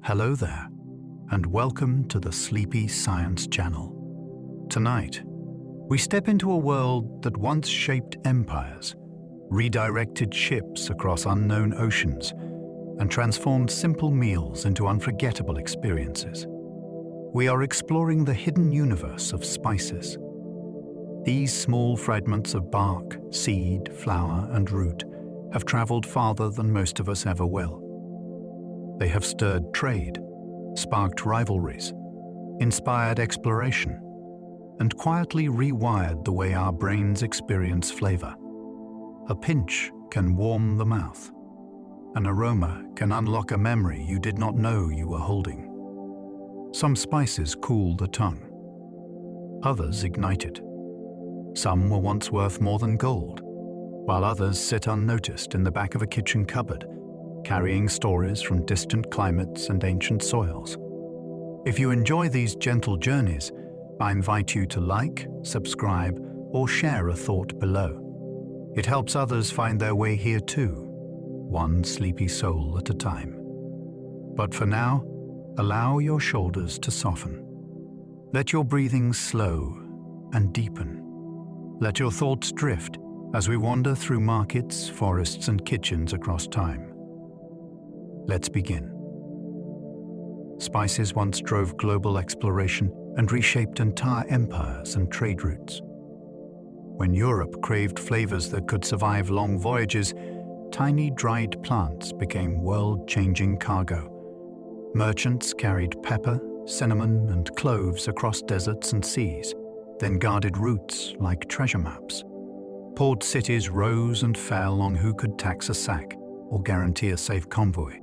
Hello there, and welcome to the Sleepy Science Channel. Tonight, we step into a world that once shaped empires, redirected ships across unknown oceans, and transformed simple meals into unforgettable experiences. We are exploring the hidden universe of spices. These small fragments of bark, seed, flower, and root have traveled farther than most of us ever will. They have stirred trade, sparked rivalries, inspired exploration, and quietly rewired the way our brains experience flavor. A pinch can warm the mouth. An aroma can unlock a memory you did not know you were holding. Some spices cool the tongue. Others ignite it. Some were once worth more than gold, while others sit unnoticed in the back of a kitchen cupboard, carrying stories from distant climates and ancient soils. If you enjoy these gentle journeys, I invite you to like, subscribe, or share a thought below. It helps others find their way here too, one sleepy soul at a time. But for now, allow your shoulders to soften. Let your breathing slow and deepen. Let your thoughts drift as we wander through markets, forests, and kitchens across time. Let's begin. Spices once drove global exploration and reshaped entire empires and trade routes. When Europe craved flavors that could survive long voyages, tiny dried plants became world-changing cargo. Merchants carried pepper, cinnamon, and cloves across deserts and seas, then guarded routes like treasure maps. Port cities rose and fell on who could tax a sack or guarantee a safe convoy.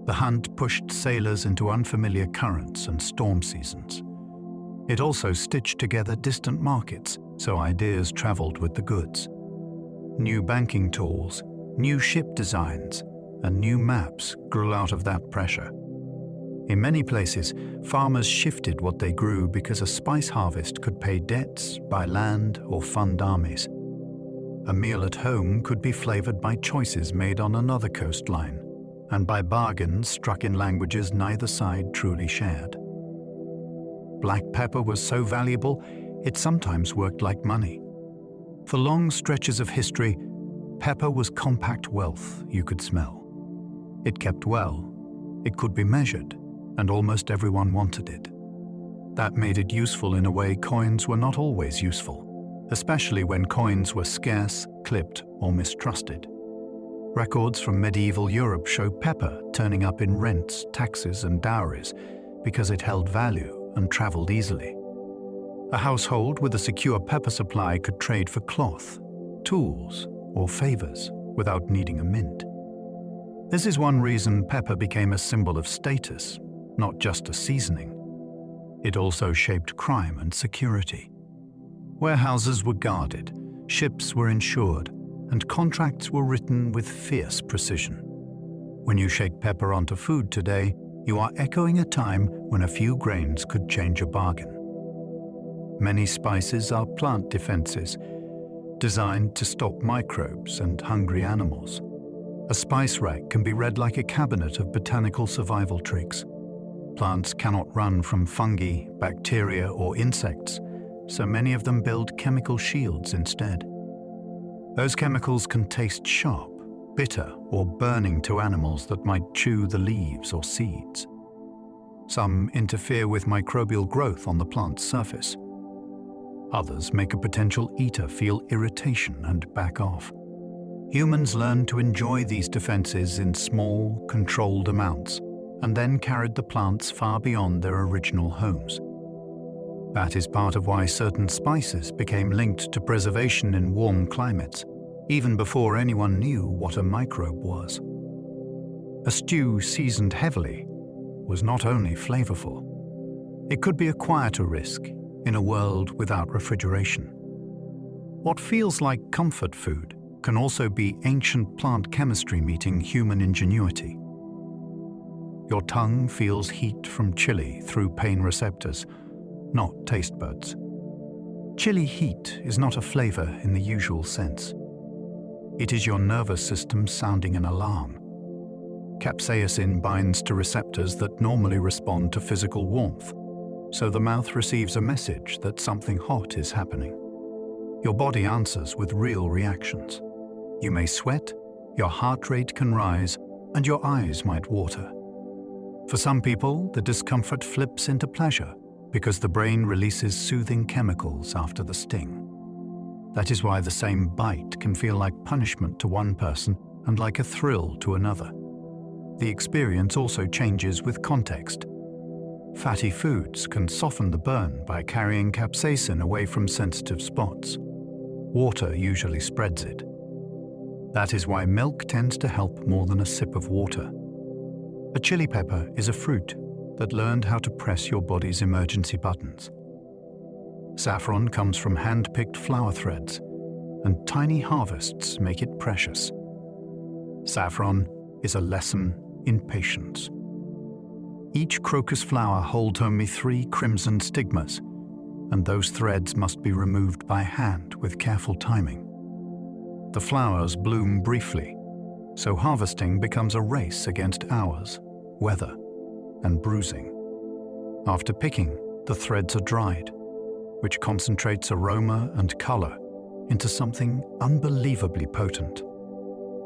The hunt pushed sailors into unfamiliar currents and storm seasons. It also stitched together distant markets, so ideas traveled with the goods. New banking tools, new ship designs, and new maps grew out of that pressure. In many places, farmers shifted what they grew because a spice harvest could pay debts, buy land, or fund armies. A meal at home could be flavored by choices made on another coastline, and by bargains struck in languages neither side truly shared. Black pepper was so valuable, it sometimes worked like money. For long stretches of history, pepper was compact wealth you could smell. It kept well, it could be measured, and almost everyone wanted it. That made it useful in a way coins were not always useful, especially when coins were scarce, clipped, or mistrusted. Records from medieval Europe show pepper turning up in rents, taxes, and dowries because it held value and traveled easily. A household with a secure pepper supply could trade for cloth, tools, or favors without needing a mint. This is one reason pepper became a symbol of status, not just a seasoning. It also shaped crime and security. Warehouses were guarded, ships were insured, and contracts were written with fierce precision. When you shake pepper onto food today, you are echoing a time when a few grains could change a bargain. Many spices are plant defenses, designed to stop microbes and hungry animals. A spice rack can be read like a cabinet of botanical survival tricks. Plants cannot run from fungi, bacteria, or insects, so many of them build chemical shields instead. Those chemicals can taste sharp, bitter, or burning to animals that might chew the leaves or seeds. Some interfere with microbial growth on the plant's surface. Others make a potential eater feel irritation and back off. Humans learned to enjoy these defenses in small, controlled amounts, and then carried the plants far beyond their original homes. That is part of why certain spices became linked to preservation in warm climates, even before anyone knew what a microbe was. A stew seasoned heavily was not only flavorful, it could be a quieter risk in a world without refrigeration. What feels like comfort food can also be ancient plant chemistry meeting human ingenuity. Your tongue feels heat from chili through pain receptors, not taste buds. Chili heat is not a flavor in the usual sense. It is your nervous system sounding an alarm. Capsaicin binds to receptors that normally respond to physical warmth, so the mouth receives a message that something hot is happening. Your body answers with real reactions. You may sweat, your heart rate can rise, and your eyes might water. For some people, the discomfort flips into pleasure because the brain releases soothing chemicals after the sting. That is why the same bite can feel like punishment to one person and like a thrill to another. The experience also changes with context. Fatty foods can soften the burn by carrying capsaicin away from sensitive spots. Water usually spreads it. That is why milk tends to help more than a sip of water. A chili pepper is a fruit that learned how to press your body's emergency buttons. Saffron comes from hand-picked flower threads, and tiny harvests make it precious. Saffron is a lesson in patience. Each crocus flower holds only 3 crimson stigmas, and those threads must be removed by hand with careful timing. The flowers bloom briefly, so harvesting becomes a race against hours, weather, and bruising. After picking, the threads are dried, which concentrates aroma and color into something unbelievably potent.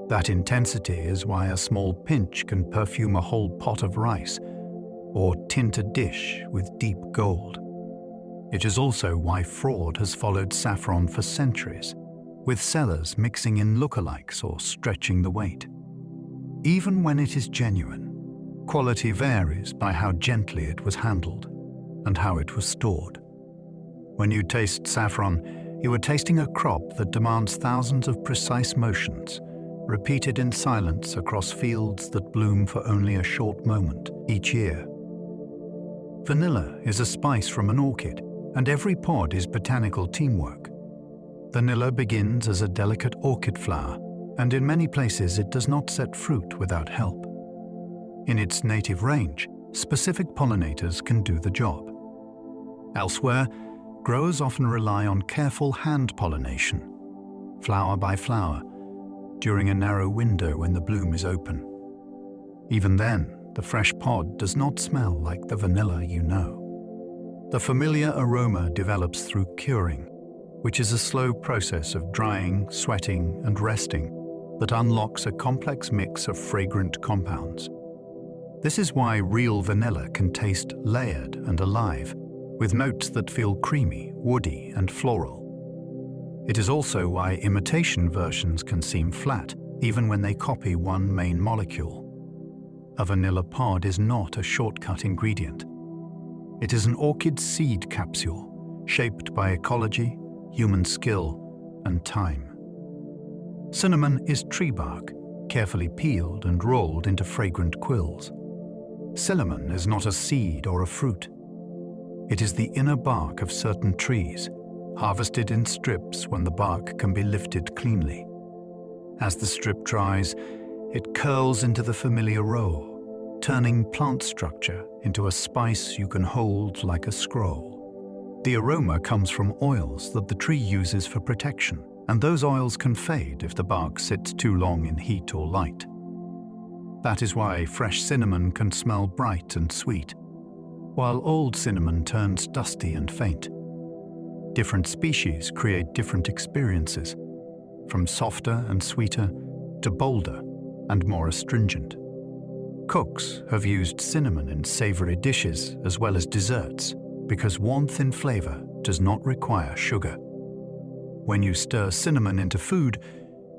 That intensity is why a small pinch can perfume a whole pot of rice or tint a dish with deep gold. It is also why fraud has followed saffron for centuries, with sellers mixing in lookalikes or stretching the weight. Even when it is genuine, quality varies by how gently it was handled and how it was stored. When you taste saffron, you are tasting a crop that demands thousands of precise motions, repeated in silence across fields that bloom for only a short moment each year. Vanilla is a spice from an orchid, and every pod is botanical teamwork. Vanilla begins as a delicate orchid flower, and in many places it does not set fruit without help. In its native range, specific pollinators can do the job. Elsewhere, growers often rely on careful hand pollination, flower by flower, during a narrow window when the bloom is open. Even then, the fresh pod does not smell like the vanilla you know. The familiar aroma develops through curing, which is a slow process of drying, sweating, and resting that unlocks a complex mix of fragrant compounds. This is why real vanilla can taste layered and alive, with notes that feel creamy, woody, and floral. It is also why imitation versions can seem flat, even when they copy one main molecule. A vanilla pod is not a shortcut ingredient. It is an orchid seed capsule, shaped by ecology, human skill, and time. Cinnamon is tree bark, carefully peeled and rolled into fragrant quills. Cinnamon is not a seed or a fruit. It is the inner bark of certain trees, harvested in strips when the bark can be lifted cleanly. As the strip dries, it curls into the familiar roll, turning plant structure into a spice you can hold like a scroll. The aroma comes from oils that the tree uses for protection, and those oils can fade if the bark sits too long in heat or light. That is why fresh cinnamon can smell bright and sweet, while old cinnamon turns dusty and faint. Different species create different experiences, from softer and sweeter to bolder and more astringent. Cooks have used cinnamon in savory dishes as well as desserts because warmth in flavor does not require sugar. When you stir cinnamon into food,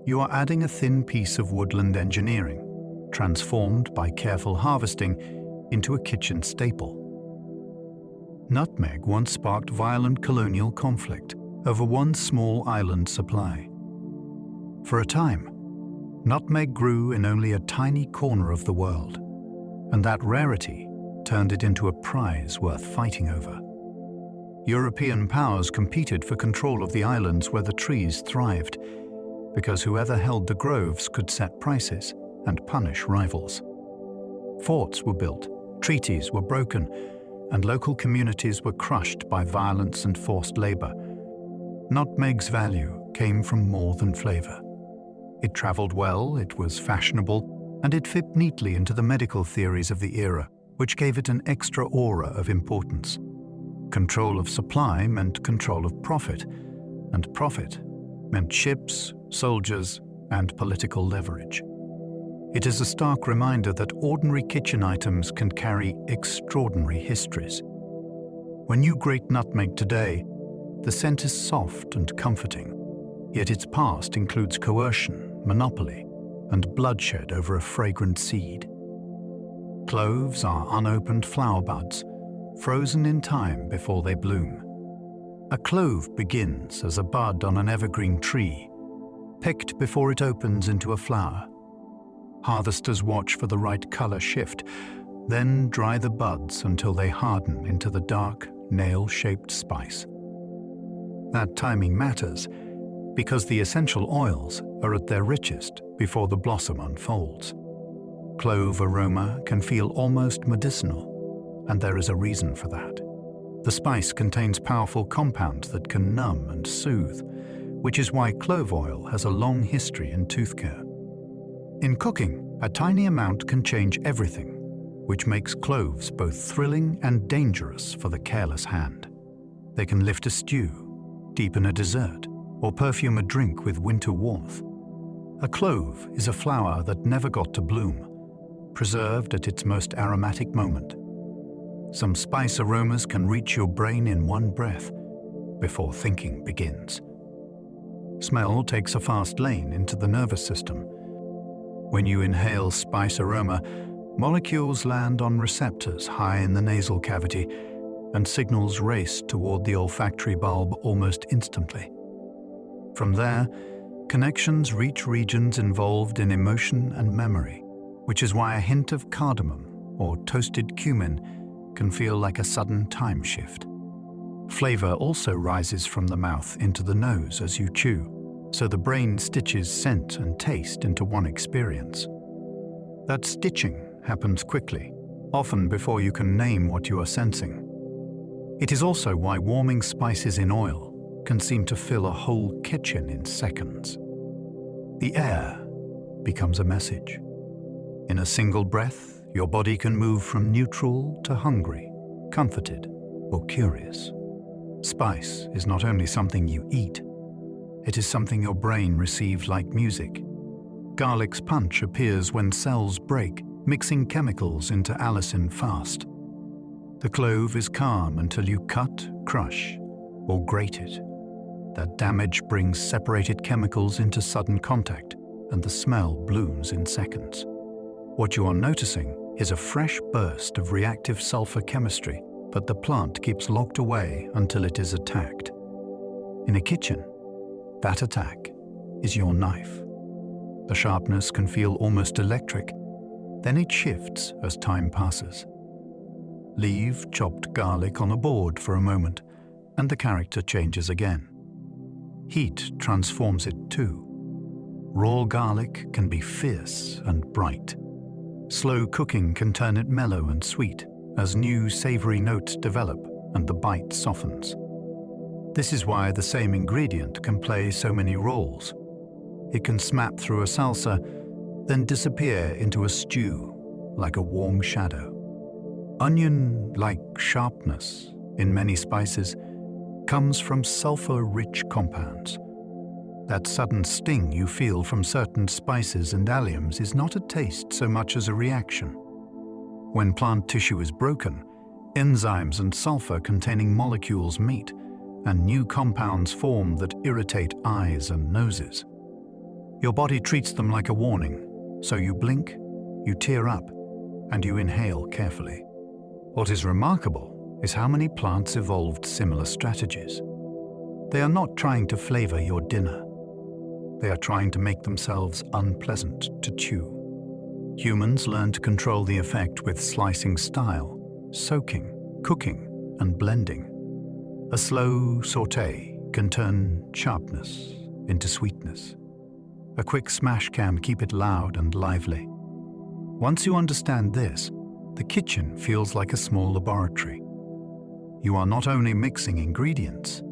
you are adding a thin piece of woodland engineering, transformed by careful harvesting into a kitchen staple. Nutmeg once sparked violent colonial conflict over one small island supply. For a time, nutmeg grew in only a tiny corner of the world, and that rarity turned it into a prize worth fighting over. European powers competed for control of the islands where the trees thrived, because whoever held the groves could set prices and punish rivals. Forts were built, treaties were broken, and local communities were crushed by violence and forced labor. Nutmeg's value came from more than flavor. It traveled well, it was fashionable, and it fit neatly into the medical theories of the era, which gave it an extra aura of importance. Control of supply meant control of profit, and profit meant ships, soldiers, and political leverage. It is a stark reminder that ordinary kitchen items can carry extraordinary histories. When you grate nutmeg today, the scent is soft and comforting, yet its past includes coercion, monopoly, and bloodshed over a fragrant seed. Cloves are unopened flower buds, frozen in time before they bloom. A clove begins as a bud on an evergreen tree, picked before it opens into a flower. Harvesters watch for the right color shift, then dry the buds until they harden into the dark, nail-shaped spice. That timing matters because the essential oils are at their richest before the blossom unfolds. Clove aroma can feel almost medicinal, and there is a reason for that. The spice contains powerful compounds that can numb and soothe, which is why clove oil has a long history in tooth care. In cooking, a tiny amount can change everything, which makes cloves both thrilling and dangerous for the careless hand. They can lift a stew, deepen a dessert, or perfume a drink with winter warmth. A clove is a flower that never got to bloom, preserved at its most aromatic moment. Some spice aromas can reach your brain in one breath before thinking begins. Smell takes a fast lane into the nervous system. When you inhale spice aroma, molecules land on receptors high in the nasal cavity, and signals race toward the olfactory bulb almost instantly. From there, connections reach regions involved in emotion and memory, which is why a hint of cardamom or toasted cumin can feel like a sudden time shift. Flavor also rises from the mouth into the nose as you chew, so the brain stitches scent and taste into one experience. That stitching happens quickly, often before you can name what you are sensing. It is also why warming spices in oil can seem to fill a whole kitchen in seconds. The air becomes a message. In a single breath, your body can move from neutral to hungry, comforted, or curious. Spice is not only something you eat, it is something your brain receives like music. Garlic's punch appears when cells break, mixing chemicals into allicin fast. The clove is calm until you cut, crush, or grate it. That damage brings separated chemicals into sudden contact, and the smell blooms in seconds. What you are noticing is a fresh burst of reactive sulfur chemistry, but the plant keeps locked away until it is attacked. In a kitchen, that attack is your knife. The sharpness can feel almost electric, then it shifts as time passes. Leave chopped garlic on a board for a moment, and the character changes again. Heat transforms it too. Raw garlic can be fierce and bright. Slow cooking can turn it mellow and sweet as new savory notes develop and the bite softens. This is why the same ingredient can play so many roles. It can snap through a salsa, then disappear into a stew like a warm shadow. Onion-like sharpness in many spices comes from sulfur-rich compounds. That sudden sting you feel from certain spices and alliums is not a taste so much as a reaction. When plant tissue is broken, enzymes and sulfur-containing molecules meet, and new compounds form that irritate eyes and noses. Your body treats them like a warning, so you blink, you tear up, and you inhale carefully. What is remarkable is how many plants evolved similar strategies. They are not trying to flavor your dinner. They are trying to make themselves unpleasant to chew. Humans learn to control the effect with slicing style, soaking, cooking, and blending. A slow sauté can turn sharpness into sweetness. A quick smash can keep it loud and lively. Once you understand this, the kitchen feels like a small laboratory. You are not only mixing ingredients,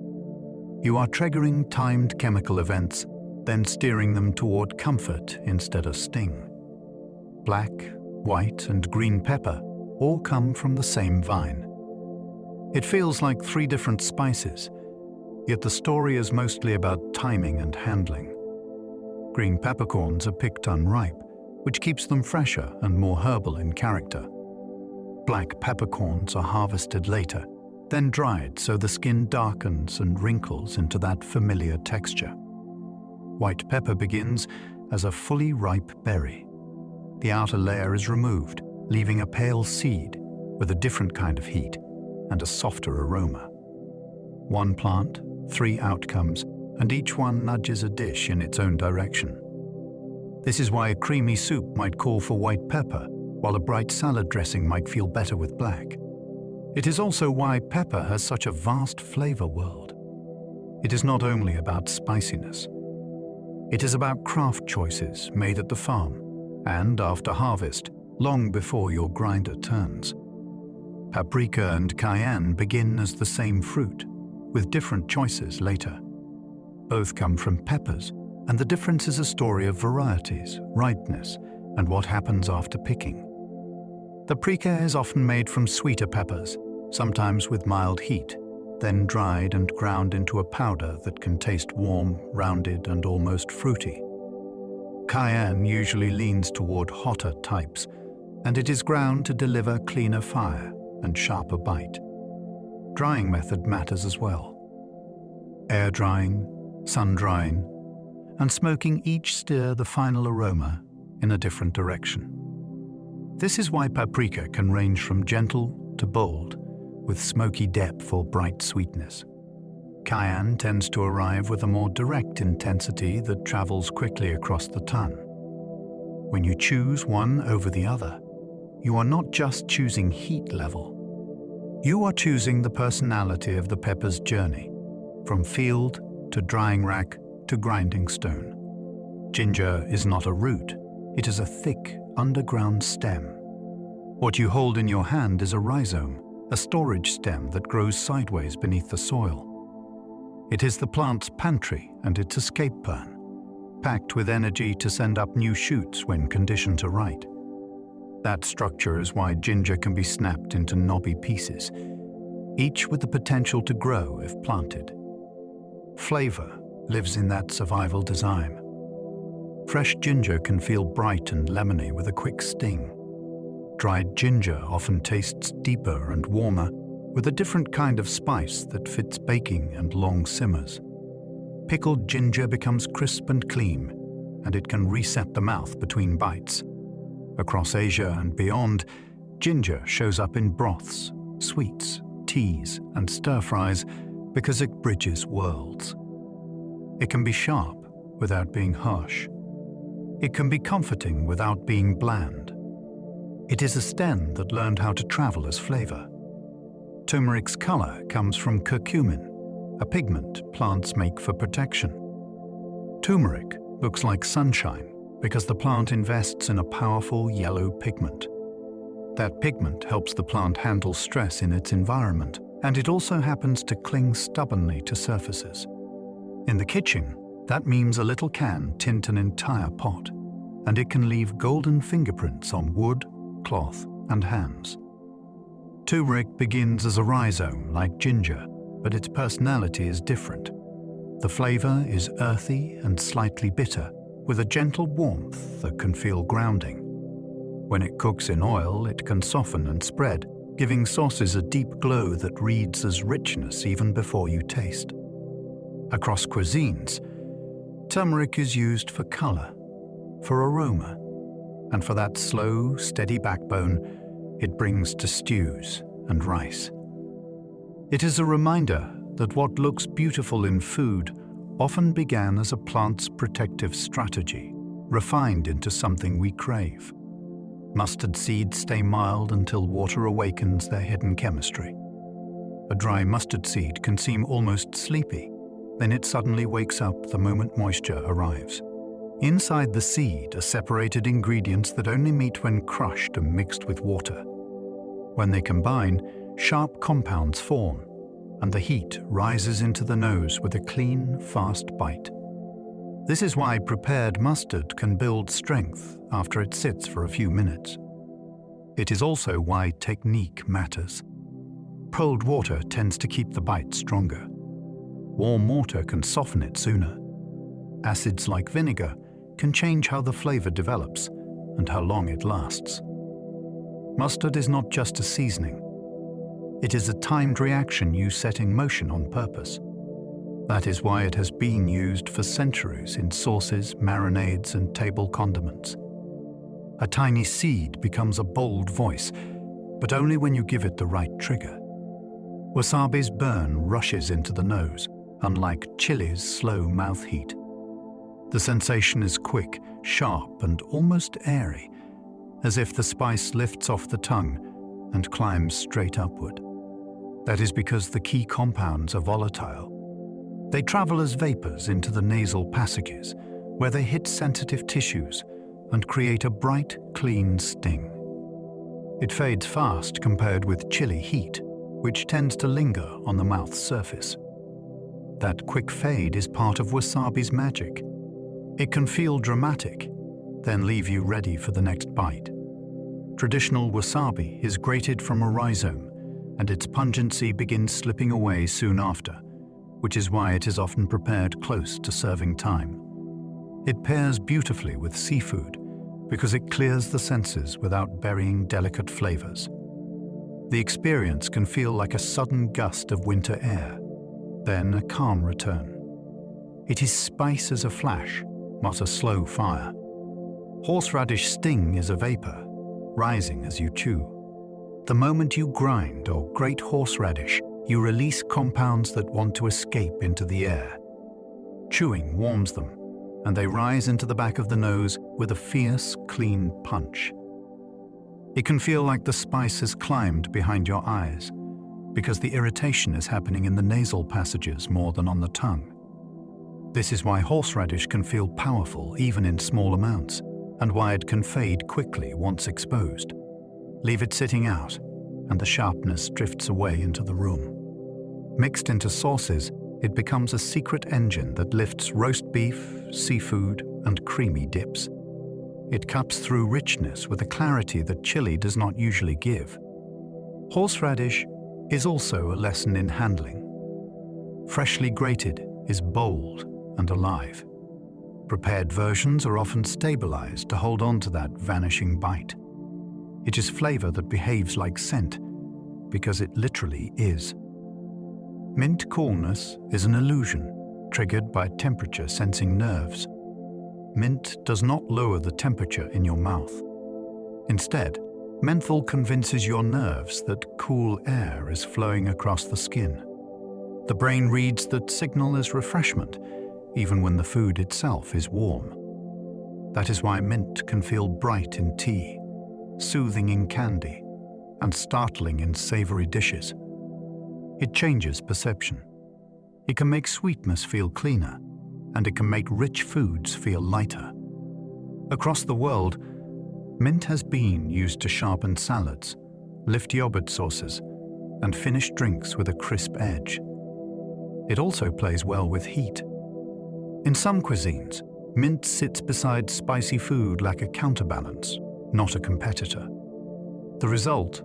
you are triggering timed chemical events, then steering them toward comfort instead of sting. Black, white, and green pepper all come from the same vine. It feels like 3 different spices, yet the story is mostly about timing and handling. Green peppercorns are picked unripe, which keeps them fresher and more herbal in character. Black peppercorns are harvested later, then dried so the skin darkens and wrinkles into that familiar texture. White pepper begins as a fully ripe berry. The outer layer is removed, leaving a pale seed with a different kind of heat and a softer aroma. 1 plant, 3 outcomes, and each one nudges a dish in its own direction. This is why a creamy soup might call for white pepper, while a bright salad dressing might feel better with black. It is also why pepper has such a vast flavor world. It is not only about spiciness. It is about craft choices made at the farm and after harvest, long before your grinder turns. Paprika and cayenne begin as the same fruit, with different choices later. Both come from peppers, and the difference is a story of varieties, ripeness, and what happens after picking. Paprika is often made from sweeter peppers, sometimes with mild heat, then dried and ground into a powder that can taste warm, rounded, and almost fruity. Cayenne usually leans toward hotter types, and it is ground to deliver cleaner fire and sharper bite. Drying method matters as well. Air drying, sun drying, and smoking each steer the final aroma in a different direction. This is why paprika can range from gentle to bold, with smoky depth or bright sweetness. Cayenne tends to arrive with a more direct intensity that travels quickly across the tongue. When you choose one over the other, you are not just choosing heat level. You are choosing the personality of the pepper's journey, from field to drying rack to grinding stone. Ginger is not a root, it is a thick, underground stem. What you hold in your hand is a rhizome, a storage stem that grows sideways beneath the soil. It is the plant's pantry and its escape pan, packed with energy to send up new shoots when conditions are right. That structure is why ginger can be snapped into knobby pieces, each with the potential to grow if planted. Flavor lives in that survival design. Fresh ginger can feel bright and lemony with a quick sting. Dried ginger often tastes deeper and warmer, with a different kind of spice that fits baking and long simmers. Pickled ginger becomes crisp and clean, and it can reset the mouth between bites. Across Asia and beyond, ginger shows up in broths, sweets, teas, and stir-fries because it bridges worlds. It can be sharp without being harsh. It can be comforting without being bland. It is a stem that learned how to travel as flavor. Turmeric's color comes from curcumin, a pigment plants make for protection. Turmeric looks like sunshine because the plant invests in a powerful yellow pigment. That pigment helps the plant handle stress in its environment, and it also happens to cling stubbornly to surfaces. In the kitchen, that means a little can tint an entire pot, and it can leave golden fingerprints on wood, cloth, and hands. Turmeric begins as a rhizome like ginger, but its personality is different. The flavor is earthy and slightly bitter, with a gentle warmth that can feel grounding. When it cooks in oil, it can soften and spread, giving sauces a deep glow that reads as richness even before you taste. Across cuisines, turmeric is used for color, for aroma, and for that slow, steady backbone it brings to stews and rice. It is a reminder that what looks beautiful in food often began as a plant's protective strategy, refined into something we crave. Mustard seeds stay mild until water awakens their hidden chemistry. A dry mustard seed can seem almost sleepy, then it suddenly wakes up the moment moisture arrives. Inside the seed are separated ingredients that only meet when crushed and mixed with water. When they combine, sharp compounds form, and the heat rises into the nose with a clean, fast bite. This is why prepared mustard can build strength after it sits for a few minutes. It is also why technique matters. Cold water tends to keep the bite stronger. Warm water can soften it sooner. Acids like vinegar can change how the flavor develops and how long it lasts. Mustard is not just a seasoning. It is a timed reaction you set in motion on purpose. That is why it has been used for centuries in sauces, marinades, and table condiments. A tiny seed becomes a bold voice, but only when you give it the right trigger. Wasabi's burn rushes into the nose, unlike chili's slow mouth heat. The sensation is quick, sharp, and almost airy, as if the spice lifts off the tongue and climbs straight upward. That is because the key compounds are volatile. They travel as vapors into the nasal passages, where they hit sensitive tissues and create a bright, clean sting. It fades fast compared with chili heat, which tends to linger on the mouth's surface. That quick fade is part of wasabi's magic. It can feel dramatic, then leave you ready for the next bite. Traditional wasabi is grated from a rhizome, and its pungency begins slipping away soon after, which is why it is often prepared close to serving time. It pairs beautifully with seafood because it clears the senses without burying delicate flavors. The experience can feel like a sudden gust of winter air, then a calm return. It is spice as a flash, not a slow fire. Horseradish sting is a vapor, rising as you chew. The moment you grind or grate horseradish, you release compounds that want to escape into the air. Chewing warms them, and they rise into the back of the nose with a fierce, clean punch. It can feel like the spice has climbed behind your eyes, because the irritation is happening in the nasal passages more than on the tongue. This is why horseradish can feel powerful even in small amounts, and why it can fade quickly once exposed. Leave it sitting out, and the sharpness drifts away into the room. Mixed into sauces, it becomes a secret engine that lifts roast beef, seafood, and creamy dips. It cuts through richness with a clarity that chili does not usually give. Horseradish is also a lesson in handling. Freshly grated is bold and alive. Prepared versions are often stabilized to hold on to that vanishing bite. It is flavor that behaves like scent, because it literally is. Mint coolness is an illusion triggered by temperature-sensing nerves. Mint does not lower the temperature in your mouth. Instead, menthol convinces your nerves that cool air is flowing across the skin. The brain reads that signal as refreshment, even when the food itself is warm. That is why mint can feel bright in tea, soothing in candy, and startling in savory dishes. It changes perception. It can make sweetness feel cleaner, and it can make rich foods feel lighter. Across the world, mint has been used to sharpen salads, lift yogurt sauces, and finish drinks with a crisp edge. It also plays well with heat. In some cuisines, mint sits beside spicy food like a counterbalance, not a competitor. The result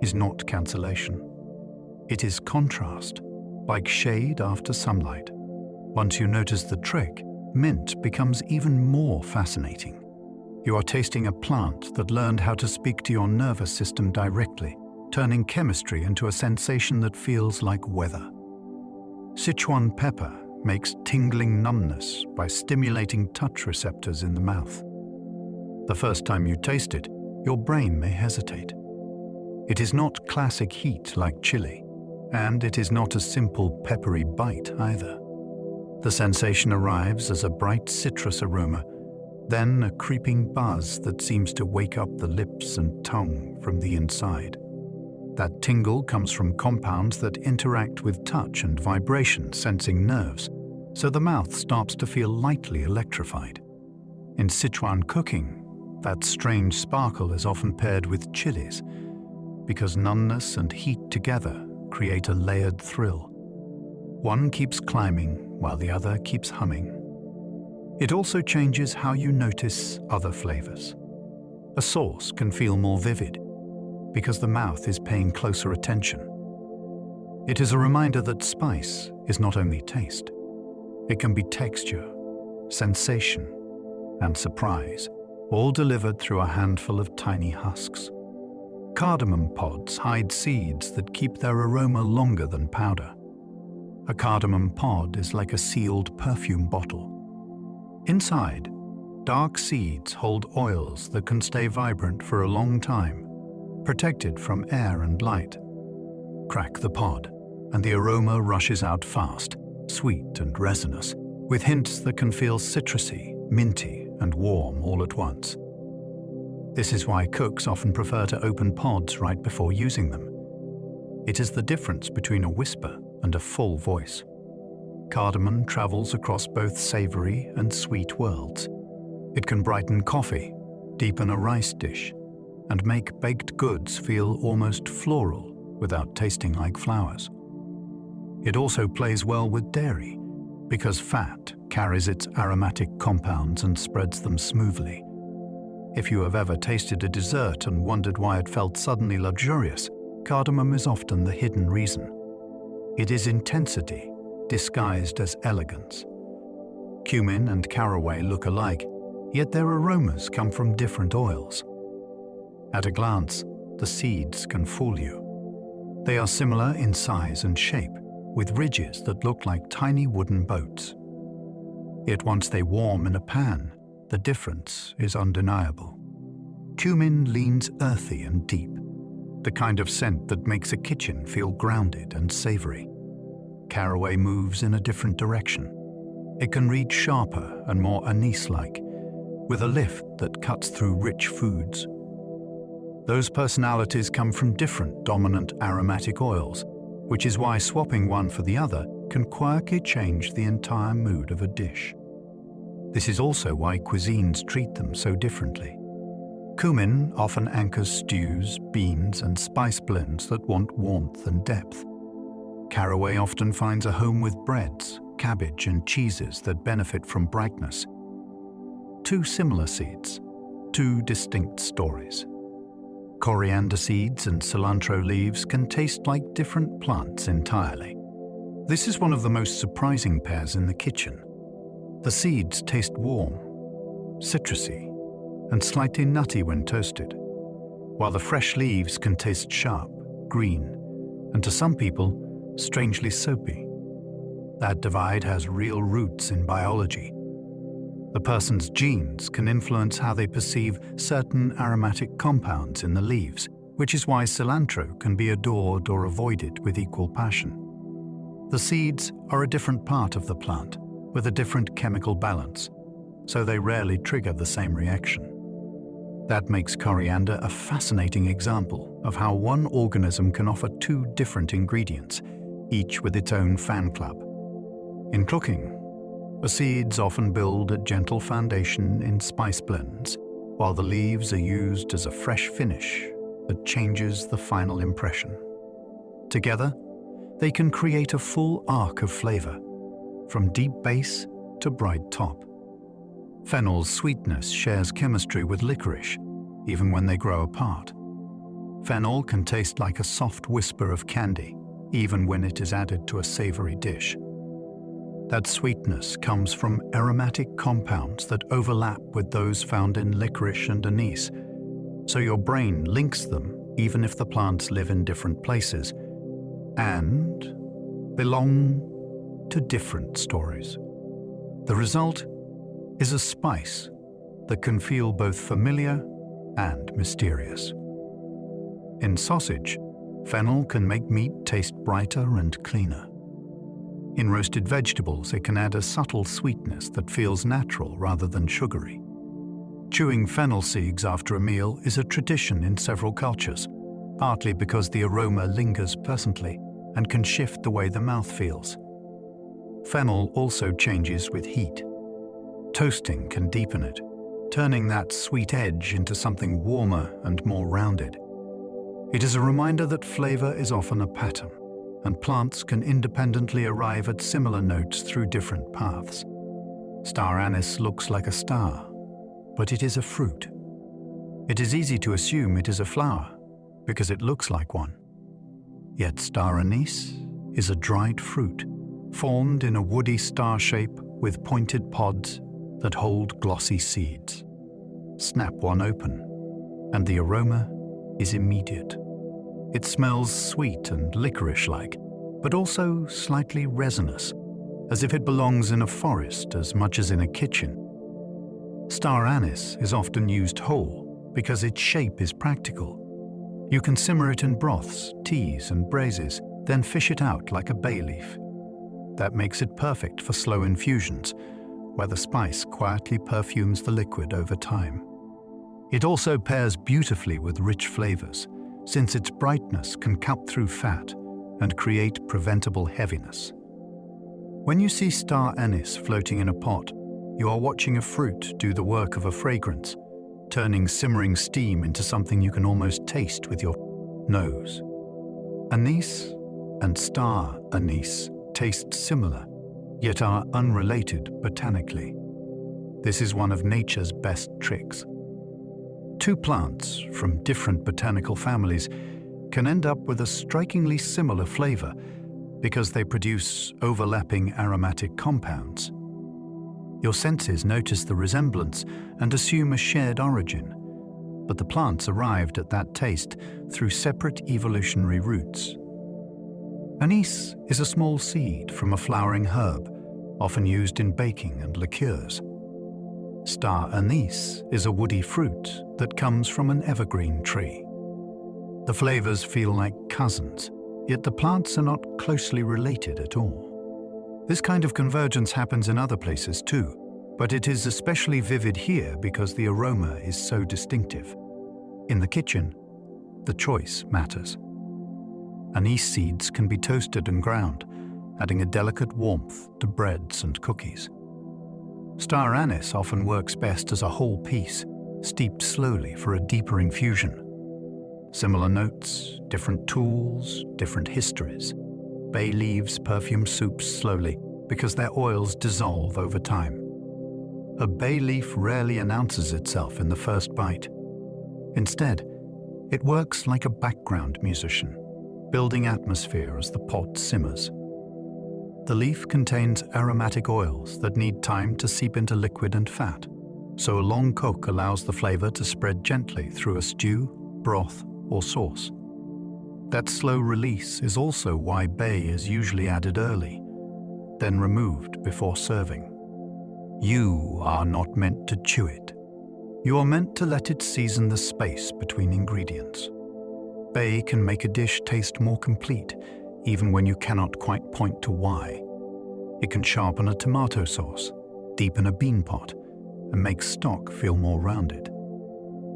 is not cancellation. It is contrast, like shade after sunlight. Once you notice the trick, mint becomes even more fascinating. You are tasting a plant that learned how to speak to your nervous system directly, turning chemistry into a sensation that feels like weather. Sichuan pepper makes tingling numbness by stimulating touch receptors in the mouth. The first time you taste it, your brain may hesitate. It is not classic heat like chili, and it is not a simple peppery bite either. The sensation arrives as a bright citrus aroma, then a creeping buzz that seems to wake up the lips and tongue from the inside. That tingle comes from compounds that interact with touch and vibration sensing nerves, so the mouth starts to feel lightly electrified. In Sichuan cooking, that strange sparkle is often paired with chilies, because numbness and heat together create a layered thrill. One keeps climbing while the other keeps humming. It also changes how you notice other flavors. A sauce can feel more vivid because the mouth is paying closer attention. It is a reminder that spice is not only taste. It can be texture, sensation, and surprise, all delivered through a handful of tiny husks. Cardamom pods hide seeds that keep their aroma longer than powder. A cardamom pod is like a sealed perfume bottle. Inside, dark seeds hold oils that can stay vibrant for a long time, protected from air and light. Crack the pod, and the aroma rushes out fast, sweet and resinous, with hints that can feel citrusy, minty, and warm all at once. This is why cooks often prefer to open pods right before using them. It is the difference between a whisper and a full voice. Cardamom travels across both savory and sweet worlds. It can brighten coffee, deepen a rice dish, and make baked goods feel almost floral without tasting like flowers. It also plays well with dairy, because fat carries its aromatic compounds and spreads them smoothly. If you have ever tasted a dessert and wondered why it felt suddenly luxurious, cardamom is often the hidden reason. It is intensity disguised as elegance. Cumin and caraway look alike, yet their aromas come from different oils. At a glance, the seeds can fool you. They are similar in size and shape, with ridges that look like tiny wooden boats. Yet once they warm in a pan, the difference is undeniable. Cumin leans earthy and deep, the kind of scent that makes a kitchen feel grounded and savory. Caraway moves in a different direction. It can read sharper and more anise-like, with a lift that cuts through rich foods. Those personalities come from different dominant aromatic oils, which is why swapping one for the other can quietly change the entire mood of a dish. This is also why cuisines treat them so differently. Cumin often anchors stews, beans, and spice blends that want warmth and depth. Caraway often finds a home with breads, cabbage, and cheeses that benefit from brightness. Two similar seeds, two distinct stories. Coriander seeds and cilantro leaves can taste like different plants entirely. This is one of the most surprising pairs in the kitchen. The seeds taste warm, citrusy, and slightly nutty when toasted, while the fresh leaves can taste sharp, green, and to some people, strangely soapy. That divide has real roots in biology. The person's genes can influence how they perceive certain aromatic compounds in the leaves, which is why cilantro can be adored or avoided with equal passion. The seeds are a different part of the plant, with a different chemical balance, so they rarely trigger the same reaction. That makes coriander a fascinating example of how one organism can offer two different ingredients, each with its own fan club. In cooking, the seeds often build a gentle foundation in spice blends, while the leaves are used as a fresh finish that changes the final impression. Together, they can create a full arc of flavor, from deep base to bright top. Fennel's sweetness shares chemistry with licorice, even when they grow apart. Fennel can taste like a soft whisper of candy, even when it is added to a savory dish. That sweetness comes from aromatic compounds that overlap with those found in licorice and anise, so your brain links them even if the plants live in different places and belong to different stories. The result is a spice that can feel both familiar and mysterious. In sausage, fennel can make meat taste brighter and cleaner. In roasted vegetables, it can add a subtle sweetness that feels natural rather than sugary. Chewing fennel seeds after a meal is a tradition in several cultures, partly because the aroma lingers pleasantly and can shift the way the mouth feels. Fennel also changes with heat. Toasting can deepen it, turning that sweet edge into something warmer and more rounded. It is a reminder that flavor is often a pattern, and plants can independently arrive at similar notes through different paths. Star anise looks like a star, but it is a fruit. It is easy to assume it is a flower because it looks like one. Yet star anise is a dried fruit formed in a woody star shape with pointed pods that hold glossy seeds. Snap one open, and the aroma is immediate. It smells sweet and licorice-like, but also slightly resinous, as if it belongs in a forest as much as in a kitchen. Star anise is often used whole because its shape is practical. You can simmer it in broths, teas, and braises, then fish it out like a bay leaf. That makes it perfect for slow infusions, where the spice quietly perfumes the liquid over time. It also pairs beautifully with rich flavors, since its brightness can cut through fat and create preventable heaviness. When you see star anise floating in a pot, you are watching a fruit do the work of a fragrance, turning simmering steam into something you can almost taste with your nose. Anise and star anise taste similar, yet are unrelated botanically. This is one of nature's best tricks. Two plants from different botanical families can end up with a strikingly similar flavor because they produce overlapping aromatic compounds. Your senses notice the resemblance and assume a shared origin, but the plants arrived at that taste through separate evolutionary routes. Anise is a small seed from a flowering herb, often used in baking and liqueurs. Star anise is a woody fruit that comes from an evergreen tree. The flavors feel like cousins, yet the plants are not closely related at all. This kind of convergence happens in other places too, but it is especially vivid here because the aroma is so distinctive. In the kitchen, the choice matters. Anise seeds can be toasted and ground, adding a delicate warmth to breads and cookies. Star anise often works best as a whole piece, steeped slowly for a deeper infusion. Similar notes, different tools, different histories. Bay leaves perfume soups slowly because their oils dissolve over time. A bay leaf rarely announces itself in the first bite. Instead, it works like a background musician, building atmosphere as the pot simmers. The leaf contains aromatic oils that need time to seep into liquid and fat, so a long cook allows the flavor to spread gently through a stew, broth, or sauce. That slow release is also why bay is usually added early, then removed before serving. You are not meant to chew it. You are meant to let it season the space between ingredients. Bay can make a dish taste more complete, even when you cannot quite point to why. It can sharpen a tomato sauce, deepen a bean pot, and make stock feel more rounded.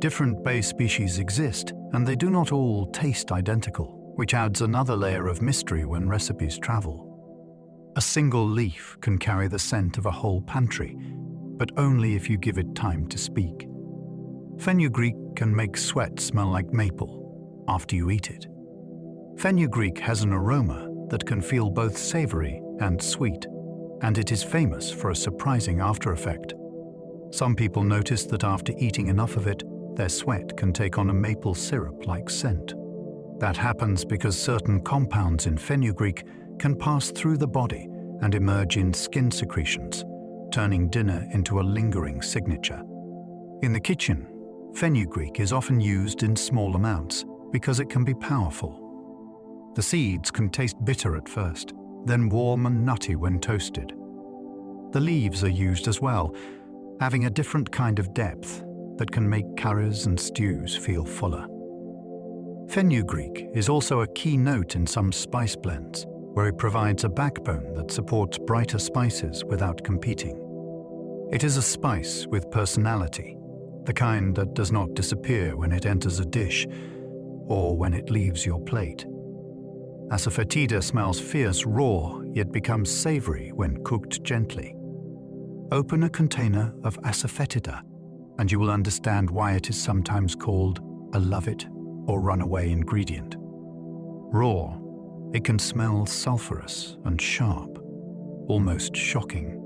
Different bay species exist, and they do not all taste identical, which adds another layer of mystery when recipes travel. A single leaf can carry the scent of a whole pantry, but only if you give it time to speak. Fenugreek can make sweat smell like maple after you eat it. Fenugreek has an aroma that can feel both savory and sweet, and it is famous for a surprising after effect. Some people notice that after eating enough of it, their sweat can take on a maple syrup-like scent. That happens because certain compounds in fenugreek can pass through the body and emerge in skin secretions, turning dinner into a lingering signature. In the kitchen, fenugreek is often used in small amounts because it can be powerful. The seeds can taste bitter at first, then warm and nutty when toasted. The leaves are used as well, having a different kind of depth that can make curries and stews feel fuller. Fenugreek is also a key note in some spice blends, where it provides a backbone that supports brighter spices without competing. It is a spice with personality, the kind that does not disappear when it enters a dish or when it leaves your plate. Asafoetida smells fierce raw, yet becomes savory when cooked gently. Open a container of asafoetida, and you will understand why it is sometimes called a love it or runaway ingredient. Raw, it can smell sulfurous and sharp, almost shocking.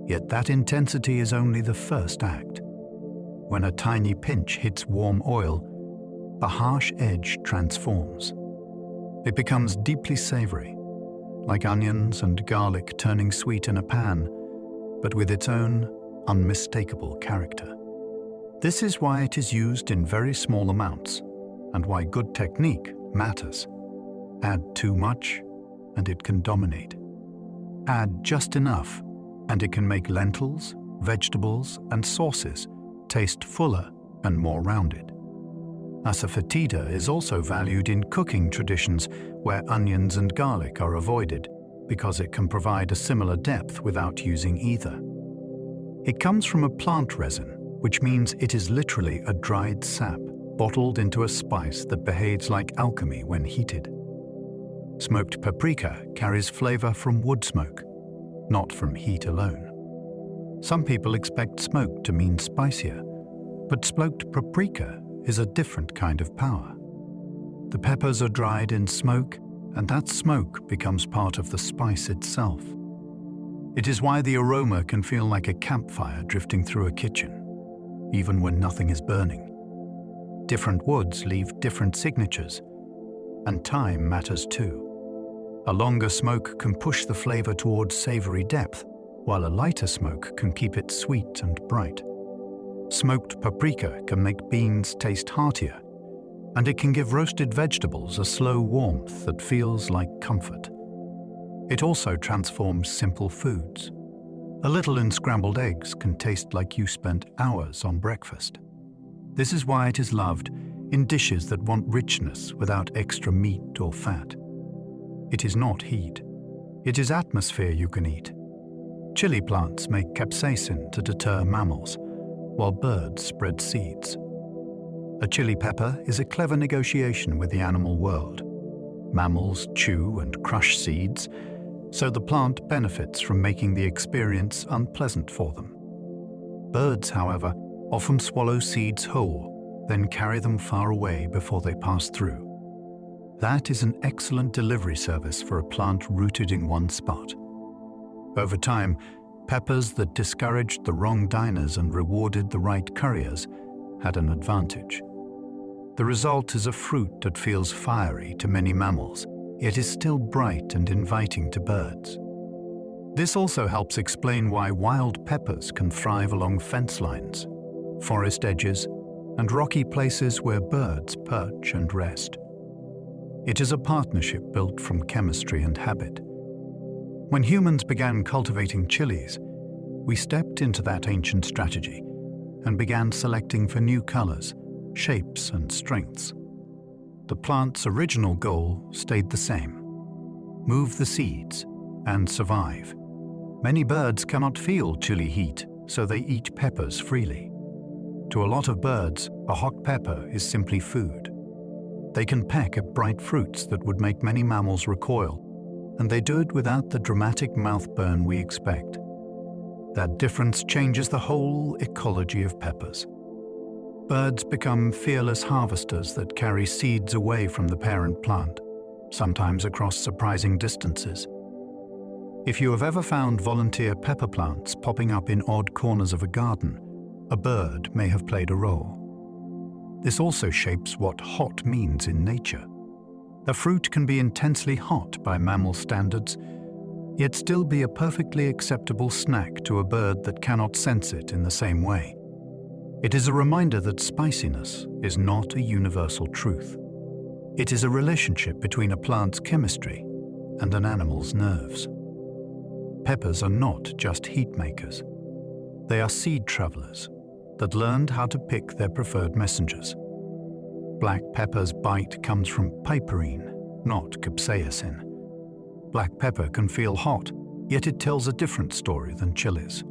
Yet that intensity is only the first act. When a tiny pinch hits warm oil, the harsh edge transforms. It becomes deeply savory, like onions and garlic turning sweet in a pan, but with its own unmistakable character. This is why it is used in very small amounts, and why good technique matters. Add too much, and it can dominate. Add just enough, and it can make lentils, vegetables, and sauces taste fuller and more rounded. Asafoetida is also valued in cooking traditions where onions and garlic are avoided because it can provide a similar depth without using either. It comes from a plant resin, which means it is literally a dried sap bottled into a spice that behaves like alchemy when heated. Smoked paprika carries flavor from wood smoke, not from heat alone. Some people expect smoke to mean spicier, but smoked paprika is a different kind of power. The peppers are dried in smoke, and that smoke becomes part of the spice itself. It is why the aroma can feel like a campfire drifting through a kitchen, even when nothing is burning. Different woods leave different signatures, and time matters too. A longer smoke can push the flavor towards savory depth, while a lighter smoke can keep it sweet and bright. Smoked paprika can make beans taste heartier, and it can give roasted vegetables a slow warmth that feels like comfort. It also transforms simple foods. A little in scrambled eggs can taste like you spent hours on breakfast. This is why it is loved in dishes that want richness without extra meat or fat. It is not heat. It is atmosphere you can eat. Chili plants make capsaicin to deter mammals, while birds spread seeds. A chili pepper is a clever negotiation with the animal world. Mammals chew and crush seeds, so the plant benefits from making the experience unpleasant for them. Birds, however, often swallow seeds whole, then carry them far away before they pass through. That is an excellent delivery service for a plant rooted in one spot. Over time, peppers that discouraged the wrong diners and rewarded the right couriers had an advantage. The result is a fruit that feels fiery to many mammals, yet is still bright and inviting to birds. This also helps explain why wild peppers can thrive along fence lines, forest edges, and rocky places where birds perch and rest. It is a partnership built from chemistry and habit. When humans began cultivating chilies, we stepped into that ancient strategy and began selecting for new colors, shapes, and strengths. The plant's original goal stayed the same: move the seeds and survive. Many birds cannot feel chili heat, so they eat peppers freely. To a lot of birds, a hot pepper is simply food. They can peck at bright fruits that would make many mammals recoil, and they do it without the dramatic mouth burn we expect. That difference changes the whole ecology of peppers. Birds become fearless harvesters that carry seeds away from the parent plant, sometimes across surprising distances. If you have ever found volunteer pepper plants popping up in odd corners of a garden, a bird may have played a role. This also shapes what hot means in nature. A fruit can be intensely hot by mammal standards, yet still be a perfectly acceptable snack to a bird that cannot sense it in the same way. It is a reminder that spiciness is not a universal truth. It is a relationship between a plant's chemistry and an animal's nerves. Peppers are not just heat makers. They are seed travelers that learned how to pick their preferred messengers. Black pepper's bite comes from piperine, not capsaicin. Black pepper can feel hot, yet it tells a different story than chilies.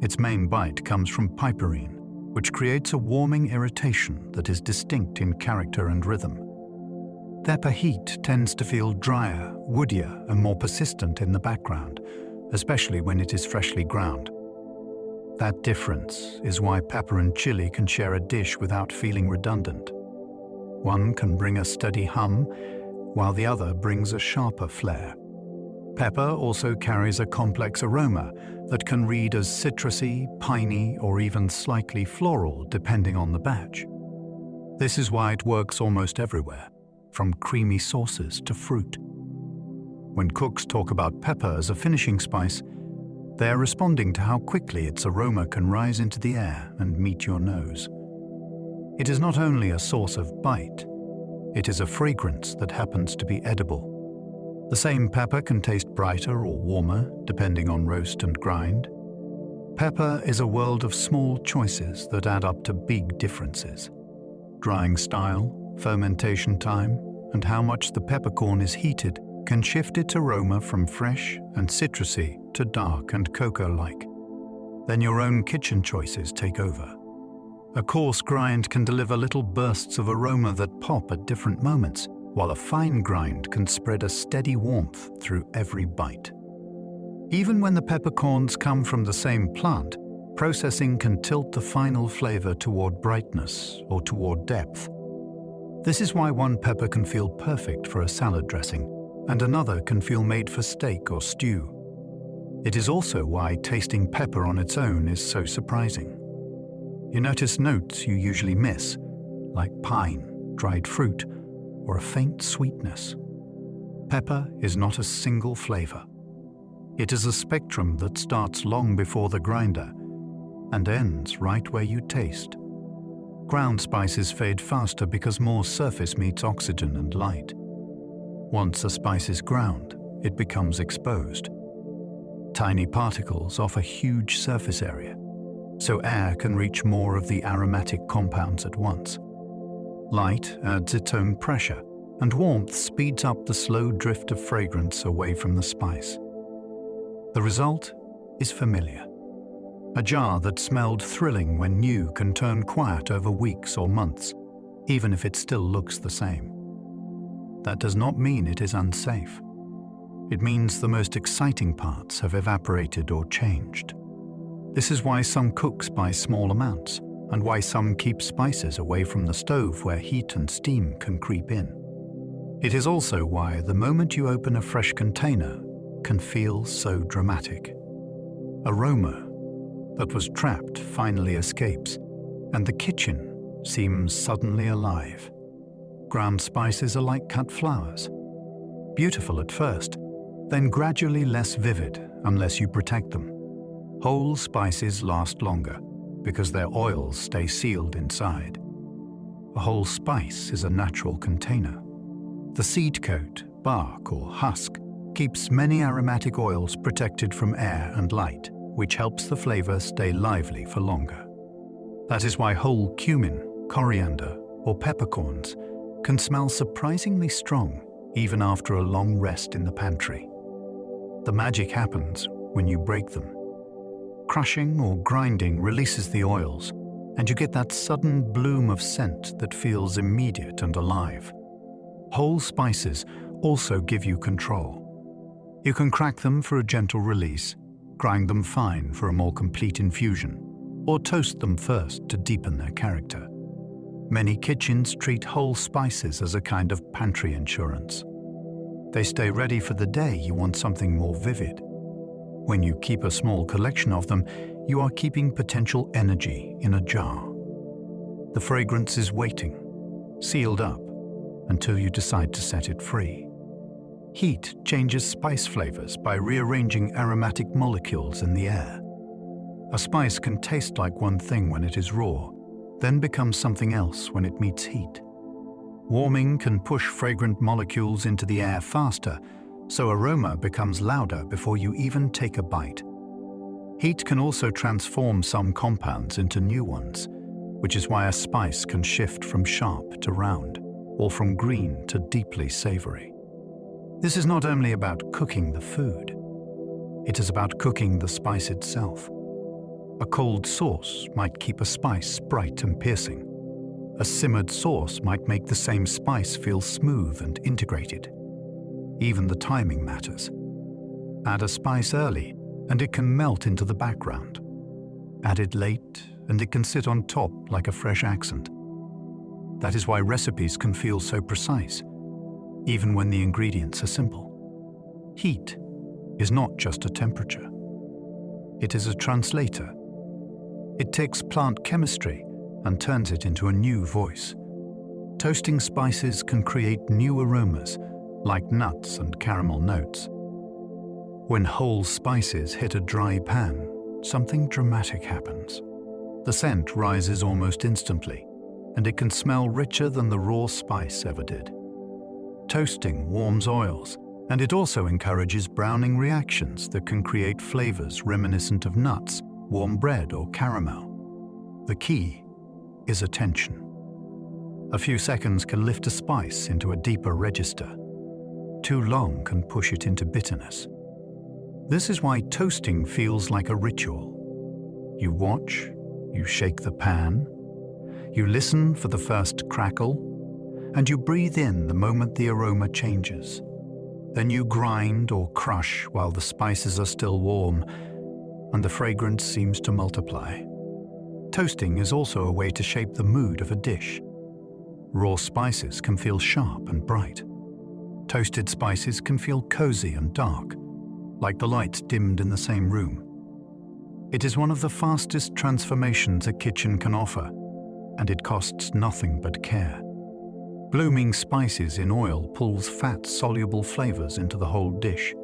Its main bite comes from piperine, which creates a warming irritation that is distinct in character and rhythm. Pepper heat tends to feel drier, woodier, and more persistent in the background, especially when it is freshly ground. That difference is why pepper and chili can share a dish without feeling redundant. One can bring a steady hum, while the other brings a sharper flair. Pepper also carries a complex aroma that can read as citrusy, piney, or even slightly floral depending on the batch. This is why it works almost everywhere, from creamy sauces to fruit. When cooks talk about pepper as a finishing spice, they're responding to how quickly its aroma can rise into the air and meet your nose. It is not only a source of bite, it is a fragrance that happens to be edible. The same pepper can taste brighter or warmer, depending on roast and grind. Pepper is a world of small choices that add up to big differences. Drying style, fermentation time, and how much the peppercorn is heated can shift its aroma from fresh and citrusy to dark and cocoa-like. Then your own kitchen choices take over. A coarse grind can deliver little bursts of aroma that pop at different moments, while a fine grind can spread a steady warmth through every bite. Even when the peppercorns come from the same plant, processing can tilt the final flavor toward brightness or toward depth. This is why one pepper can feel perfect for a salad dressing, and another can feel made for steak or stew. It is also why tasting pepper on its own is so surprising. You notice notes you usually miss, like pine, dried fruit, or a faint sweetness. Pepper is not a single flavor. It is a spectrum that starts long before the grinder and ends right where you taste. Ground spices fade faster because more surface meets oxygen and light. Once a spice is ground, it becomes exposed. Tiny particles offer huge surface area, so air can reach more of the aromatic compounds at once. Light adds its own pressure, and warmth speeds up the slow drift of fragrance away from the spice. The result is familiar. A jar that smelled thrilling when new can turn quiet over weeks or months, even if it still looks the same. That does not mean it is unsafe. It means the most exciting parts have evaporated or changed. This is why some cooks buy small amounts, and why some keep spices away from the stove where heat and steam can creep in. It is also why the moment you open a fresh container can feel so dramatic. Aroma that was trapped finally escapes, and the kitchen seems suddenly alive. Ground spices are like cut flowers. Beautiful at first, then gradually less vivid unless you protect them. Whole spices last longer because their oils stay sealed inside. A whole spice is a natural container. The seed coat, bark, or husk keeps many aromatic oils protected from air and light, which helps the flavor stay lively for longer. That is why whole cumin, coriander, or peppercorns can smell surprisingly strong even after a long rest in the pantry. The magic happens when you break them. Crushing or grinding releases the oils, and you get that sudden bloom of scent that feels immediate and alive. Whole spices also give you control. You can crack them for a gentle release, grind them fine for a more complete infusion, or toast them first to deepen their character. Many kitchens treat whole spices as a kind of pantry insurance. They stay ready for the day you want something more vivid. When you keep a small collection of them, you are keeping potential energy in a jar. The fragrance is waiting, sealed up, until you decide to set it free. Heat changes spice flavors by rearranging aromatic molecules in the air. A spice can taste like one thing when it is raw, then becomes something else when it meets heat. Warming can push fragrant molecules into the air faster, so aroma becomes louder before you even take a bite. Heat can also transform some compounds into new ones, which is why a spice can shift from sharp to round, or from green to deeply savory. This is not only about cooking the food, it is about cooking the spice itself. A cold sauce might keep a spice bright and piercing. A simmered sauce might make the same spice feel smooth and integrated. Even the timing matters. Add a spice early, and it can melt into the background. Add it late, and it can sit on top like a fresh accent. That is why recipes can feel so precise, even when the ingredients are simple. Heat is not just a temperature. It is a translator. It takes plant chemistry and turns it into a new voice. Toasting spices can create new aromas, like nuts and caramel notes. When whole spices hit a dry pan, something dramatic happens. The scent rises almost instantly, and it can smell richer than the raw spice ever did. Toasting warms oils, and it also encourages browning reactions that can create flavors reminiscent of nuts, warm bread, or caramel. The key is attention. A few seconds can lift a spice into a deeper register. Too long can push it into bitterness. This is why toasting feels like a ritual. You watch, you shake the pan, you listen for the first crackle, and you breathe in the moment the aroma changes. Then you grind or crush while the spices are still warm, and the fragrance seems to multiply. Toasting is also a way to shape the mood of a dish. Raw spices can feel sharp and bright. Toasted spices can feel cozy and dark, like the lights dimmed in the same room. It is one of the fastest transformations a kitchen can offer, and it costs nothing but care. Blooming spices in oil pulls fat-soluble flavors into the whole dish.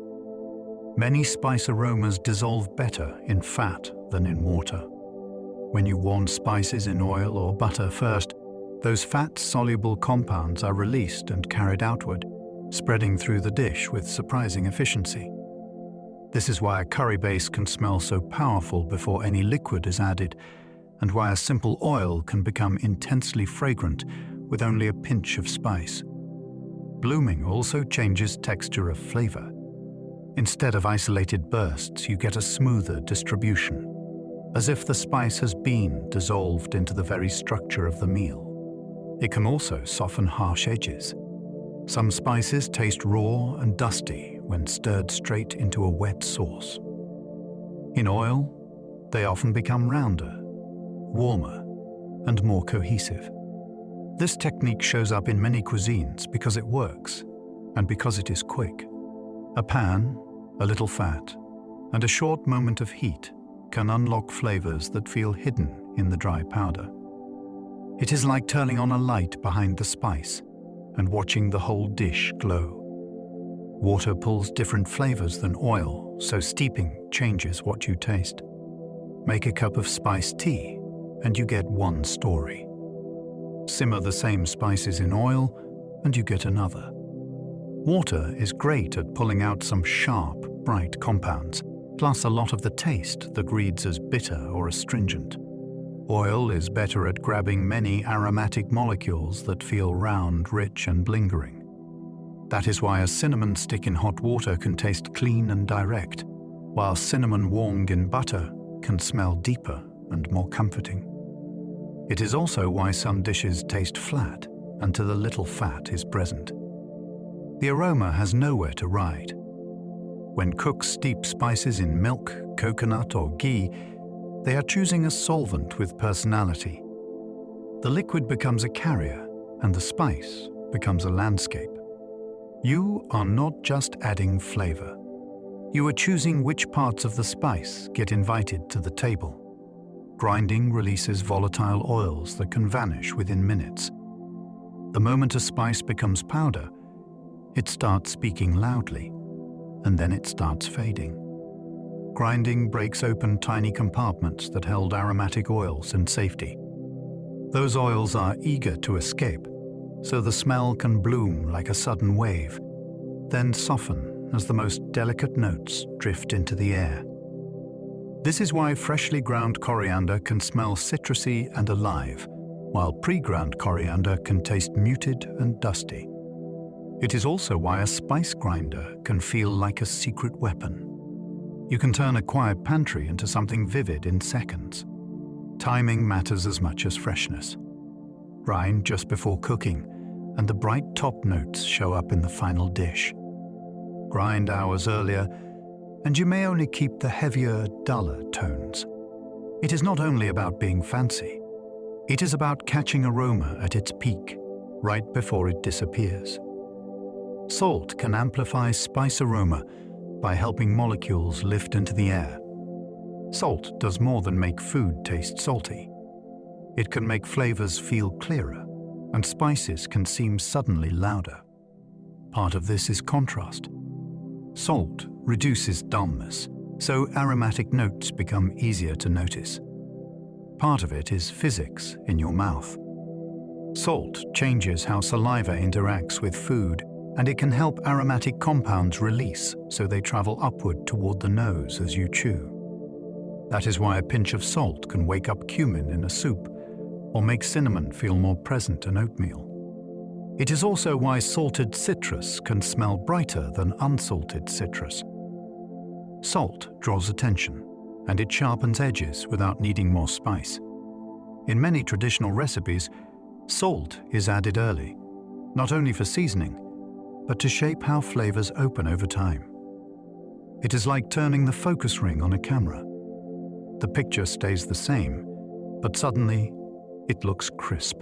Many spice aromas dissolve better in fat than in water. When you warm spices in oil or butter first, those fat-soluble compounds are released and carried outward, spreading through the dish with surprising efficiency. This is why a curry base can smell so powerful before any liquid is added, and why a simple oil can become intensely fragrant with only a pinch of spice. Blooming also changes texture of flavor. Instead of isolated bursts, you get a smoother distribution, as if the spice has been dissolved into the very structure of the meal. It can also soften harsh edges. Some spices taste raw and dusty when stirred straight into a wet sauce. In oil, they often become rounder, warmer, and more cohesive. This technique shows up in many cuisines because it works and because it is quick. A pan, a little fat, and a short moment of heat can unlock flavors that feel hidden in the dry powder. It is like turning on a light behind the spice and watching the whole dish glow. Water pulls different flavors than oil, so steeping changes what you taste. Make a cup of spiced tea, and you get one story. Simmer the same spices in oil, and you get another. Water is great at pulling out some sharp, bright compounds, plus a lot of the taste that reads as bitter or astringent. Oil is better at grabbing many aromatic molecules that feel round, rich, and lingering. That is why a cinnamon stick in hot water can taste clean and direct, while cinnamon warmed in butter can smell deeper and more comforting. It is also why some dishes taste flat until a little fat is present. The aroma has nowhere to ride. When cooks steep spices in milk, coconut, or ghee, they are choosing a solvent with personality. The liquid becomes a carrier, and the spice becomes a landscape. You are not just adding flavor. You are choosing which parts of the spice get invited to the table. Grinding releases volatile oils that can vanish within minutes. The moment a spice becomes powder, it starts speaking loudly, and then it starts fading. Grinding breaks open tiny compartments that held aromatic oils in safety. Those oils are eager to escape, so the smell can bloom like a sudden wave, then soften as the most delicate notes drift into the air. This is why freshly ground coriander can smell citrusy and alive, while pre-ground coriander can taste muted and dusty. It is also why a spice grinder can feel like a secret weapon. You can turn a quiet pantry into something vivid in seconds. Timing matters as much as freshness. Grind just before cooking, and the bright top notes show up in the final dish. Grind hours earlier, and you may only keep the heavier, duller tones. It is not only about being fancy. It is about catching aroma at its peak, right before it disappears. Salt can amplify spice aroma, by helping molecules lift into the air. Salt does more than make food taste salty. It can make flavors feel clearer, and spices can seem suddenly louder. Part of this is contrast. Salt reduces dullness, so aromatic notes become easier to notice. Part of it is physics in your mouth. Salt changes how saliva interacts with food, and it can help aromatic compounds release so they travel upward toward the nose as you chew. That is why a pinch of salt can wake up cumin in a soup or make cinnamon feel more present in oatmeal. It is also why salted citrus can smell brighter than unsalted citrus. Salt draws attention, and it sharpens edges without needing more spice. In many traditional recipes, salt is added early, not only for seasoning, but to shape how flavors open over time. It is like turning the focus ring on a camera. The picture stays the same, but suddenly it looks crisp.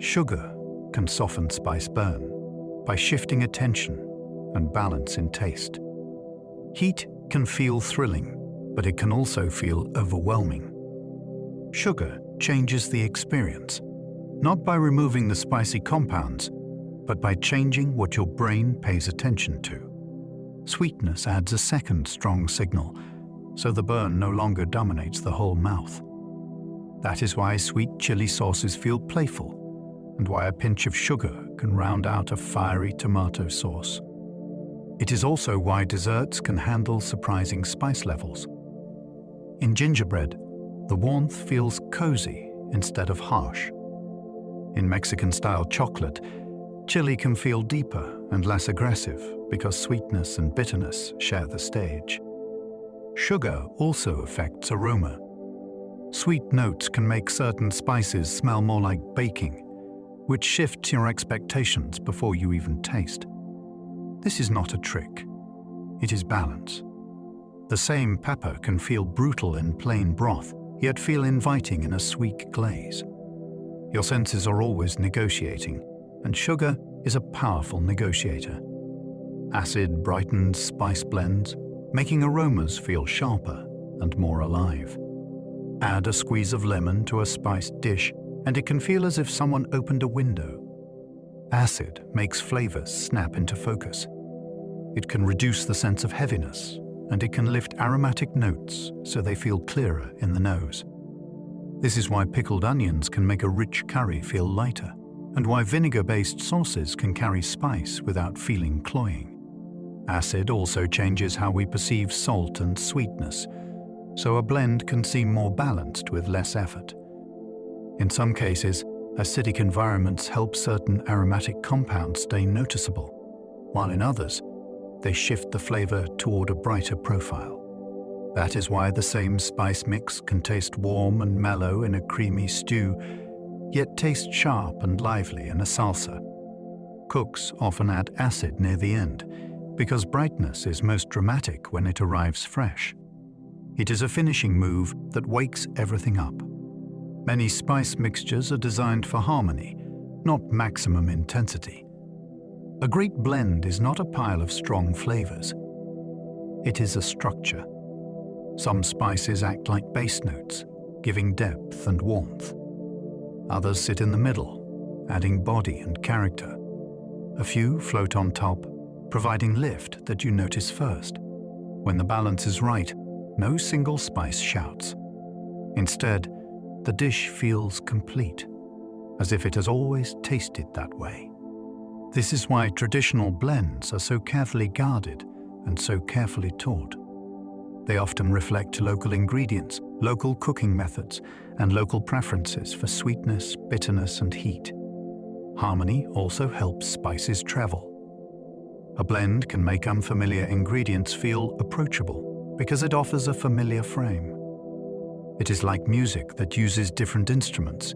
Sugar can soften spice burn by shifting attention and balance in taste. Heat can feel thrilling, but it can also feel overwhelming. Sugar changes the experience, not by removing the spicy compounds, but by changing what your brain pays attention to. Sweetness adds a second strong signal, so the burn no longer dominates the whole mouth. That is why sweet chili sauces feel playful, and why a pinch of sugar can round out a fiery tomato sauce. It is also why desserts can handle surprising spice levels. In gingerbread, the warmth feels cozy instead of harsh. In Mexican-style chocolate, chili can feel deeper and less aggressive because sweetness and bitterness share the stage. Sugar also affects aroma. Sweet notes can make certain spices smell more like baking, which shifts your expectations before you even taste. This is not a trick. It is balance. The same pepper can feel brutal in plain broth, yet feel inviting in a sweet glaze. Your senses are always negotiating, and sugar is a powerful negotiator. Acid brightens spice blends, making aromas feel sharper and more alive. Add a squeeze of lemon to a spiced dish, and it can feel as if someone opened a window. Acid makes flavors snap into focus. It can reduce the sense of heaviness, and it can lift aromatic notes so they feel clearer in the nose. This is why pickled onions can make a rich curry feel lighter, and why vinegar-based sauces can carry spice without feeling cloying. Acid also changes how we perceive salt and sweetness, so a blend can seem more balanced with less effort. In some cases, acidic environments help certain aromatic compounds stay noticeable, while in others, they shift the flavor toward a brighter profile. That is why the same spice mix can taste warm and mellow in a creamy stew, yet taste sharp and lively in a salsa. Cooks often add acid near the end, because brightness is most dramatic when it arrives fresh. It is a finishing move that wakes everything up. Many spice mixtures are designed for harmony, not maximum intensity. A great blend is not a pile of strong flavors. It is a structure. Some spices act like bass notes, giving depth and warmth. Others sit in the middle, adding body and character. A few float on top, providing lift that you notice first. When the balance is right, no single spice shouts. Instead, the dish feels complete, as if it has always tasted that way. This is why traditional blends are so carefully guarded and so carefully taught. They often reflect local ingredients, local cooking methods, and local preferences for sweetness, bitterness, and heat. Harmony also helps spices travel. A blend can make unfamiliar ingredients feel approachable because it offers a familiar frame. It is like music that uses different instruments,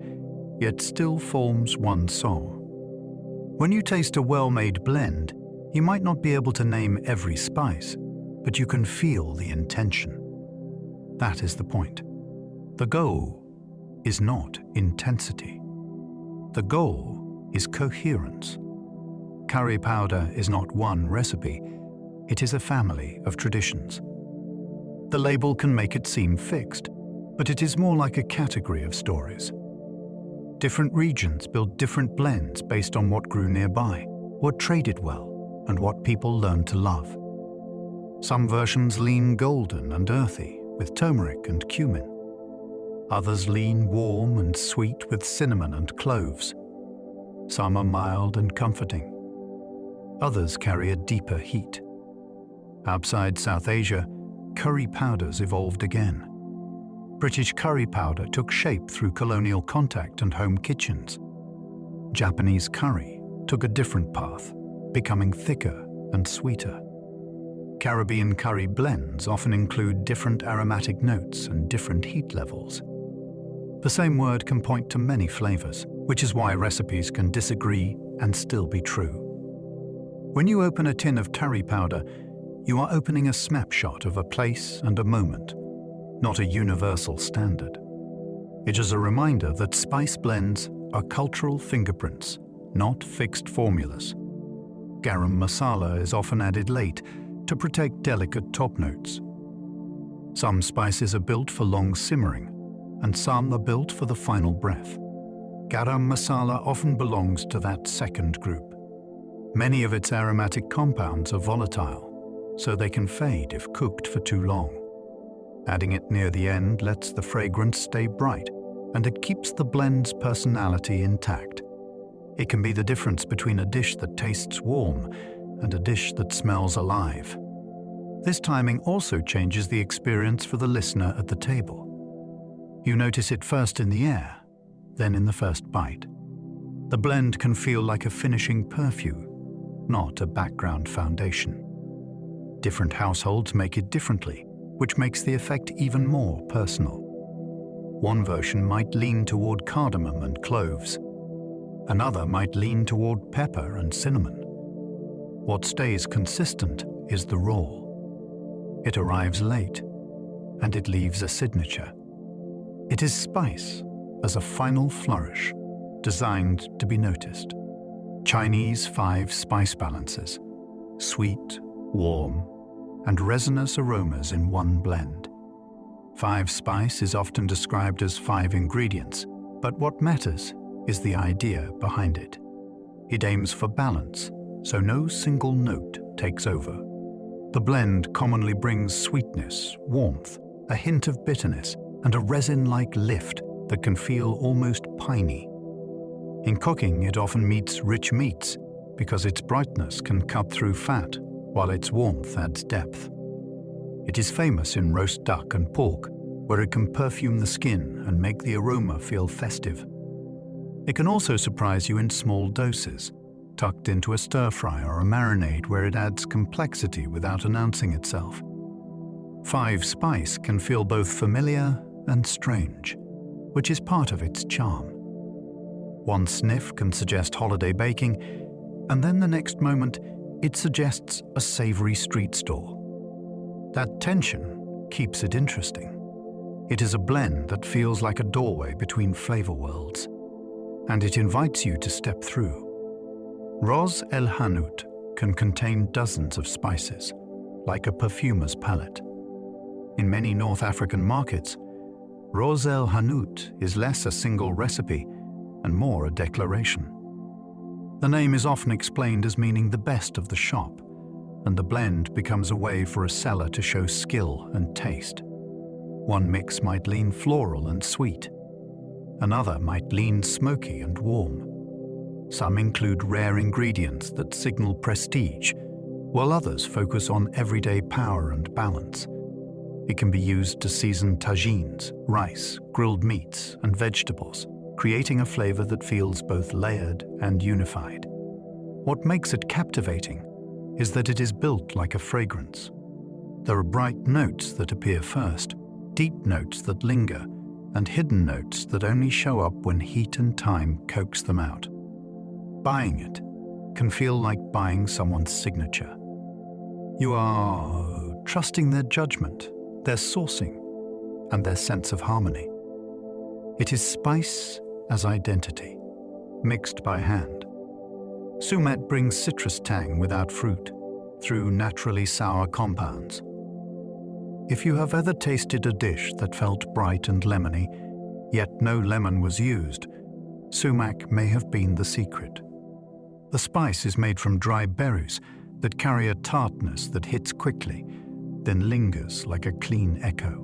yet still forms one song. When you taste a well-made blend, you might not be able to name every spice, but you can feel the intention. That is the point. The goal is not intensity. The goal is coherence. Curry powder is not one recipe, it is a family of traditions. The label can make it seem fixed, but it is more like a category of stories. Different regions build different blends based on what grew nearby, what traded well, and what people learned to love. Some versions lean golden and earthy with turmeric and cumin. Others lean warm and sweet with cinnamon and cloves. Some are mild and comforting. Others carry a deeper heat. Outside South Asia, curry powders evolved again. British curry powder took shape through colonial contact and home kitchens. Japanese curry took a different path, becoming thicker and sweeter. Caribbean curry blends often include different aromatic notes and different heat levels. The same word can point to many flavors, which is why recipes can disagree and still be true. When you open a tin of curry powder, you are opening a snapshot of a place and a moment, not a universal standard. It is a reminder that spice blends are cultural fingerprints, not fixed formulas. Garam masala is often added late to protect delicate top notes. Some spices are built for long simmering, and some are built for the final breath. Garam masala often belongs to that second group. Many of its aromatic compounds are volatile, so they can fade if cooked for too long. Adding it near the end lets the fragrance stay bright, and it keeps the blend's personality intact. It can be the difference between a dish that tastes warm and a dish that smells alive. This timing also changes the experience for the listener at the table. You notice it first in the air, then in the first bite. The blend can feel like a finishing perfume, not a background foundation. Different households make it differently, which makes the effect even more personal. One version might lean toward cardamom and cloves. Another might lean toward pepper and cinnamon. What stays consistent is the roll. It arrives late, and it leaves a signature. It is spice as a final flourish, designed to be noticed. Chinese 5 spice balances: sweet, warm, and resinous aromas in one blend. 5 spice is often described as 5 ingredients, but what matters is the idea behind it. It aims for balance, so no single note takes over. The blend commonly brings sweetness, warmth, a hint of bitterness, and a resin-like lift that can feel almost piney. In cooking, it often meets rich meats because its brightness can cut through fat, while its warmth adds depth. It is famous in roast duck and pork, where it can perfume the skin and make the aroma feel festive. It can also surprise you in small doses, tucked into a stir-fry or a marinade where it adds complexity without announcing itself. 5 spice can feel both familiar and strange, which is part of its charm. One sniff can suggest holiday baking, and then the next moment, it suggests a savory street stall. That tension keeps it interesting. It is a blend that feels like a doorway between flavor worlds, and it invites you to step through. Ros El Hanout can contain dozens of spices, like a perfumer's palette. In many North African markets, Ros El Hanout is less a single recipe and more a declaration. The name is often explained as meaning the best of the shop, and the blend becomes a way for a seller to show skill and taste. One mix might lean floral and sweet. Another might lean smoky and warm. Some include rare ingredients that signal prestige, while others focus on everyday power and balance. It can be used to season tagines, rice, grilled meats, and vegetables, creating a flavor that feels both layered and unified. What makes it captivating is that it is built like a fragrance. There are bright notes that appear first, deep notes that linger, and hidden notes that only show up when heat and time coax them out. Buying it can feel like buying someone's signature. You are trusting their judgment, their sourcing, and their sense of harmony. It is spice as identity, mixed by hand. Sumac brings citrus tang without fruit, through naturally sour compounds. If you have ever tasted a dish that felt bright and lemony, yet no lemon was used, sumac may have been the secret. The spice is made from dry berries that carry a tartness that hits quickly, then lingers like a clean echo.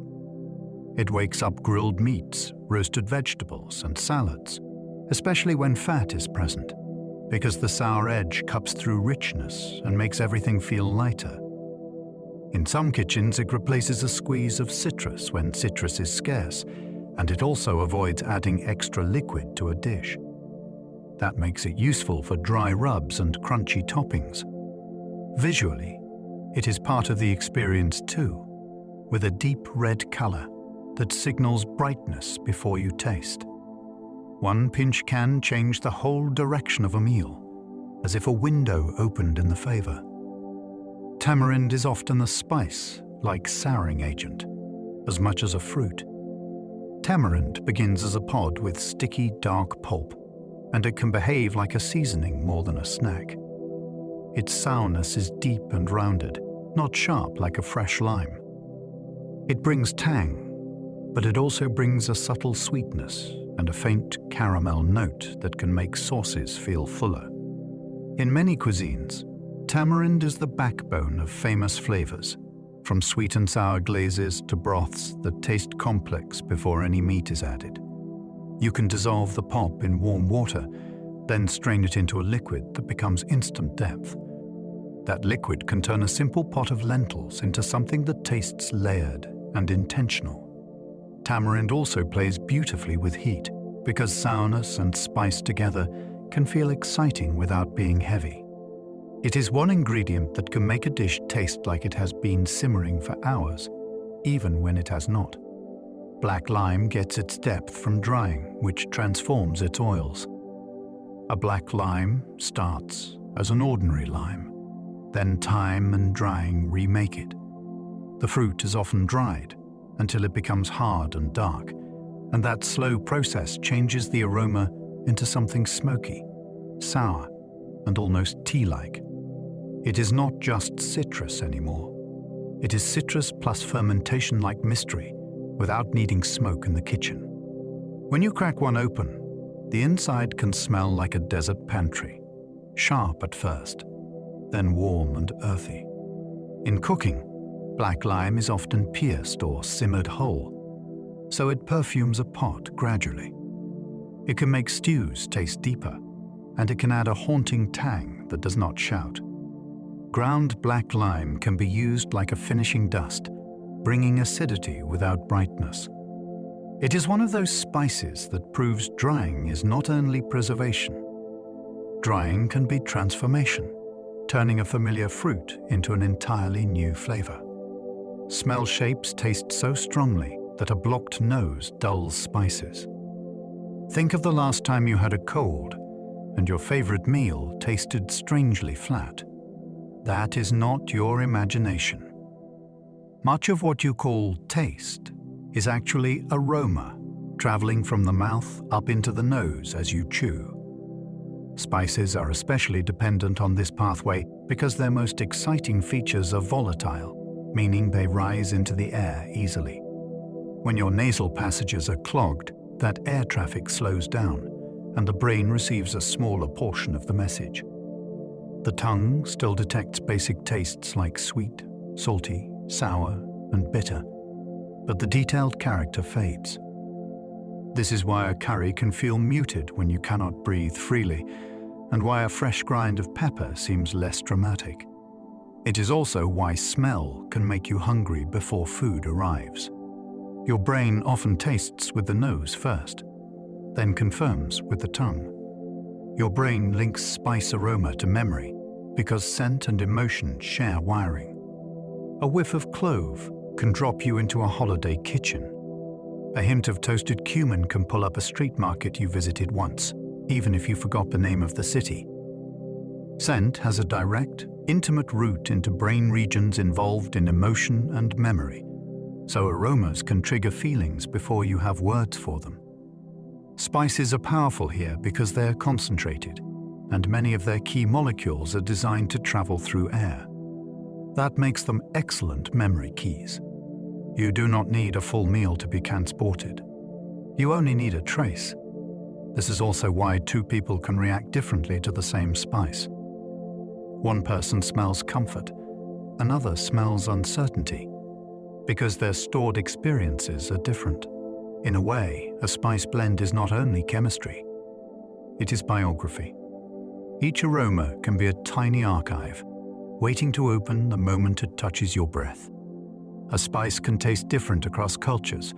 It wakes up grilled meats, roasted vegetables, and salads, especially when fat is present, because the sour edge cuts through richness and makes everything feel lighter. In some kitchens, it replaces a squeeze of citrus when citrus is scarce, and it also avoids adding extra liquid to a dish. That makes it useful for dry rubs and crunchy toppings. Visually, it is part of the experience too, with a deep red color that signals brightness before you taste. One pinch can change the whole direction of a meal, as if a window opened in the flavor. Tamarind is often a spice, like souring agent, as much as a fruit. Tamarind begins as a pod with sticky, dark pulp, and it can behave like a seasoning more than a snack. Its sourness is deep and rounded, not sharp like a fresh lime. It brings tang, but it also brings a subtle sweetness and a faint caramel note that can make sauces feel fuller. In many cuisines, tamarind is the backbone of famous flavors, from sweet and sour glazes to broths that taste complex before any meat is added. You can dissolve the pulp in warm water, then strain it into a liquid that becomes instant depth. That liquid can turn a simple pot of lentils into something that tastes layered and intentional. Tamarind also plays beautifully with heat, because sourness and spice together can feel exciting without being heavy. It is one ingredient that can make a dish taste like it has been simmering for hours, even when it has not. Black lime gets its depth from drying, which transforms its oils. A black lime starts as an ordinary lime. Then time and drying remake it. The fruit is often dried until it becomes hard and dark, and that slow process changes the aroma into something smoky, sour, and almost tea-like. It is not just citrus anymore. It is citrus plus fermentation-like mystery, without needing smoke in the kitchen. When you crack one open, the inside can smell like a desert pantry, sharp at first, then warm and earthy. In cooking, black lime is often pierced or simmered whole, so it perfumes a pot gradually. It can make stews taste deeper, and it can add a haunting tang that does not shout. Ground black lime can be used like a finishing dust, bringing acidity without brightness. It is one of those spices that proves drying is not only preservation. Drying can be transformation, turning a familiar fruit into an entirely new flavor. Smell shapes taste so strongly that a blocked nose dulls spices. Think of the last time you had a cold and your favorite meal tasted strangely flat. That is not your imagination. Much of what you call taste is actually aroma, traveling from the mouth up into the nose as you chew. Spices are especially dependent on this pathway because their most exciting features are volatile, meaning they rise into the air easily. When your nasal passages are clogged, that air traffic slows down, and the brain receives a smaller portion of the message. The tongue still detects basic tastes like sweet, salty, sour, and bitter, but the detailed character fades. This is why a curry can feel muted when you cannot breathe freely, and why a fresh grind of pepper seems less dramatic. It is also why smell can make you hungry before food arrives. Your brain often tastes with the nose first, then confirms with the tongue. Your brain links spice aroma to memory because scent and emotion share wiring. A whiff of clove can drop you into a holiday kitchen. A hint of toasted cumin can pull up a street market you visited once, even if you forgot the name of the city. Scent has a direct, intimate route into brain regions involved in emotion and memory, so aromas can trigger feelings before you have words for them. Spices are powerful here because they are concentrated, and many of their key molecules are designed to travel through air. That makes them excellent memory keys. You do not need a full meal to be transported. You only need a trace. This is also why two people can react differently to the same spice. One person smells comfort, another smells uncertainty, because their stored experiences are different. In a way, a spice blend is not only chemistry, it is biography. Each aroma can be a tiny archive, waiting to open the moment it touches your breath. A spice can taste different across cultures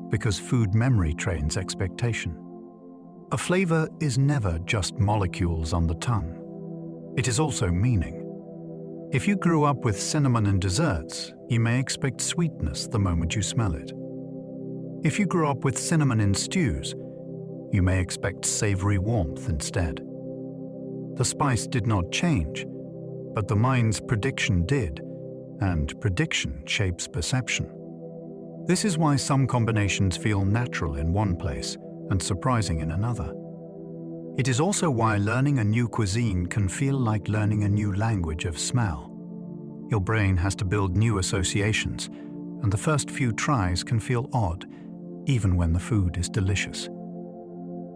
because food memory trains expectation. A flavor is never just molecules on the tongue. It is also meaning. If you grew up with cinnamon in desserts, you may expect sweetness the moment you smell it. If you grew up with cinnamon in stews, you may expect savory warmth instead. The spice did not change, but the mind's prediction did, and prediction shapes perception. This is why some combinations feel natural in one place and surprising in another. It is also why learning a new cuisine can feel like learning a new language of smell. Your brain has to build new associations, and the first few tries can feel odd, even when the food is delicious.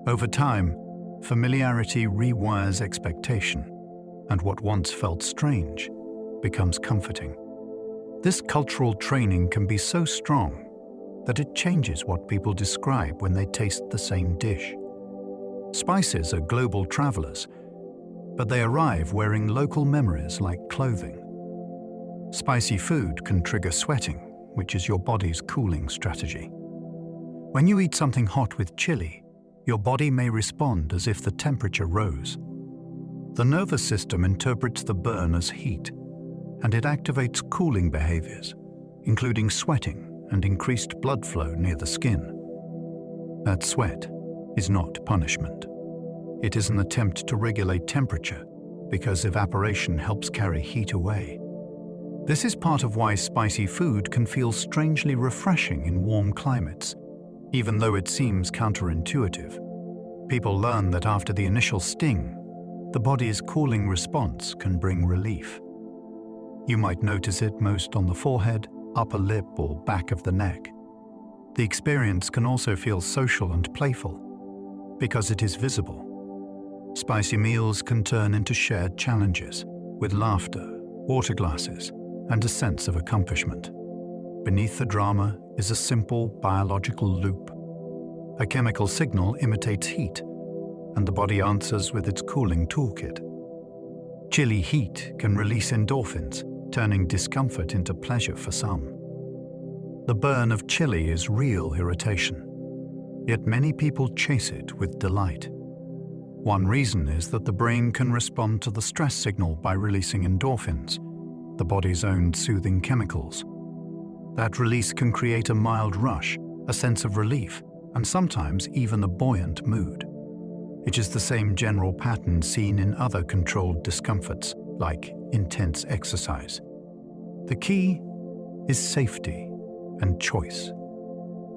Over time, familiarity rewires expectation, and what once felt strange becomes comforting. This cultural training can be so strong that it changes what people describe when they taste the same dish. Spices are global travelers, but they arrive wearing local memories like clothing. Spicy food can trigger sweating, which is your body's cooling strategy. When you eat something hot with chili, your body may respond as if the temperature rose. The nervous system interprets the burn as heat, and it activates cooling behaviors, including sweating and increased blood flow near the skin. That sweat is not punishment. It is an attempt to regulate temperature because evaporation helps carry heat away. This is part of why spicy food can feel strangely refreshing in warm climates, even though it seems counterintuitive. People learn that after the initial sting, the body's cooling response can bring relief. You might notice it most on the forehead, upper lip, or back of the neck. The experience can also feel social and playful because it is visible. Spicy meals can turn into shared challenges with laughter, water glasses, and a sense of accomplishment. Beneath the drama is a simple biological loop. A chemical signal imitates heat, and the body answers with its cooling toolkit. Chilly heat can release endorphins, turning discomfort into pleasure for some. The burn of chili is real irritation, yet many people chase it with delight. One reason is that the brain can respond to the stress signal by releasing endorphins, the body's own soothing chemicals. That release can create a mild rush, a sense of relief, and sometimes even a buoyant mood. It is the same general pattern seen in other controlled discomforts, like intense exercise. The key is safety and choice.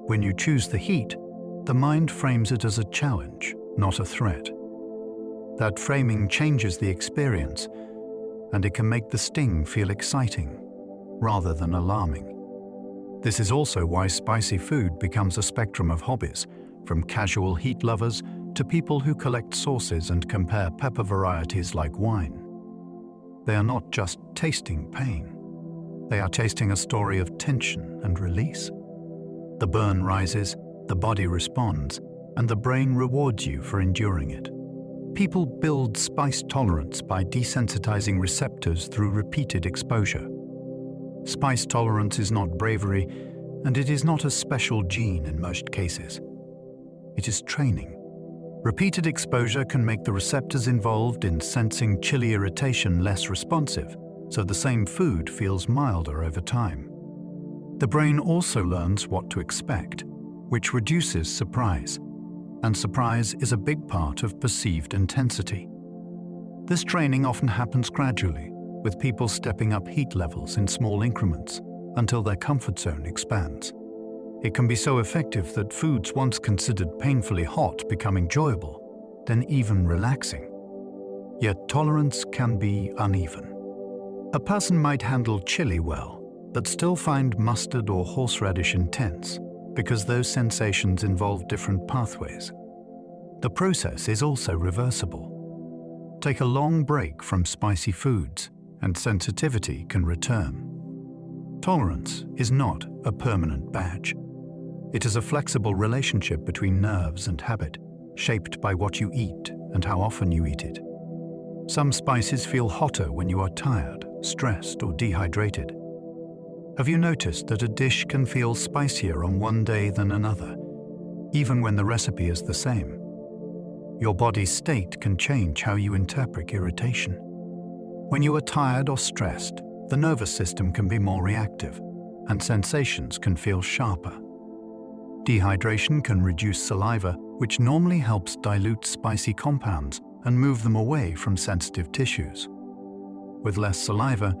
When you choose the heat, the mind frames it as a challenge, not a threat. That framing changes the experience, and it can make the sting feel exciting rather than alarming. This is also why spicy food becomes a spectrum of hobbies, from casual heat lovers to people who collect sauces and compare pepper varieties like wine. They are not just tasting pain. They are tasting a story of tension and release. The burn rises, the body responds, and the brain rewards you for enduring it. People build spice tolerance by desensitizing receptors through repeated exposure. Spice tolerance is not bravery, and it is not a special gene in most cases. It is training. Repeated exposure can make the receptors involved in sensing chili irritation less responsive, so the same food feels milder over time. The brain also learns what to expect, which reduces surprise, and surprise is a big part of perceived intensity. This training often happens gradually, with people stepping up heat levels in small increments until their comfort zone expands. It can be so effective that foods once considered painfully hot become enjoyable, then even relaxing. Yet tolerance can be uneven. A person might handle chili well, but still find mustard or horseradish intense, because those sensations involve different pathways. The process is also reversible. Take a long break from spicy foods, and sensitivity can return. Tolerance is not a permanent badge. It is a flexible relationship between nerves and habit, shaped by what you eat and how often you eat it. Some spices feel hotter when you are tired, stressed, or dehydrated. Have you noticed that a dish can feel spicier on one day than another, even when the recipe is the same? Your body's state can change how you interpret irritation. When you are tired or stressed, the nervous system can be more reactive, and sensations can feel sharper. Dehydration can reduce saliva, which normally helps dilute spicy compounds and move them away from sensitive tissues. With less saliva,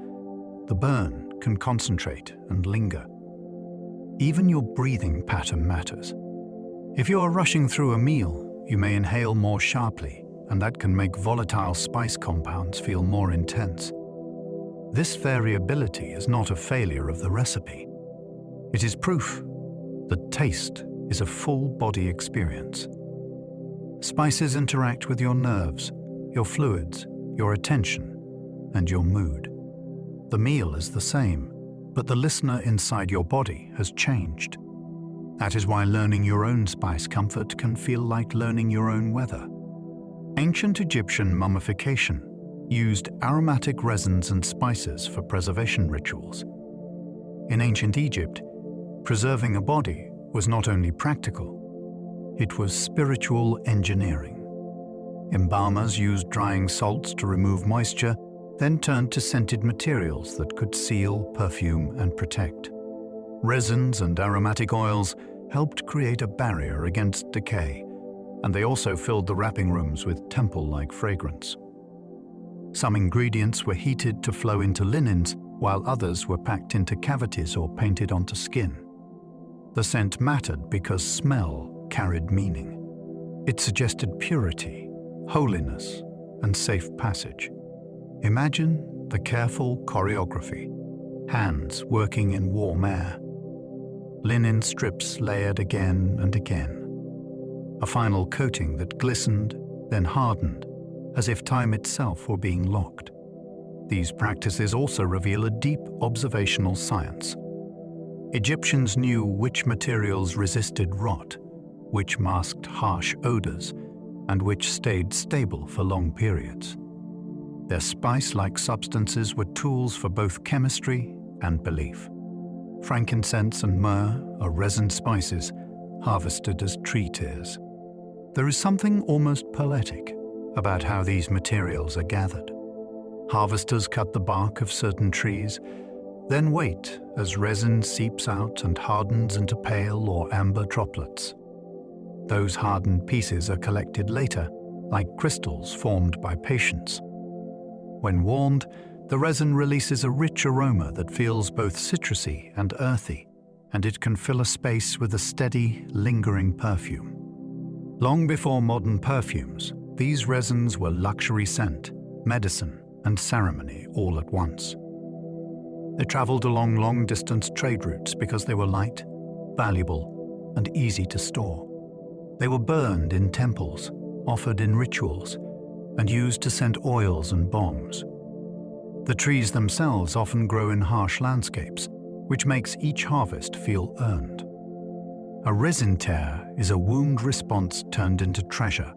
the burn can concentrate and linger. Even your breathing pattern matters. If you are rushing through a meal, you may inhale more sharply, and that can make volatile spice compounds feel more intense. This variability is not a failure of the recipe. It is proof that taste is a full body experience. Spices interact with your nerves, your fluids, your attention, and your mood. The meal is the same, but the listener inside your body has changed. That is why learning your own spice comfort can feel like learning your own weather. Ancient Egyptian mummification used aromatic resins and spices for preservation rituals. In ancient Egypt, preserving a body was not only practical, it was spiritual engineering. Embalmers used drying salts to remove moisture, then turned to scented materials that could seal, perfume, and protect. Resins and aromatic oils helped create a barrier against decay, and they also filled the wrapping rooms with temple-like fragrance. Some ingredients were heated to flow into linens, while others were packed into cavities or painted onto skin. The scent mattered because smell carried meaning. It suggested purity, holiness, and safe passage. Imagine the careful choreography, hands working in warm air, linen strips layered again and again, a final coating that glistened, then hardened, as if time itself were being locked. These practices also reveal a deep observational science. Egyptians knew which materials resisted rot, which masked harsh odors, and which stayed stable for long periods. Their spice-like substances were tools for both chemistry and belief. Frankincense and myrrh are resin spices harvested as tree tears. There is something almost poetic about how these materials are gathered. Harvesters cut the bark of certain trees, then wait as resin seeps out and hardens into pale or amber droplets. Those hardened pieces are collected later, like crystals formed by patience. When warmed, the resin releases a rich aroma that feels both citrusy and earthy, and it can fill a space with a steady, lingering perfume. Long before modern perfumes, these resins were luxury scent, medicine, and ceremony all at once. They traveled along long-distance trade routes because they were light, valuable, and easy to store. They were burned in temples, offered in rituals, and used to scent oils and bombs. The trees themselves often grow in harsh landscapes, which makes each harvest feel earned. A resin tear is a wound response turned into treasure,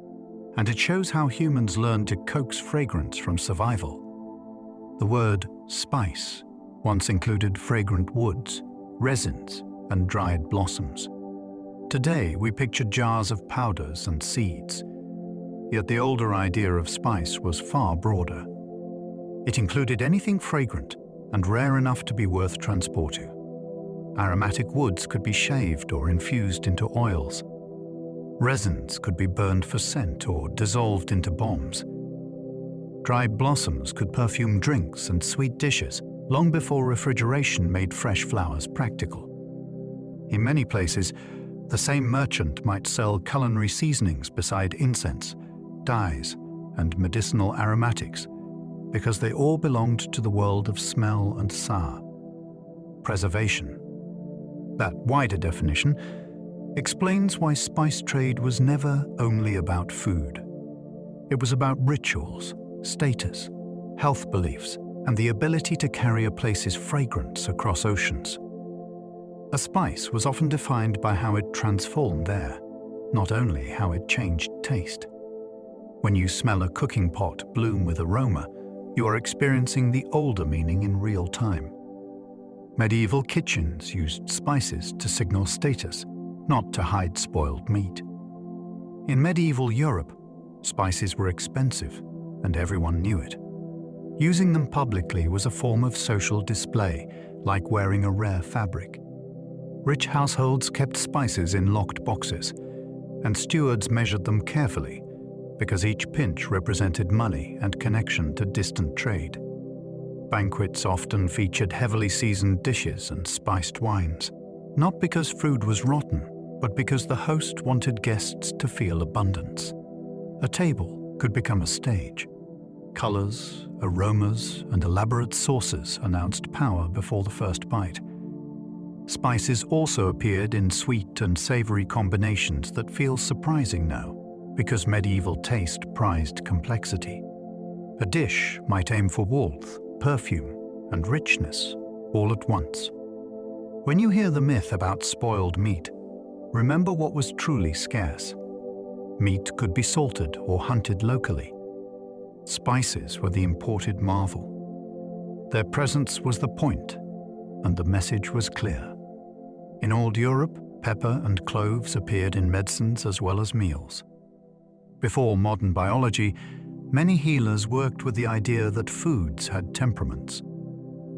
and it shows how humans learned to coax fragrance from survival. The word spice once included fragrant woods, resins, and dried blossoms. Today, we picture jars of powders and seeds, yet the older idea of spice was far broader. It included anything fragrant and rare enough to be worth transport to. Aromatic woods could be shaved or infused into oils. Resins could be burned for scent or dissolved into bombs. Dried blossoms could perfume drinks and sweet dishes long before refrigeration made fresh flowers practical. In many places, the same merchant might sell culinary seasonings beside incense, dyes, and medicinal aromatics, because they all belonged to the world of smell and sour. Preservation. That wider definition explains why spice trade was never only about food. It was about rituals, status, health beliefs, and the ability to carry a place's fragrance across oceans. A spice was often defined by how it transformed air, not only how it changed taste. When you smell a cooking pot bloom with aroma, you are experiencing the older meaning in real time. Medieval kitchens used spices to signal status, not to hide spoiled meat. In medieval Europe, spices were expensive, and everyone knew it. Using them publicly was a form of social display, like wearing a rare fabric. Rich households kept spices in locked boxes, and stewards measured them carefully, because each pinch represented money and connection to distant trade. Banquets often featured heavily seasoned dishes and spiced wines, not because food was rotten, but because the host wanted guests to feel abundance. A table could become a stage. Colors, aromas, and elaborate sauces announced power before the first bite. Spices also appeared in sweet and savory combinations that feel surprising now, because medieval taste prized complexity. A dish might aim for warmth, perfume, and richness all at once. When you hear the myth about spoiled meat, remember what was truly scarce. Meat could be salted or hunted locally. Spices were the imported marvel. Their presence was the point, and the message was clear. In old Europe, pepper and cloves appeared in medicines as well as meals. Before modern biology, many healers worked with the idea that foods had temperaments.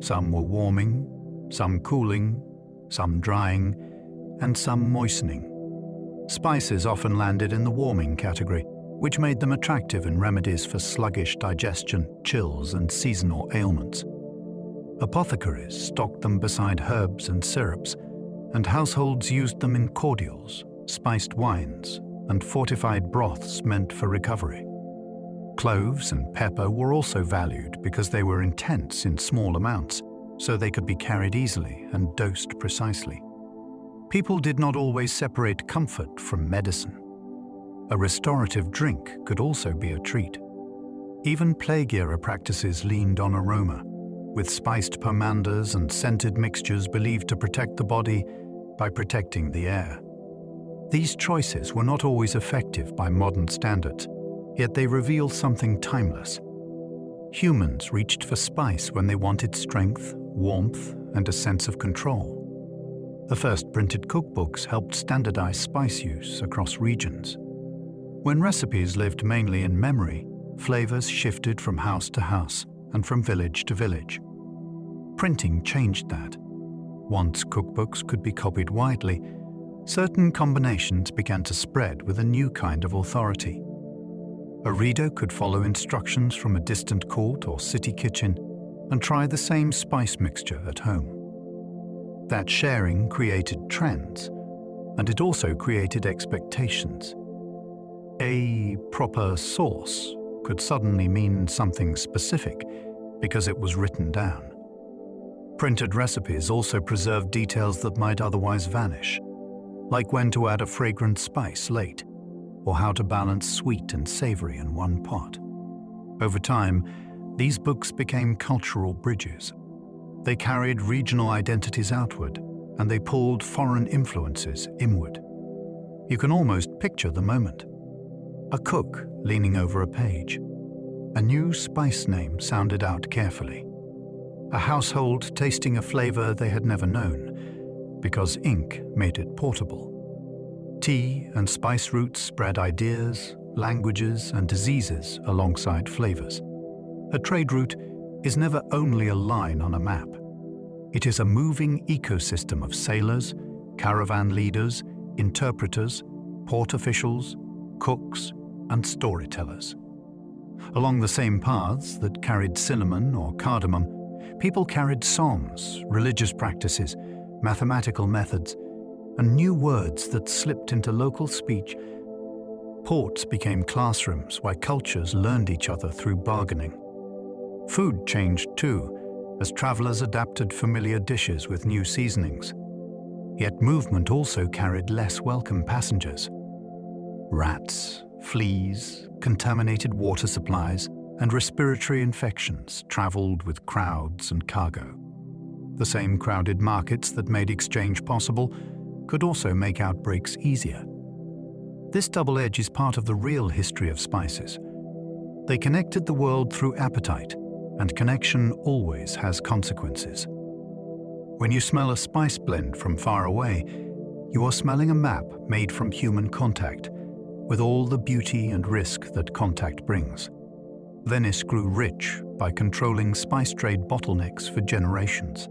Some were warming, some cooling, some drying, and some moistening. Spices often landed in the warming category, which made them attractive in remedies for sluggish digestion, chills, and seasonal ailments. Apothecaries stocked them beside herbs and syrups, and households used them in cordials, spiced wines, and fortified broths meant for recovery. Cloves and pepper were also valued because they were intense in small amounts, so they could be carried easily and dosed precisely. People did not always separate comfort from medicine. A restorative drink could also be a treat. Even plague-era practices leaned on aroma, with spiced pomanders and scented mixtures believed to protect the body by protecting the air. These choices were not always effective by modern standards, yet they reveal something timeless. Humans reached for spice when they wanted strength, warmth, and a sense of control. The first printed cookbooks helped standardize spice use across regions. When recipes lived mainly in memory, flavors shifted from house to house and from village to village. Printing changed that. Once cookbooks could be copied widely, certain combinations began to spread with a new kind of authority. A reader could follow instructions from a distant court or city kitchen and try the same spice mixture at home. That sharing created trends, and it also created expectations. A proper sauce could suddenly mean something specific because it was written down. Printed recipes also preserved details that might otherwise vanish, like when to add a fragrant spice late, or how to balance sweet and savory in one pot. Over time, these books became cultural bridges. They carried regional identities outward, and they pulled foreign influences inward. You can almost picture the moment. A cook leaning over a page. A new spice name sounded out carefully. A household tasting a flavor they had never known, because ink made it portable. Tea and spice roots spread ideas, languages, and diseases alongside flavors. A trade route is never only a line on a map. It is a moving ecosystem of sailors, caravan leaders, interpreters, port officials, cooks, and storytellers. Along the same paths that carried cinnamon or cardamom, people carried songs, religious practices, mathematical methods, and new words that slipped into local speech. Ports became classrooms where cultures learned each other through bargaining. Food changed too, as travelers adapted familiar dishes with new seasonings. Yet movement also carried less welcome passengers. Rats, fleas, contaminated water supplies, and respiratory infections traveled with crowds and cargo. The same crowded markets that made exchange possible could also make outbreaks easier. This double edge is part of the real history of spices. They connected the world through appetite, and connection always has consequences. When you smell a spice blend from far away, you are smelling a map made from human contact, with all the beauty and risk that contact brings. Venice grew rich by controlling spice trade bottlenecks for generations.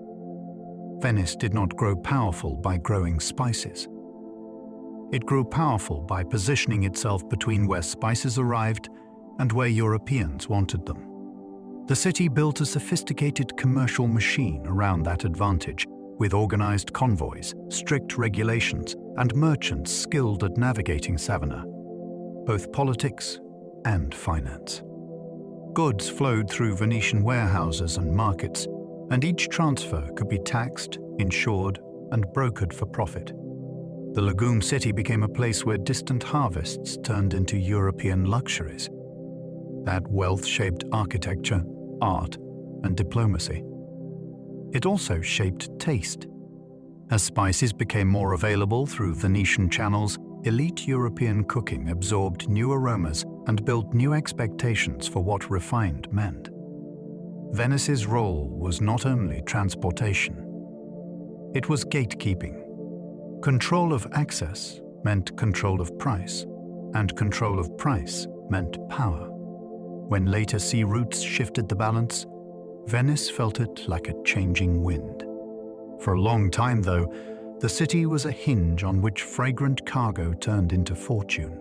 Venice did not grow powerful by growing spices. It grew powerful by positioning itself between where spices arrived and where Europeans wanted them. The city built a sophisticated commercial machine around that advantage, with organized convoys, strict regulations, and merchants skilled at navigating Savannah, both politics and finance. Goods flowed through Venetian warehouses and markets, and each transfer could be taxed, insured, and brokered for profit. The lagoon city became a place where distant harvests turned into European luxuries. That wealth shaped architecture, art, and diplomacy. It also shaped taste. As spices became more available through Venetian channels, elite European cooking absorbed new aromas and built new expectations for what refined meant. Venice's role was not only transportation. It was gatekeeping. Control of access meant control of price, and control of price meant power. When later sea routes shifted the balance, Venice felt it like a changing wind. For a long time, though, the city was a hinge on which fragrant cargo turned into fortune.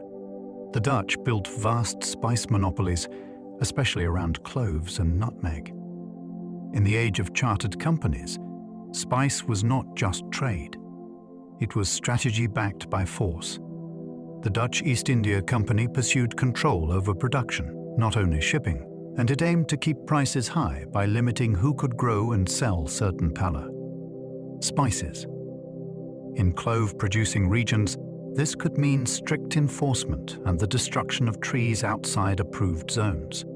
The Dutch built vast spice monopolies, especially around cloves and nutmeg. In the age of chartered companies, spice was not just trade. It was strategy backed by force. The Dutch East India Company pursued control over production, not only shipping, and it aimed to keep prices high by limiting who could grow and sell certain pala. Spices. In clove-producing regions, this could mean strict enforcement and the destruction of trees outside approved zones.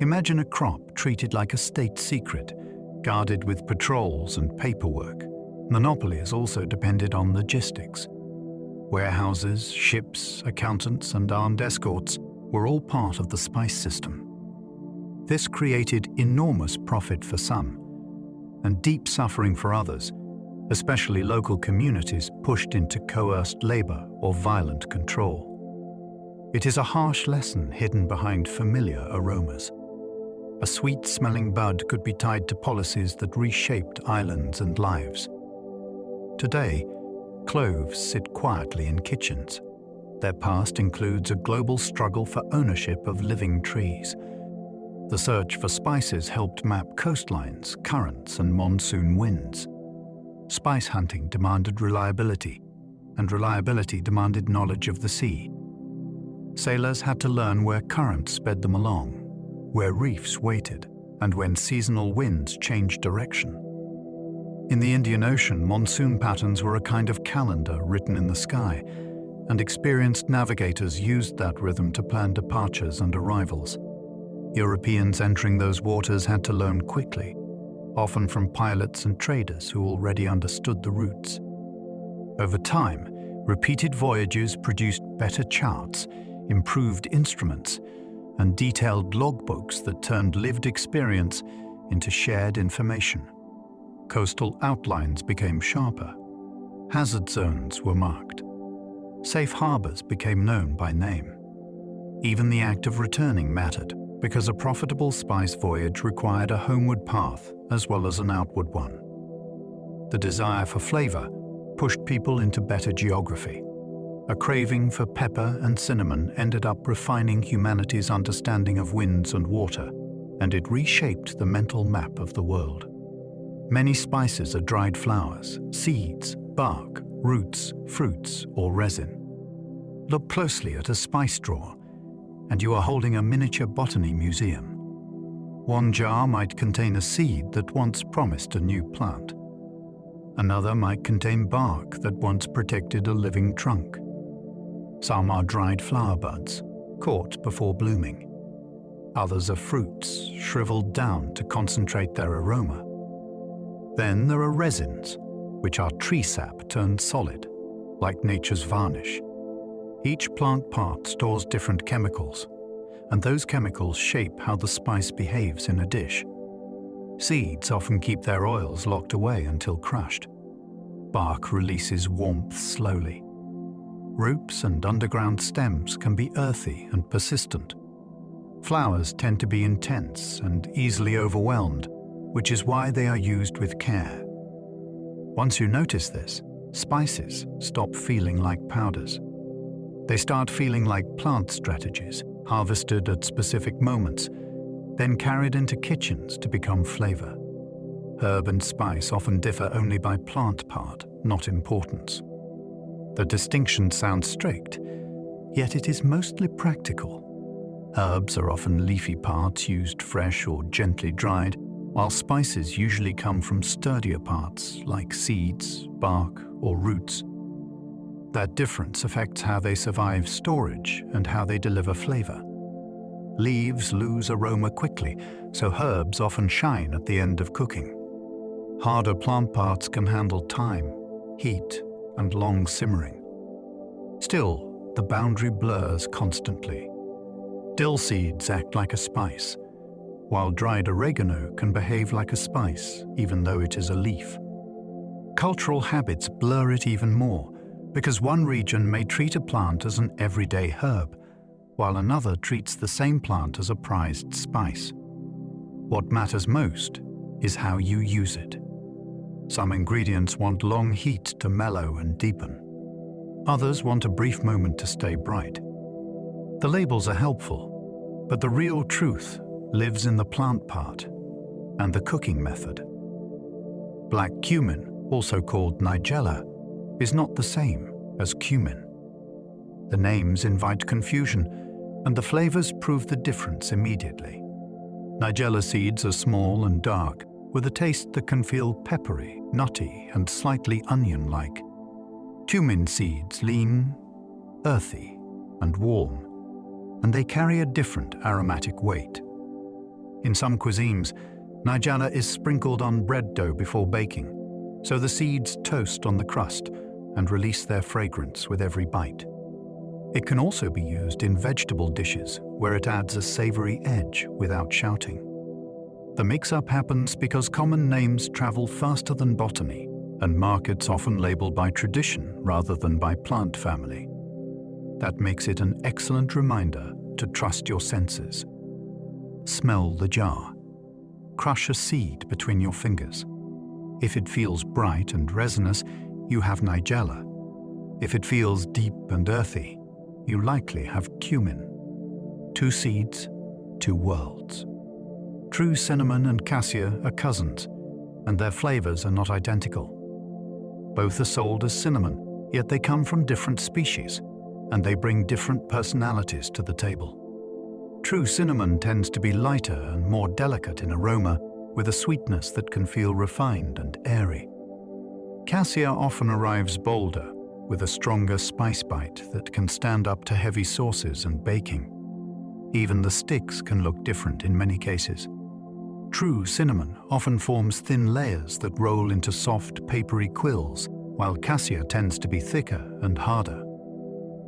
Imagine a crop treated like a state secret, guarded with patrols and paperwork. Monopolies also depended on logistics. Warehouses, ships, accountants, and armed escorts were all part of the spice system. This created enormous profit for some and deep suffering for others, especially local communities pushed into coerced labor or violent control. It is a harsh lesson hidden behind familiar aromas. A sweet-smelling bud could be tied to policies that reshaped islands and lives. Today, cloves sit quietly in kitchens. Their past includes a global struggle for ownership of living trees. The search for spices helped map coastlines, currents, and monsoon winds. Spice hunting demanded reliability, and reliability demanded knowledge of the sea. Sailors had to learn where currents sped them along, where reefs waited, and when seasonal winds changed direction. In the Indian Ocean, monsoon patterns were a kind of calendar written in the sky, and experienced navigators used that rhythm to plan departures and arrivals. Europeans entering those waters had to learn quickly, often from pilots and traders who already understood the routes. Over time, repeated voyages produced better charts, improved instruments, and detailed logbooks that turned lived experience into shared information. Coastal outlines became sharper. Hazard zones were marked. Safe harbors became known by name. Even the act of returning mattered, because a profitable spice voyage required a homeward path as well as an outward one. The desire for flavor pushed people into better geography. A craving for pepper and cinnamon ended up refining humanity's understanding of winds and water, and it reshaped the mental map of the world. Many spices are dried flowers, seeds, bark, roots, fruits, or resin. Look closely at a spice drawer, and you are holding a miniature botany museum. One jar might contain a seed that once promised a new plant. Another might contain bark that once protected a living trunk. Some are dried flower buds, caught before blooming. Others are fruits, shriveled down to concentrate their aroma. Then there are resins, which are tree sap turned solid, like nature's varnish. Each plant part stores different chemicals, and those chemicals shape how the spice behaves in a dish. Seeds often keep their oils locked away until crushed. Bark releases warmth slowly. Roots and underground stems can be earthy and persistent. Flowers tend to be intense and easily overwhelmed, which is why they are used with care. Once you notice this, spices stop feeling like powders. They start feeling like plant strategies, harvested at specific moments, then carried into kitchens to become flavor. Herb and spice often differ only by plant part, not importance. The distinction sounds strict, yet it is mostly practical. Herbs are often leafy parts used fresh or gently dried, while spices usually come from sturdier parts like seeds, bark, or roots. That difference affects how they survive storage and how they deliver flavor. Leaves lose aroma quickly, so herbs often shine at the end of cooking. Harder plant parts can handle time, heat, and long simmering. Still, the boundary blurs constantly. Dill seeds act like a spice, while dried oregano can behave like a spice, even though it is a leaf. Cultural habits blur it even more, because one region may treat a plant as an everyday herb, while another treats the same plant as a prized spice. What matters most is how you use it. Some ingredients want long heat to mellow and deepen. Others want a brief moment to stay bright. The labels are helpful, but the real truth lives in the plant part and the cooking method. Black cumin, also called nigella, is not the same as cumin. The names invite confusion, and the flavors prove the difference immediately. Nigella seeds are small and dark, with a taste that can feel peppery, nutty, and slightly onion-like. Cumin seeds lean, earthy, and warm, and they carry a different aromatic weight. In some cuisines, nigella is sprinkled on bread dough before baking, so the seeds toast on the crust and release their fragrance with every bite. It can also be used in vegetable dishes, where it adds a savory edge without shouting. The mix-up happens because common names travel faster than botany, and markets often label by tradition rather than by plant family. That makes it an excellent reminder to trust your senses. Smell the jar. Crush a seed between your fingers. If it feels bright and resinous, you have nigella. If it feels deep and earthy, you likely have cumin. Two seeds, two worlds. True cinnamon and cassia are cousins, and their flavors are not identical. Both are sold as cinnamon, yet they come from different species, and they bring different personalities to the table. True cinnamon tends to be lighter and more delicate in aroma, with a sweetness that can feel refined and airy. Cassia often arrives bolder, with a stronger spice bite that can stand up to heavy sauces and baking. Even the sticks can look different in many cases. True cinnamon often forms thin layers that roll into soft, papery quills, while cassia tends to be thicker and harder.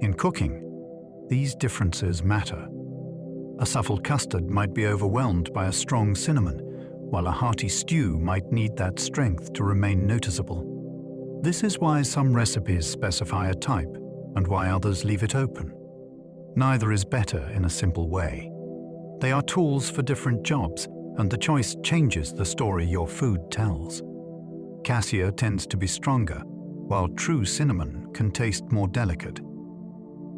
In cooking, these differences matter. A subtle custard might be overwhelmed by a strong cinnamon, while a hearty stew might need that strength to remain noticeable. This is why some recipes specify a type, and why others leave it open. Neither is better in a simple way. They are tools for different jobs, and the choice changes the story your food tells. Cassia tends to be stronger, while true cinnamon can taste more delicate.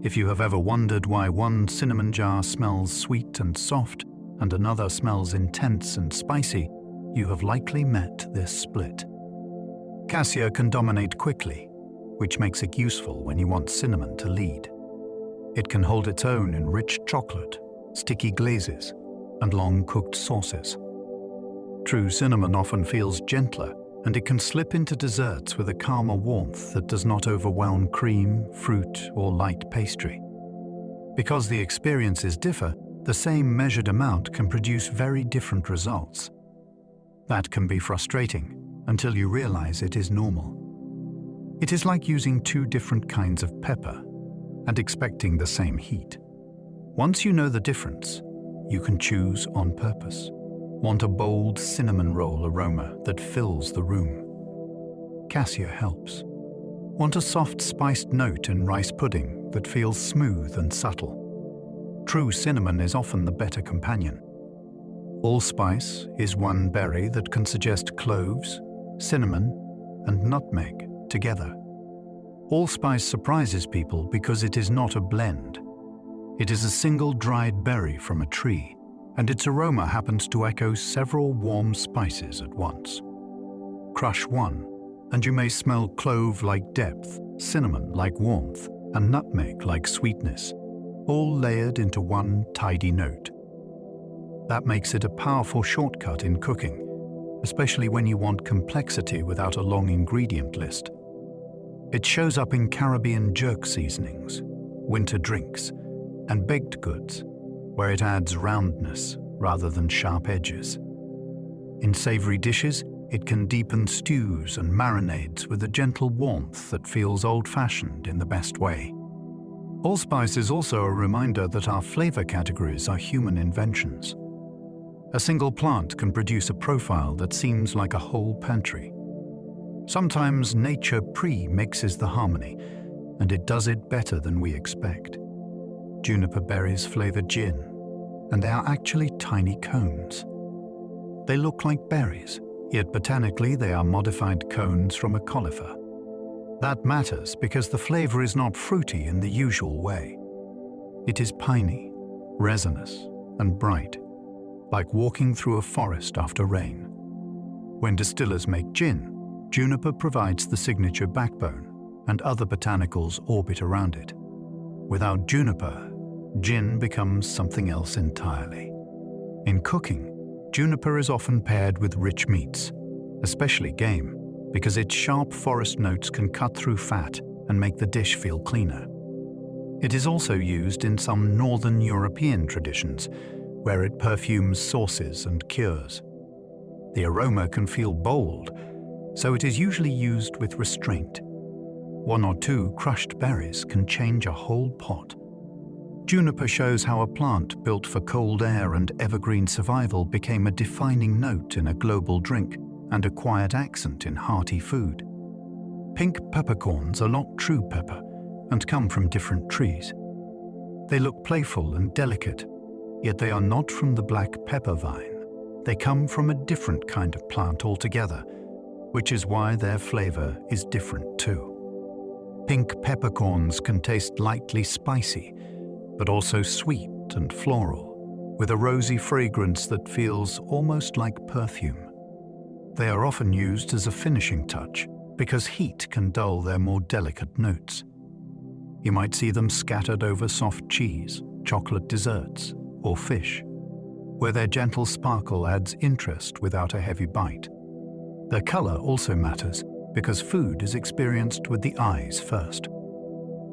If you have ever wondered why one cinnamon jar smells sweet and soft, and another smells intense and spicy, you have likely met this split. Cassia can dominate quickly, which makes it useful when you want cinnamon to lead. It can hold its own in rich chocolate, sticky glazes, and long-cooked sauces. True cinnamon often feels gentler, and it can slip into desserts with a calmer warmth that does not overwhelm cream, fruit, or light pastry. Because the experiences differ, the same measured amount can produce very different results. That can be frustrating until you realize it is normal. It is like using two different kinds of pepper and expecting the same heat. Once you know the difference, you can choose on purpose. Want a bold cinnamon roll aroma that fills the room? Cassia helps. Want a soft spiced note in rice pudding that feels smooth and subtle? True cinnamon is often the better companion. Allspice is one berry that can suggest cloves, cinnamon, and nutmeg together. Allspice surprises people because it is not a blend. It is a single dried berry from a tree, and its aroma happens to echo several warm spices at once. Crush one, and you may smell clove-like depth, cinnamon like warmth, and nutmeg like sweetness, all layered into one tidy note. That makes it a powerful shortcut in cooking, especially when you want complexity without a long ingredient list. It shows up in Caribbean jerk seasonings, winter drinks, and baked goods, where it adds roundness rather than sharp edges. In savory dishes, it can deepen stews and marinades with a gentle warmth that feels old-fashioned in the best way. Allspice is also a reminder that our flavor categories are human inventions. A single plant can produce a profile that seems like a whole pantry. Sometimes nature pre-mixes the harmony, and it does it better than we expect. Juniper berries flavor gin, and they are actually tiny cones. They look like berries, yet botanically they are modified cones from a conifer. That matters because the flavor is not fruity in the usual way. It is piney, resinous, and bright, like walking through a forest after rain. When distillers make gin, juniper provides the signature backbone, and other botanicals orbit around it. Without juniper, gin becomes something else entirely. In cooking, juniper is often paired with rich meats, especially game, because its sharp forest notes can cut through fat and make the dish feel cleaner. It is also used in some Northern European traditions, where it perfumes sauces and cures. The aroma can feel bold, so it is usually used with restraint. One or two crushed berries can change a whole pot. Juniper shows how a plant built for cold air and evergreen survival became a defining note in a global drink and a quiet accent in hearty food. Pink peppercorns are not true pepper and come from different trees. They look playful and delicate, yet they are not from the black pepper vine. They come from a different kind of plant altogether, which is why their flavor is different too. Pink peppercorns can taste lightly spicy, but also sweet and floral, with a rosy fragrance that feels almost like perfume. They are often used as a finishing touch because heat can dull their more delicate notes. You might see them scattered over soft cheese, chocolate desserts, or fish, where their gentle sparkle adds interest without a heavy bite. Their color also matters because food is experienced with the eyes first.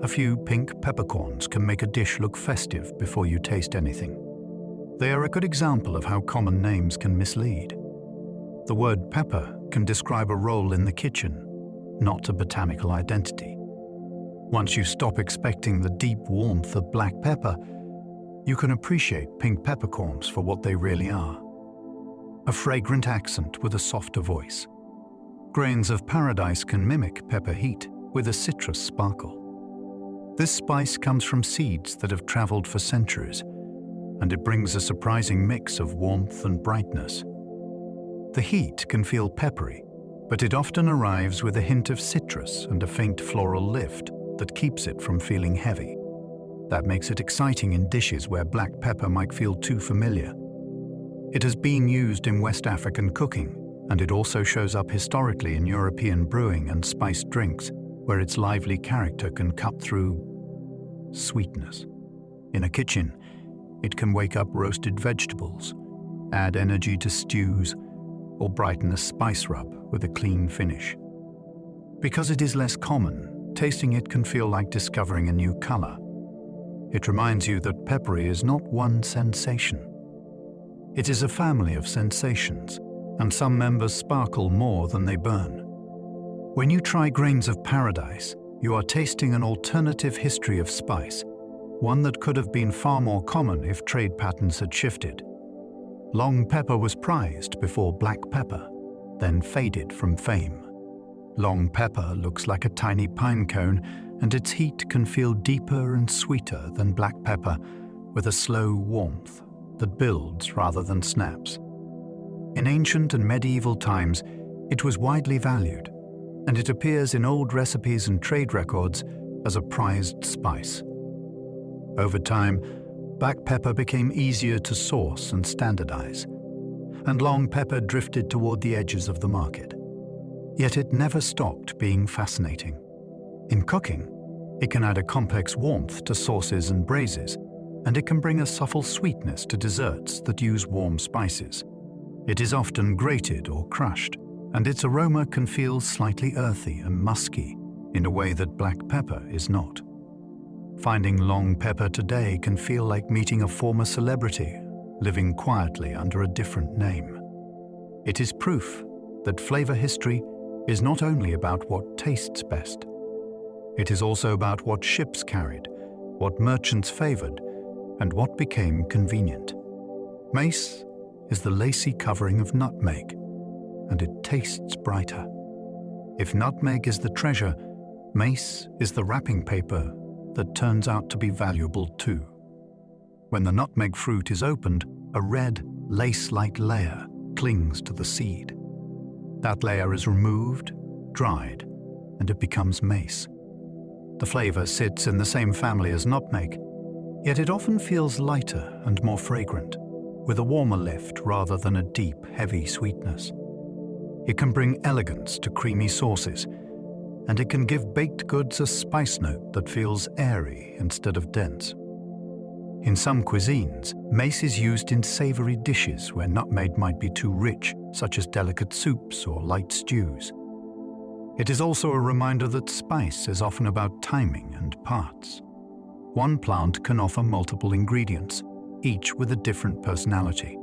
A few pink peppercorns can make a dish look festive before you taste anything. They are a good example of how common names can mislead. The word pepper can describe a role in the kitchen, not a botanical identity. Once you stop expecting the deep warmth of black pepper, you can appreciate pink peppercorns for what they really are. A fragrant accent with a softer voice. Grains of paradise can mimic pepper heat with a citrus sparkle. This spice comes from seeds that have traveled for centuries, and it brings a surprising mix of warmth and brightness. The heat can feel peppery, but it often arrives with a hint of citrus and a faint floral lift that keeps it from feeling heavy. That makes it exciting in dishes where black pepper might feel too familiar. It has been used in West African cooking, and it also shows up historically in European brewing and spiced drinks, where its lively character can cut through sweetness. In a kitchen, It can wake up roasted vegetables, add energy to stews, or brighten a spice rub with a clean finish. Because it is less common, tasting it can feel like discovering a new color. It reminds you that peppery is not one sensation. It is a family of sensations, and some members sparkle more than they burn. When you try grains of paradise, you are tasting an alternative history of spice, one that could have been far more common if trade patterns had shifted. Long pepper was prized before black pepper, then faded from fame. Long pepper looks like a tiny pine cone, and its heat can feel deeper and sweeter than black pepper, with a slow warmth that builds rather than snaps. In ancient and medieval times, it was widely valued, and it appears in old recipes and trade records as a prized spice. Over time, black pepper became easier to source and standardize, and long pepper drifted toward the edges of the market. Yet it never stopped being fascinating. In cooking, it can add a complex warmth to sauces and braises, and it can bring a subtle sweetness to desserts that use warm spices. It is often grated or crushed, and its aroma can feel slightly earthy and musky in a way that black pepper is not. Finding long pepper today can feel like meeting a former celebrity, living quietly under a different name. It is proof that flavor history is not only about what tastes best. It is also about what ships carried, what merchants favored, and what became convenient. Mace is the lacy covering of nutmeg, and it tastes brighter. If nutmeg is the treasure, mace is the wrapping paper that turns out to be valuable too. When the nutmeg fruit is opened, a red, lace-like layer clings to the seed. That layer is removed, dried, and it becomes mace. The flavor sits in the same family as nutmeg, yet it often feels lighter and more fragrant, with a warmer lift rather than a deep, heavy sweetness. It can bring elegance to creamy sauces, and it can give baked goods a spice note that feels airy instead of dense. In some cuisines, mace is used in savory dishes where nutmeg might be too rich, such as delicate soups or light stews. It is also a reminder that spice is often about timing and parts. One plant can offer multiple ingredients, each with a different personality.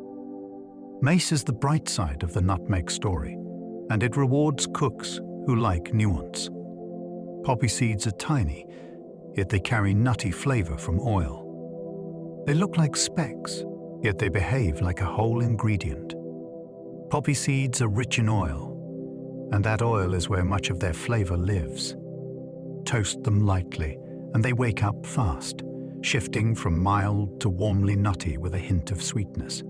Mace is the bright side of the nutmeg story, and it rewards cooks who like nuance. Poppy seeds are tiny, yet they carry nutty flavor from oil. They look like specks, yet they behave like a whole ingredient. Poppy seeds are rich in oil, and that oil is where much of their flavor lives. Toast them lightly, and they wake up fast, shifting from mild to warmly nutty with a hint of sweetness.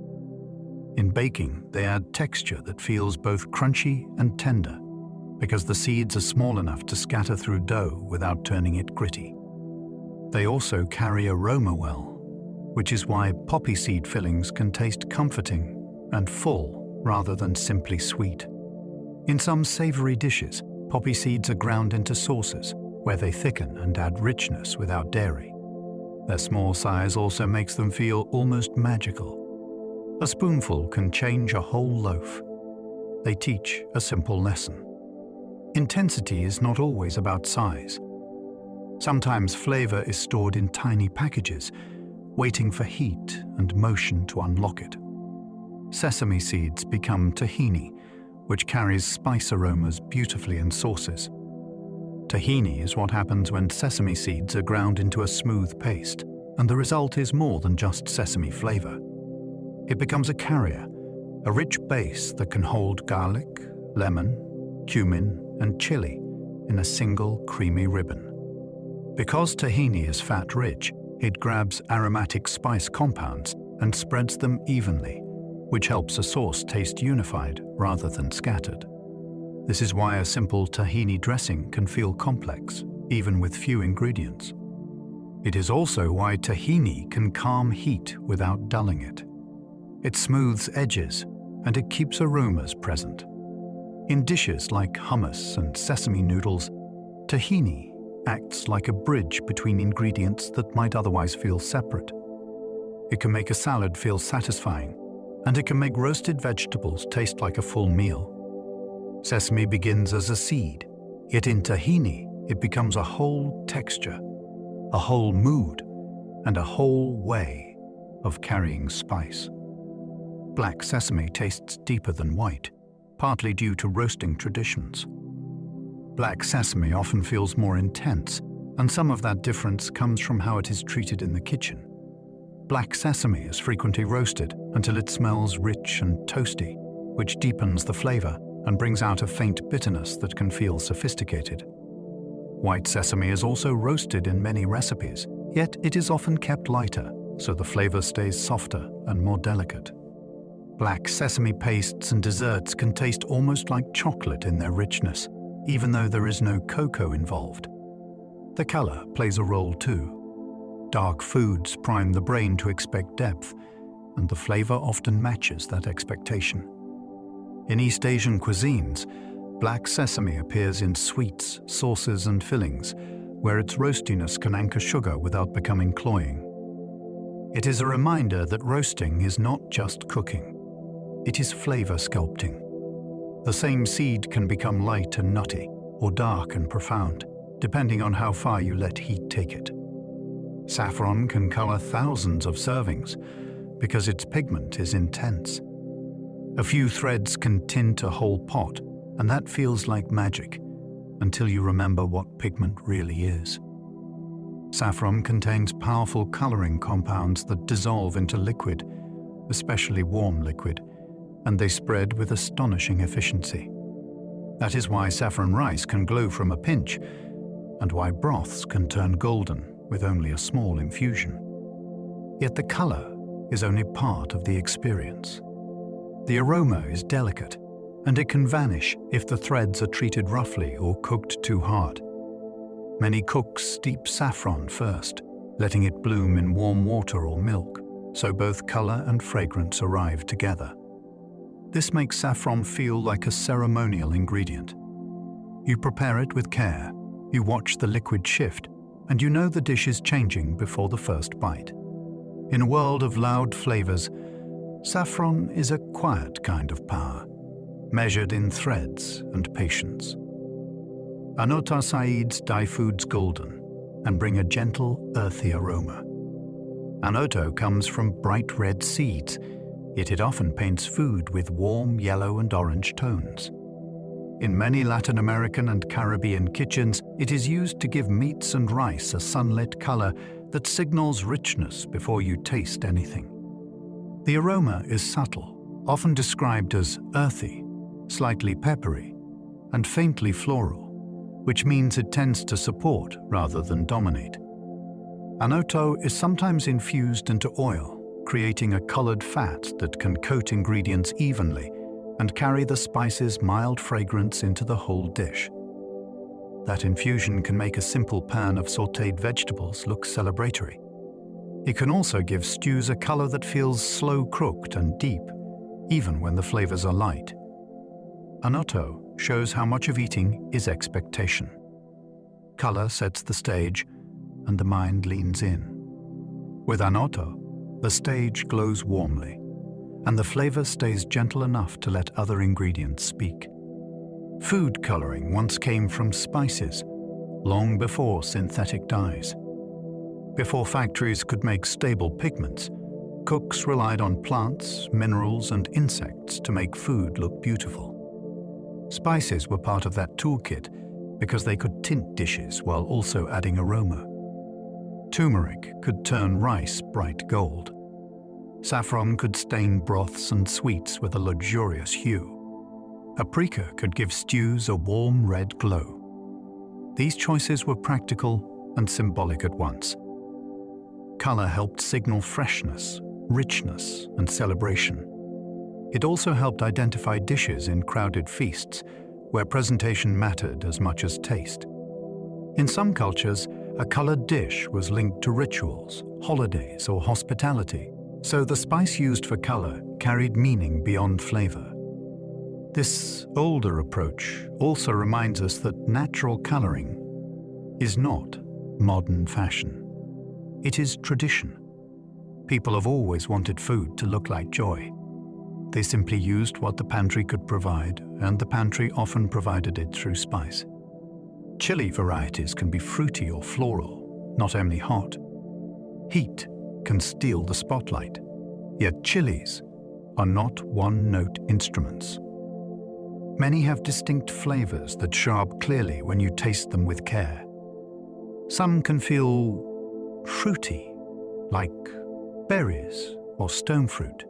In baking, they add texture that feels both crunchy and tender, because the seeds are small enough to scatter through dough without turning it gritty. They also carry aroma well, which is why poppy seed fillings can taste comforting and full rather than simply sweet. In some savory dishes, poppy seeds are ground into sauces, where they thicken and add richness without dairy. Their small size also makes them feel almost magical. A spoonful can change a whole loaf. They teach a simple lesson. Intensity is not always about size. Sometimes flavor is stored in tiny packages, waiting for heat and motion to unlock it. Sesame seeds become tahini, which carries spice aromas beautifully in sauces. Tahini is what happens when sesame seeds are ground into a smooth paste, and the result is more than just sesame flavor. It becomes a carrier, a rich base that can hold garlic, lemon, cumin, and chili in a single creamy ribbon. Because tahini is fat-rich, it grabs aromatic spice compounds and spreads them evenly, which helps a sauce taste unified rather than scattered. This is why a simple tahini dressing can feel complex, even with few ingredients. It is also why tahini can calm heat without dulling it. It smooths edges, and it keeps aromas present. In dishes like hummus and sesame noodles, tahini acts like a bridge between ingredients that might otherwise feel separate. It can make a salad feel satisfying, and it can make roasted vegetables taste like a full meal. Sesame begins as a seed, yet in tahini it becomes a whole texture, a whole mood, and a whole way of carrying spice. Black sesame tastes deeper than white, partly due to roasting traditions. Black sesame often feels more intense, and some of that difference comes from how it is treated in the kitchen. Black sesame is frequently roasted until it smells rich and toasty, which deepens the flavor and brings out a faint bitterness that can feel sophisticated. White sesame is also roasted in many recipes, yet it is often kept lighter, so the flavor stays softer and more delicate. Black sesame pastes and desserts can taste almost like chocolate in their richness, even though there is no cocoa involved. The color plays a role too. Dark foods prime the brain to expect depth, and the flavor often matches that expectation. In East Asian cuisines, black sesame appears in sweets, sauces, and fillings, where its roastiness can anchor sugar without becoming cloying. It is a reminder that roasting is not just cooking. It is flavor sculpting. The same seed can become light and nutty, or dark and profound, depending on how far you let heat take it. Saffron can color thousands of servings because its pigment is intense. A few threads can tint a whole pot, and that feels like magic until you remember what pigment really is. Saffron contains powerful coloring compounds that dissolve into liquid, especially warm liquid, and they spread with astonishing efficiency. That is why saffron rice can glow from a pinch, and why broths can turn golden with only a small infusion. Yet the color is only part of the experience. The aroma is delicate, and it can vanish if the threads are treated roughly or cooked too hard. Many cooks steep saffron first, letting it bloom in warm water or milk, so both color and fragrance arrive together. This makes saffron feel like a ceremonial ingredient. You prepare it with care, you watch the liquid shift, and you know the dish is changing before the first bite. In a world of loud flavors, saffron is a quiet kind of power, measured in threads and patience. Anota Saeeds dye foods golden and bring a gentle, earthy aroma. Anoto comes from bright red seeds, yet it often paints food with warm yellow and orange tones. In many Latin American and Caribbean kitchens, it is used to give meats and rice a sunlit color that signals richness before you taste anything. The aroma is subtle, often described as earthy, slightly peppery, and faintly floral, which means it tends to support rather than dominate. Anoto is sometimes infused into oil, creating a colored fat that can coat ingredients evenly and carry the spice's mild fragrance into the whole dish. That infusion can make a simple pan of sautéed vegetables look celebratory. It can also give stews a color that feels slow-cooked and deep, even when the flavors are light. Anoto shows how much of eating is expectation. Color sets the stage, and the mind leans in. With Anoto, the stage glows warmly, and the flavor stays gentle enough to let other ingredients speak. Food coloring once came from spices, long before synthetic dyes. Before factories could make stable pigments, cooks relied on plants, minerals, and insects to make food look beautiful. Spices were part of that toolkit because they could tint dishes while also adding aroma. Turmeric could turn rice bright gold. Saffron could stain broths and sweets with a luxurious hue. Paprika could give stews a warm red glow. These choices were practical and symbolic at once. Color helped signal freshness, richness, and celebration. It also helped identify dishes in crowded feasts, where presentation mattered as much as taste. In some cultures, a colored dish was linked to rituals, holidays, or hospitality, so the spice used for color carried meaning beyond flavor. This older approach also reminds us that natural coloring is not modern fashion. It is tradition. People have always wanted food to look like joy. They simply used what the pantry could provide, and the pantry often provided it through spice. Chili varieties can be fruity or floral, not only hot. Heat can steal the spotlight, yet chilies are not one-note instruments. Many have distinct flavors that show up clearly when you taste them with care. Some can feel fruity, like berries or stone fruit.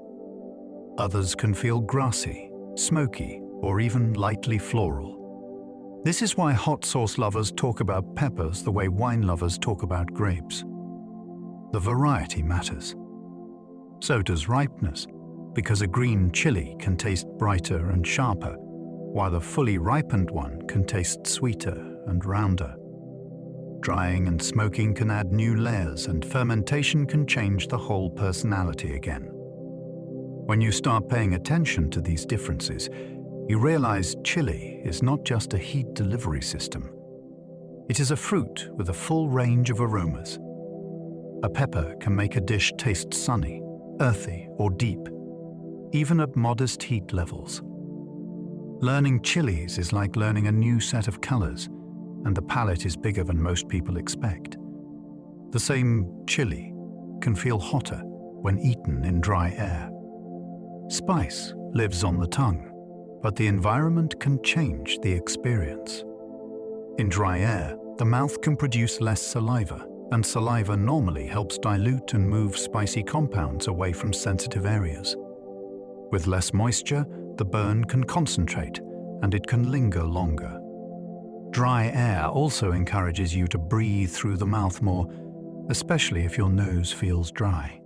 Others can feel grassy, smoky, or even lightly floral. This is why hot sauce lovers talk about peppers the way wine lovers talk about grapes. The variety matters. So does ripeness, because a green chili can taste brighter and sharper, while a fully ripened one can taste sweeter and rounder. Drying and smoking can add new layers, and fermentation can change the whole personality again. When you start paying attention to these differences, you realize chili is not just a heat delivery system. It is a fruit with a full range of aromas. A pepper can make a dish taste sunny, earthy, or deep, even at modest heat levels. Learning chilies is like learning a new set of colors, and the palette is bigger than most people expect. The same chili can feel hotter when eaten in dry air. Spice lives on the tongue, but the environment can change the experience. In dry air, the mouth can produce less saliva, and saliva normally helps dilute and move spicy compounds away from sensitive areas. With less moisture, the burn can concentrate, and it can linger longer. Dry air also encourages you to breathe through the mouth more, especially if your nose feels dry.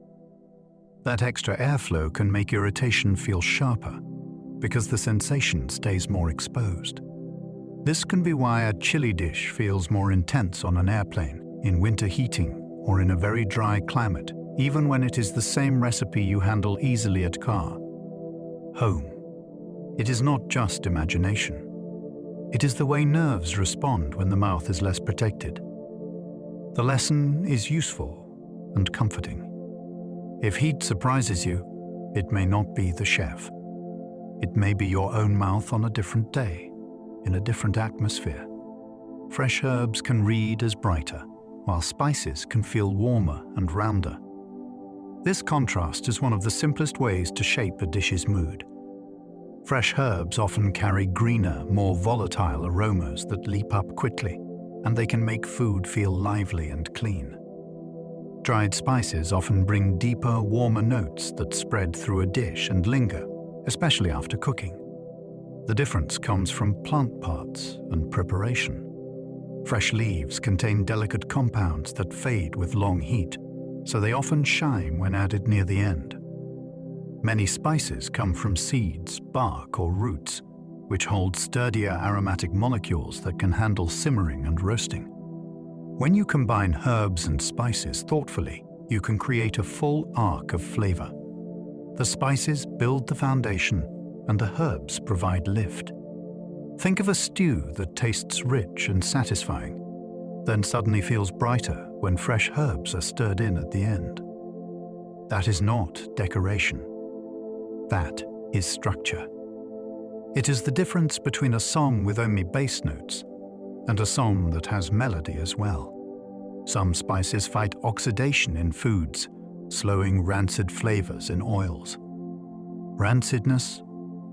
That extra airflow can make irritation feel sharper, because the sensation stays more exposed. This can be why a chili dish feels more intense on an airplane, in winter heating, or in a very dry climate, even when it is the same recipe you handle easily at car. Home. It is not just imagination. It is the way nerves respond when the mouth is less protected. The lesson is useful and comforting. If heat surprises you, it may not be the chef. It may be your own mouth on a different day, in a different atmosphere. Fresh herbs can read as brighter, while spices can feel warmer and rounder. This contrast is one of the simplest ways to shape a dish's mood. Fresh herbs often carry greener, more volatile aromas that leap up quickly, and they can make food feel lively and clean. Dried spices often bring deeper, warmer notes that spread through a dish and linger, especially after cooking. The difference comes from plant parts and preparation. Fresh leaves contain delicate compounds that fade with long heat, so they often shine when added near the end. Many spices come from seeds, bark, or roots, which hold sturdier aromatic molecules that can handle simmering and roasting. When you combine herbs and spices thoughtfully, you can create a full arc of flavor. The spices build the foundation, and the herbs provide lift. Think of a stew that tastes rich and satisfying, then suddenly feels brighter when fresh herbs are stirred in at the end. That is not decoration. That is structure. It is the difference between a song with only bass notes and a song that has melody as well. Some spices fight oxidation in foods, slowing rancid flavors in oils. Rancidness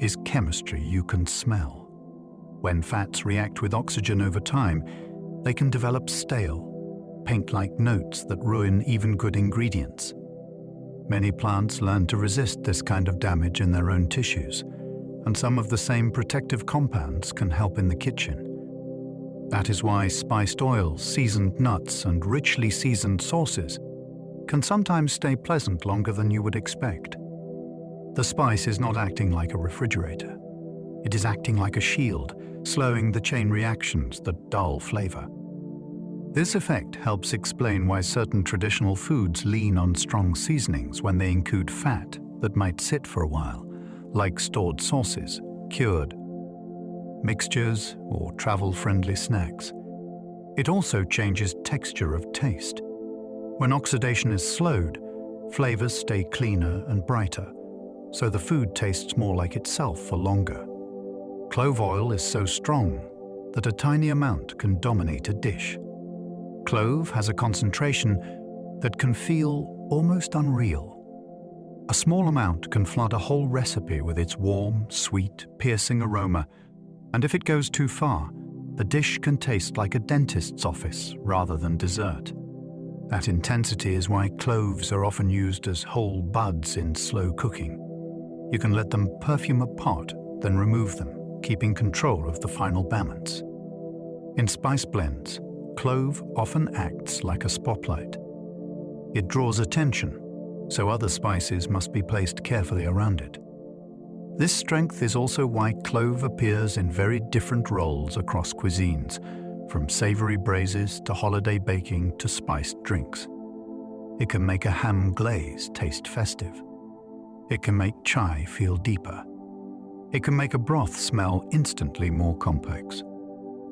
is chemistry you can smell. When fats react with oxygen over time, they can develop stale, paint-like notes that ruin even good ingredients. Many plants learn to resist this kind of damage in their own tissues, and some of the same protective compounds can help in the kitchen. That is why spiced oils, seasoned nuts, and richly seasoned sauces can sometimes stay pleasant longer than you would expect. The spice is not acting like a refrigerator. It is acting like a shield, slowing the chain reactions that dull flavor. This effect helps explain why certain traditional foods lean on strong seasonings when they include fat that might sit for a while, like stored sauces, cured mixtures, or travel-friendly snacks. It also changes texture of taste. When oxidation is slowed, Flavors stay cleaner and brighter, so the food tastes more like itself for longer. Clove oil is so strong that a tiny amount can dominate a dish. Clove has a concentration that can feel almost unreal. A small amount can flood a whole recipe with its warm, sweet, piercing aroma, and if it goes too far, the dish can taste like a dentist's office rather than dessert. That intensity is why cloves are often used as whole buds in slow cooking. You can let them perfume a pot, then remove them, keeping control of the final balance. In spice blends, clove often acts like a spotlight. It draws attention, so other spices must be placed carefully around it. This strength is also why clove appears in very different roles across cuisines, from savory braises to holiday baking to spiced drinks. It can make a ham glaze taste festive. It can make chai feel deeper. It can make a broth smell instantly more complex.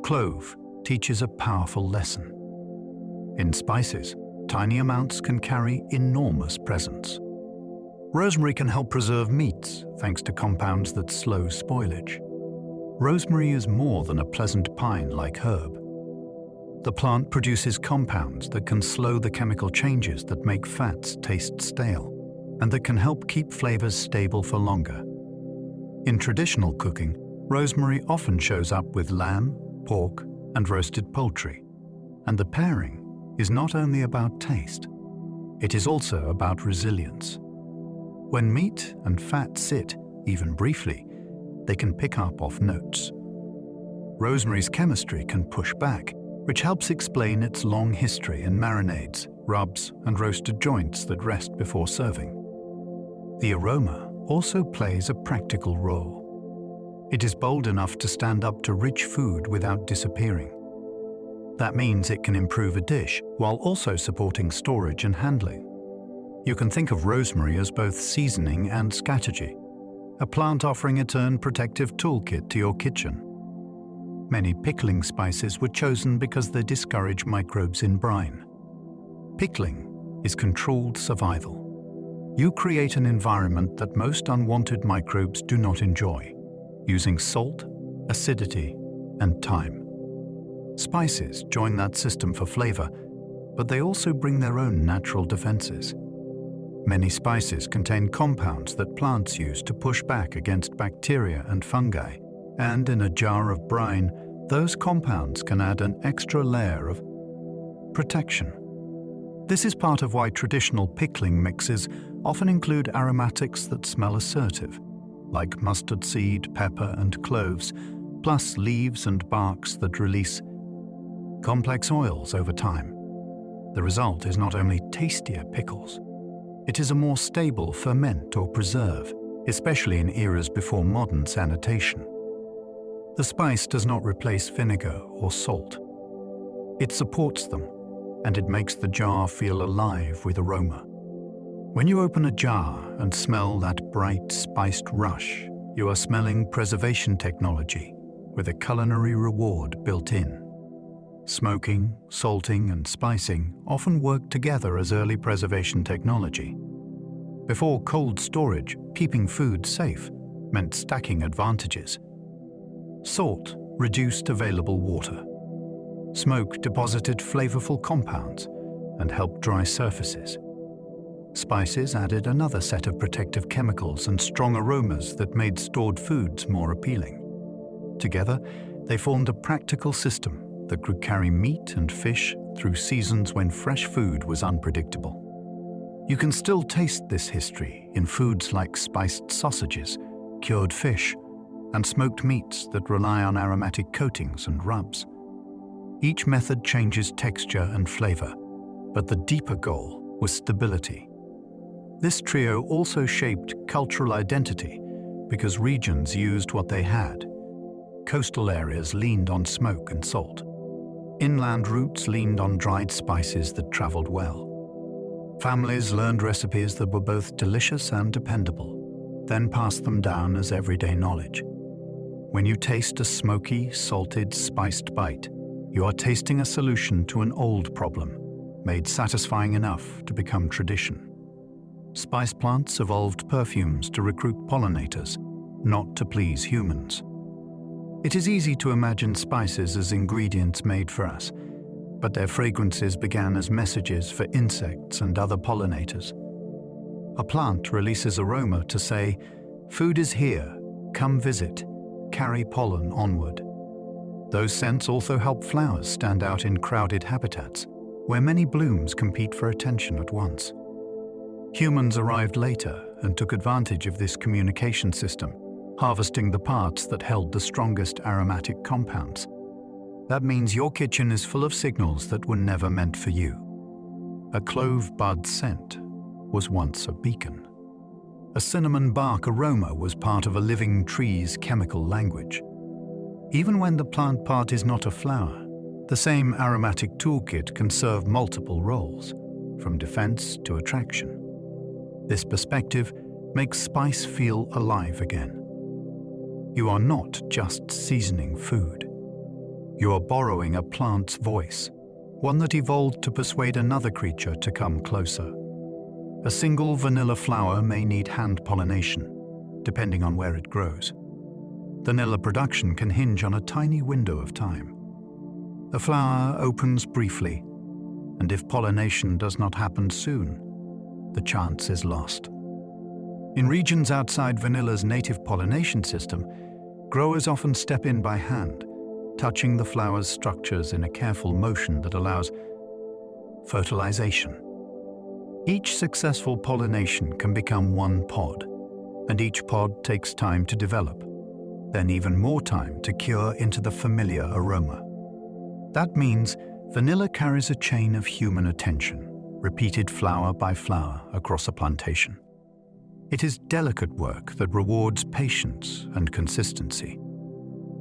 Clove teaches a powerful lesson. In spices, tiny amounts can carry enormous presence. Rosemary can help preserve meats thanks to compounds that slow spoilage. Rosemary is more than a pleasant pine-like herb. The plant produces compounds that can slow the chemical changes that make fats taste stale, and that can help keep flavors stable for longer. In traditional cooking, rosemary often shows up with lamb, pork, and roasted poultry. And the pairing is not only about taste, it is also about resilience. When meat and fat sit, even briefly, they can pick up off notes. Rosemary's chemistry can push back, which helps explain its long history in marinades, rubs, and roasted joints that rest before serving. The aroma also plays a practical role. It is bold enough to stand up to rich food without disappearing. That means it can improve a dish while also supporting storage and handling. You can think of rosemary as both seasoning and scattergy, a plant offering its own protective toolkit to your kitchen. Many pickling spices were chosen because they discourage microbes in brine. Pickling is controlled survival. You create an environment that most unwanted microbes do not enjoy, using salt, acidity, and thyme. Spices join that system for flavor, but they also bring their own natural defenses. Many spices contain compounds that plants use to push back against bacteria and fungi, and in a jar of brine, those compounds can add an extra layer of protection. This is part of why traditional pickling mixes often include aromatics that smell assertive, like mustard seed, pepper, and cloves, plus leaves and barks that release complex oils over time. The result is not only tastier pickles, it is a more stable ferment or preserve, especially in eras before modern sanitation. The spice does not replace vinegar or salt. It supports them, and it makes the jar feel alive with aroma. When you open a jar and smell that bright, spiced rush, you are smelling preservation technology with a culinary reward built in. Smoking, salting, and spicing often worked together as early preservation technology. Before cold storage, keeping food safe meant stacking advantages. Salt reduced available water. Smoke deposited flavorful compounds and helped dry surfaces. Spices added another set of protective chemicals and strong aromas that made stored foods more appealing. Together, they formed a practical system that could carry meat and fish through seasons when fresh food was unpredictable. You can still taste this history in foods like spiced sausages, cured fish, and smoked meats that rely on aromatic coatings and rubs. Each method changes texture and flavor, but the deeper goal was stability. This trio also shaped cultural identity because regions used what they had. Coastal areas leaned on smoke and salt. Inland routes leaned on dried spices that traveled well. Families learned recipes that were both delicious and dependable, then passed them down as everyday knowledge. When you taste a smoky, salted, spiced bite, you are tasting a solution to an old problem, made satisfying enough to become tradition. Spice plants evolved perfumes to recruit pollinators, not to please humans. It is easy to imagine spices as ingredients made for us, but their fragrances began as messages for insects and other pollinators. A plant releases aroma to say, "Food is here, come visit, carry pollen onward." Those scents also help flowers stand out in crowded habitats, where many blooms compete for attention at once. Humans arrived later and took advantage of this communication system, harvesting the parts that held the strongest aromatic compounds. That means your kitchen is full of signals that were never meant for you. A clove bud scent was once a beacon. A cinnamon bark aroma was part of a living tree's chemical language. Even when the plant part is not a flower, the same aromatic toolkit can serve multiple roles, from defense to attraction. This perspective makes spice feel alive again. You are not just seasoning food. You are borrowing a plant's voice, one that evolved to persuade another creature to come closer. A single vanilla flower may need hand pollination, depending on where it grows. Vanilla production can hinge on a tiny window of time. The flower opens briefly, and if pollination does not happen soon, the chance is lost. In regions outside vanilla's native pollination system, growers often step in by hand, touching the flower's structures in a careful motion that allows fertilization. Each successful pollination can become one pod, and each pod takes time to develop, then even more time to cure into the familiar aroma. That means vanilla carries a chain of human attention, repeated flower by flower across a plantation. It is delicate work that rewards patience and consistency.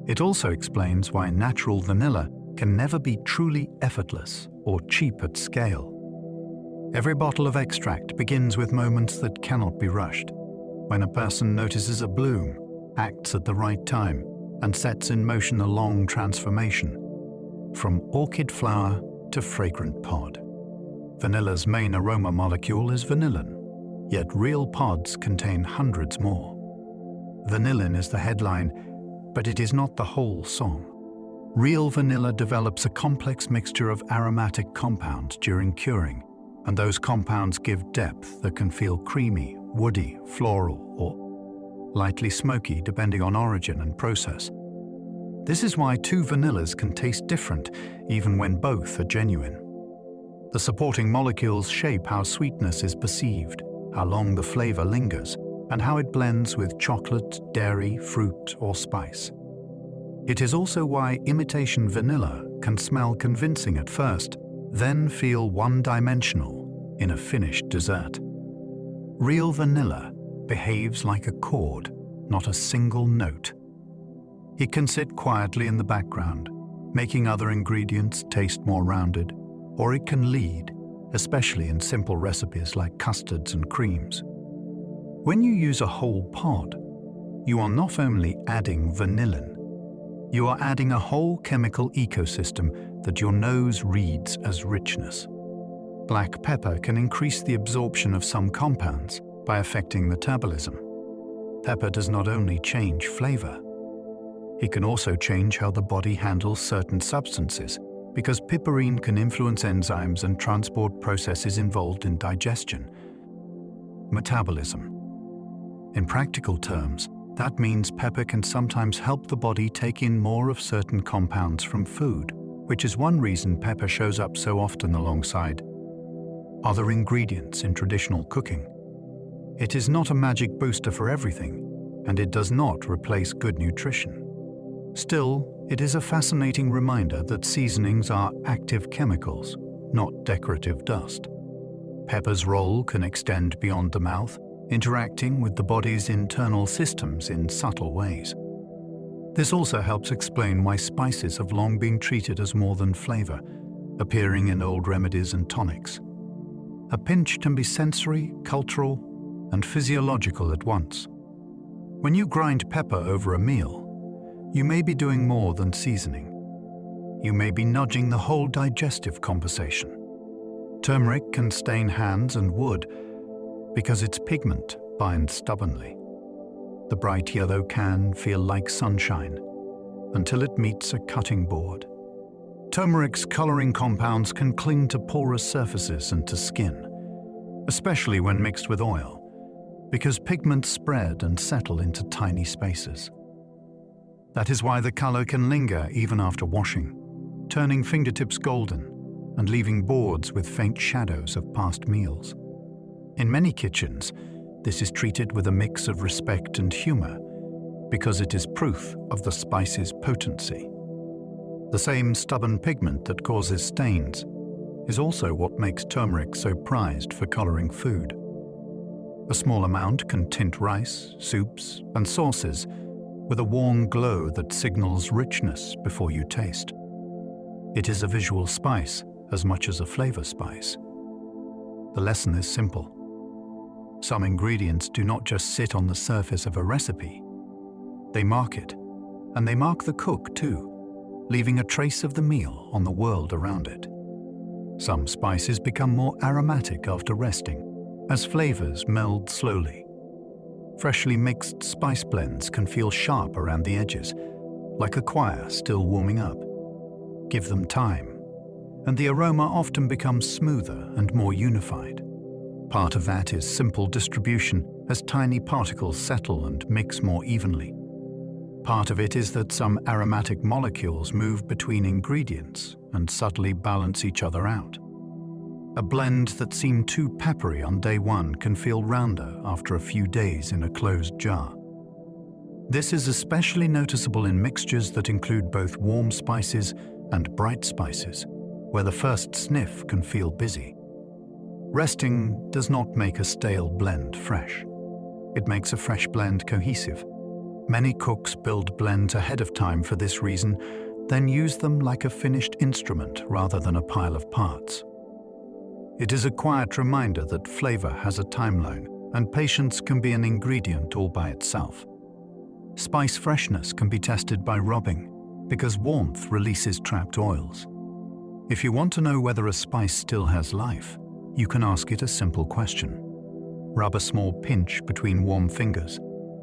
It also explains why natural vanilla can never be truly effortless or cheap at scale. Every bottle of extract begins with moments that cannot be rushed, when a person notices a bloom, acts at the right time, and sets in motion a long transformation, from orchid flower to fragrant pod. Vanilla's main aroma molecule is vanillin, yet real pods contain hundreds more. Vanillin is the headline, but it is not the whole song. Real vanilla develops a complex mixture of aromatic compounds during curing, and those compounds give depth that can feel creamy, woody, floral, or lightly smoky depending on origin and process. This is why two vanillas can taste different even when both are genuine. The supporting molecules shape how sweetness is perceived, how long the flavor lingers, and how it blends with chocolate, dairy, fruit, or spice. It is also why imitation vanilla can smell convincing at first, then feel one-dimensional in a finished dessert. Real vanilla behaves like a chord, not a single note. It can sit quietly in the background, making other ingredients taste more rounded, or it can lead, especially in simple recipes like custards and creams. When you use a whole pod, you are not only adding vanillin, you are adding a whole chemical ecosystem that your nose reads as richness. Black pepper can increase the absorption of some compounds by affecting metabolism. Pepper does not only change flavor, it can also change how the body handles certain substances, because piperine can influence enzymes and transport processes involved in digestion. Metabolism. In practical terms, that means pepper can sometimes help the body take in more of certain compounds from food, which is one reason pepper shows up so often alongside other ingredients in traditional cooking. It is not a magic booster for everything, and it does not replace good nutrition. Still, it is a fascinating reminder that seasonings are active chemicals, not decorative dust. Pepper's role can extend beyond the mouth, interacting with the body's internal systems in subtle ways. This also helps explain why spices have long been treated as more than flavor, appearing in old remedies and tonics. A pinch can be sensory, cultural, and physiological at once. When you grind pepper over a meal, you may be doing more than seasoning. You may be nudging the whole digestive conversation. Turmeric can stain hands and wood, because its pigment binds stubbornly. The bright yellow can feel like sunshine until it meets a cutting board. Turmeric's coloring compounds can cling to porous surfaces and to skin, especially when mixed with oil, because pigments spread and settle into tiny spaces. That is why the color can linger even after washing, turning fingertips golden and leaving boards with faint shadows of past meals. In many kitchens, this is treated with a mix of respect and humor because it is proof of the spice's potency. The same stubborn pigment that causes stains is also what makes turmeric so prized for coloring food. A small amount can tint rice, soups, and sauces with a warm glow that signals richness before you taste. It is a visual spice as much as a flavor spice. The lesson is simple. Some ingredients do not just sit on the surface of a recipe. They mark it, and they mark the cook too, leaving a trace of the meal on the world around it. Some spices become more aromatic after resting, as flavors meld slowly. Freshly mixed spice blends can feel sharp around the edges, like a choir still warming up. Give them time, and the aroma often becomes smoother and more unified. Part of that is simple distribution as tiny particles settle and mix more evenly. Part of it is that some aromatic molecules move between ingredients and subtly balance each other out. A blend that seemed too peppery on day one can feel rounder after a few days in a closed jar. This is especially noticeable in mixtures that include both warm spices and bright spices, where the first sniff can feel busy. Resting does not make a stale blend fresh. It makes a fresh blend cohesive. Many cooks build blends ahead of time for this reason, then use them like a finished instrument rather than a pile of parts. It is a quiet reminder that flavor has a timeline, and patience can be an ingredient all by itself. Spice freshness can be tested by rubbing, because warmth releases trapped oils. If you want to know whether a spice still has life, you can ask it a simple question. Rub a small pinch between warm fingers,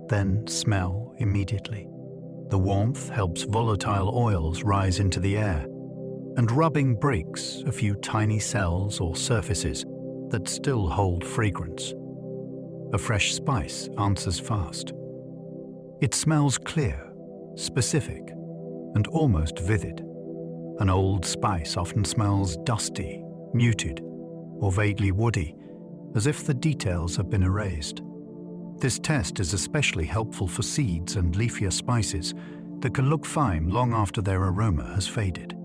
then smell immediately. The warmth helps volatile oils rise into the air, and rubbing breaks a few tiny cells or surfaces that still hold fragrance. A fresh spice answers fast. It smells clear, specific, and almost vivid. An old spice often smells dusty, muted, or vaguely woody, as if the details have been erased. This test is especially helpful for seeds and leafier spices that can look fine long after their aroma has faded.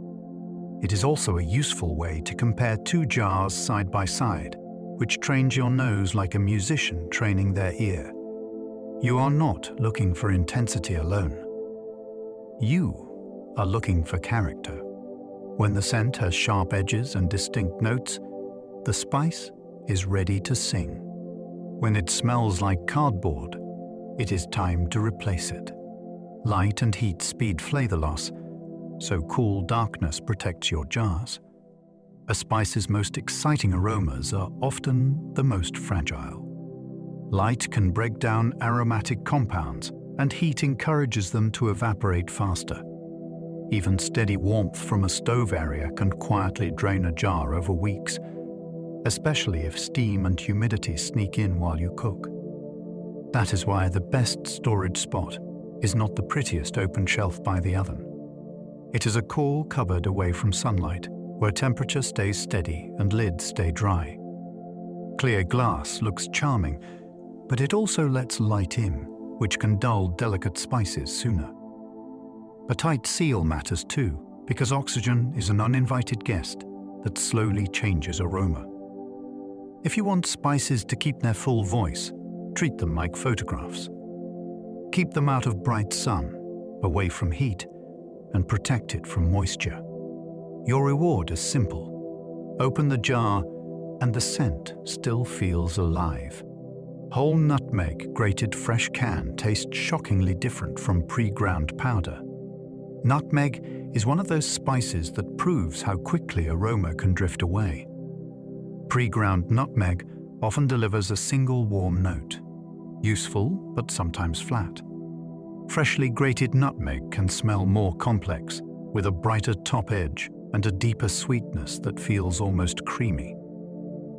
It is also a useful way to compare two jars side by side, which trains your nose like a musician training their ear. You are not looking for intensity alone. You are looking for character. When the scent has sharp edges and distinct notes, the spice is ready to sing. When it smells like cardboard, it is time to replace it. Light and heat speed flavor loss, so cool darkness protects your jars. A spice's most exciting aromas are often the most fragile. Light can break down aromatic compounds, and heat encourages them to evaporate faster. Even steady warmth from a stove area can quietly drain a jar over weeks, especially if steam and humidity sneak in while you cook. That is why the best storage spot is not the prettiest open shelf by the oven. It is a cool cupboard away from sunlight, where temperature stays steady and lids stay dry. Clear glass looks charming, but it also lets light in, which can dull delicate spices sooner. A tight seal matters too, because oxygen is an uninvited guest that slowly changes aroma. If you want spices to keep their full voice, treat them like photographs. Keep them out of bright sun, away from heat, and protect it from moisture. Your reward is simple. Open the jar, and the scent still feels alive. Whole nutmeg grated fresh can tastes shockingly different from pre-ground powder. Nutmeg is one of those spices that proves how quickly aroma can drift away. Pre-ground nutmeg often delivers a single warm note, useful but sometimes flat. Freshly grated nutmeg can smell more complex, with a brighter top edge and a deeper sweetness that feels almost creamy.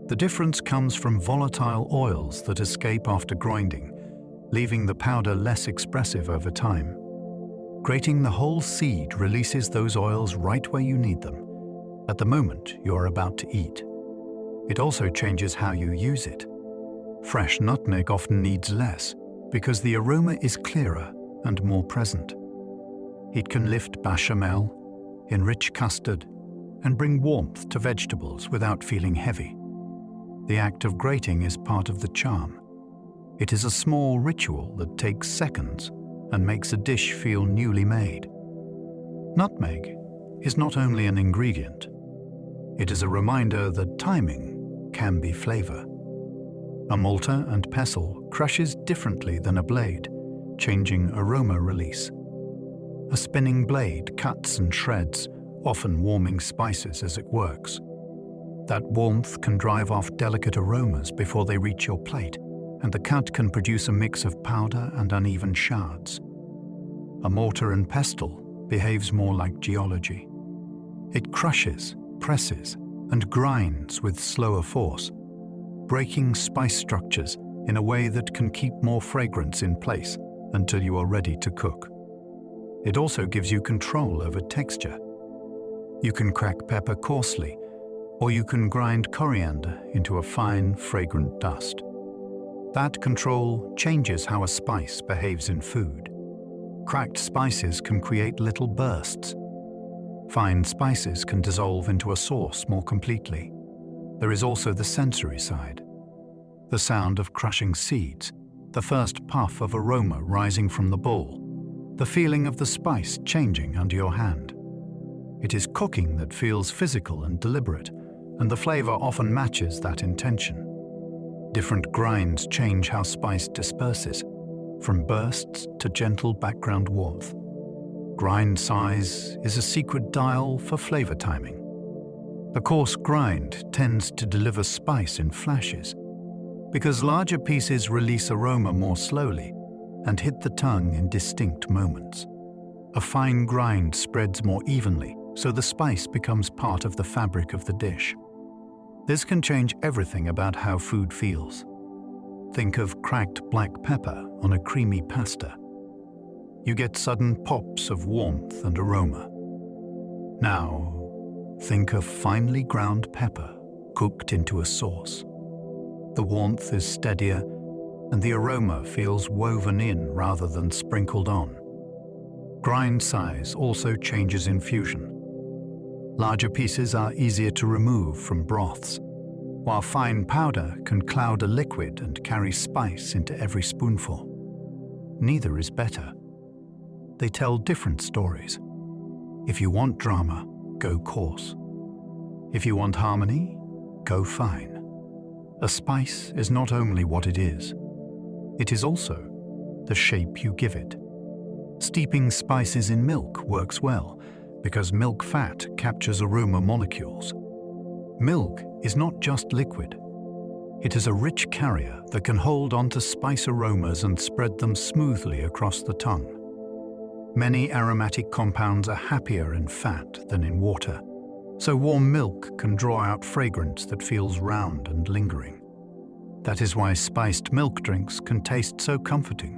The difference comes from volatile oils that escape after grinding, leaving the powder less expressive over time. Grating the whole seed releases those oils right where you need them, at the moment you are about to eat. It also changes how you use it. Fresh nutmeg often needs less because the aroma is clearer and more present. It can lift bechamel, enrich custard, and bring warmth to vegetables without feeling heavy. The act of grating is part of the charm. It is a small ritual that takes seconds and makes a dish feel newly made. Nutmeg is not only an ingredient, it is a reminder that timing can be flavor. A malter and pestle crushes differently than a blade, changing aroma release. A spinning blade cuts and shreds, often warming spices as it works. That warmth can drive off delicate aromas before they reach your plate, and the cut can produce a mix of powder and uneven shards. A mortar and pestle behaves more like geology. It crushes, presses, and grinds with slower force, breaking spice structures in a way that can keep more fragrance in place until you are ready to cook. It also gives you control over texture. You can crack pepper coarsely, or you can grind coriander into a fine, fragrant dust. That control changes how a spice behaves in food. Cracked spices can create little bursts. Fine spices can dissolve into a sauce more completely. There is also the sensory side. The sound of crushing seeds, the first puff of aroma rising from the bowl, the feeling of the spice changing under your hand. It is cooking that feels physical and deliberate, and the flavor often matches that intention. Different grinds change how spice disperses, from bursts to gentle background warmth. Grind size is a secret dial for flavor timing. A coarse grind tends to deliver spice in flashes, because larger pieces release aroma more slowly and hit the tongue in distinct moments. A fine grind spreads more evenly, so the spice becomes part of the fabric of the dish. This can change everything about how food feels. Think of cracked black pepper on a creamy pasta. You get sudden pops of warmth and aroma. Now, think of finely ground pepper cooked into a sauce. The warmth is steadier, and the aroma feels woven in rather than sprinkled on. Grind size also changes in fusion. Larger pieces are easier to remove from broths, while fine powder can cloud a liquid and carry spice into every spoonful. Neither is better. They tell different stories. If you want drama, go coarse. If you want harmony, go fine. A spice is not only what it is also the shape you give it. Steeping spices in milk works well because milk fat captures aroma molecules. Milk is not just liquid. It is a rich carrier that can hold onto spice aromas and spread them smoothly across the tongue. Many aromatic compounds are happier in fat than in water, so warm milk can draw out fragrance that feels round and lingering. That is why spiced milk drinks can taste so comforting,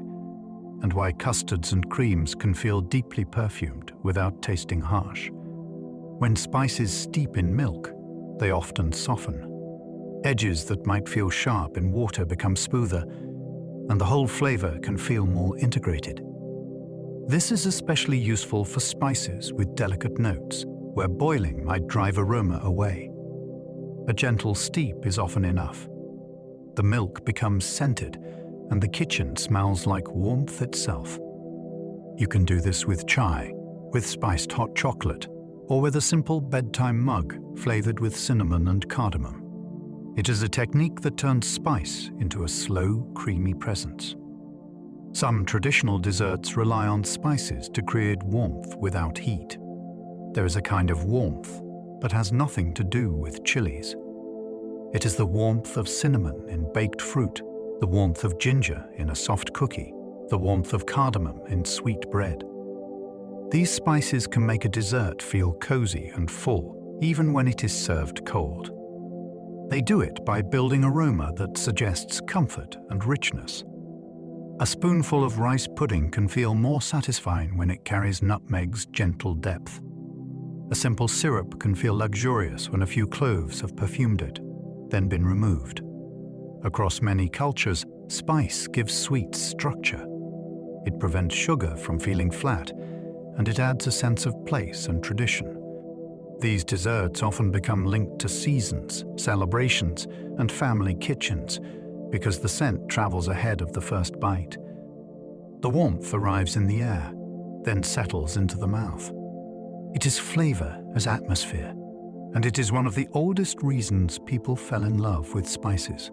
and why custards and creams can feel deeply perfumed without tasting harsh. When spices steep in milk, they often soften. Edges that might feel sharp in water become smoother, and the whole flavor can feel more integrated. This is especially useful for spices with delicate notes, where boiling might drive aroma away. A gentle steep is often enough. The milk becomes scented, and the kitchen smells like warmth itself. You can do this with chai, with spiced hot chocolate, or with a simple bedtime mug flavored with cinnamon and cardamom. It is a technique that turns spice into a slow, creamy presence. Some traditional desserts rely on spices to create warmth without heat. There is a kind of warmth that has nothing to do with chilies. It is the warmth of cinnamon in baked fruit, the warmth of ginger in a soft cookie, the warmth of cardamom in sweet bread. These spices can make a dessert feel cozy and full, even when it is served cold. They do it by building aroma that suggests comfort and richness. A spoonful of rice pudding can feel more satisfying when it carries nutmeg's gentle depth. A simple syrup can feel luxurious when a few cloves have perfumed it, then been removed. Across many cultures, spice gives sweets structure. It prevents sugar from feeling flat, and it adds a sense of place and tradition. These desserts often become linked to seasons, celebrations, and family kitchens because the scent travels ahead of the first bite. The warmth arrives in the air, then settles into the mouth. It is flavor as atmosphere, and it is one of the oldest reasons people fell in love with spices.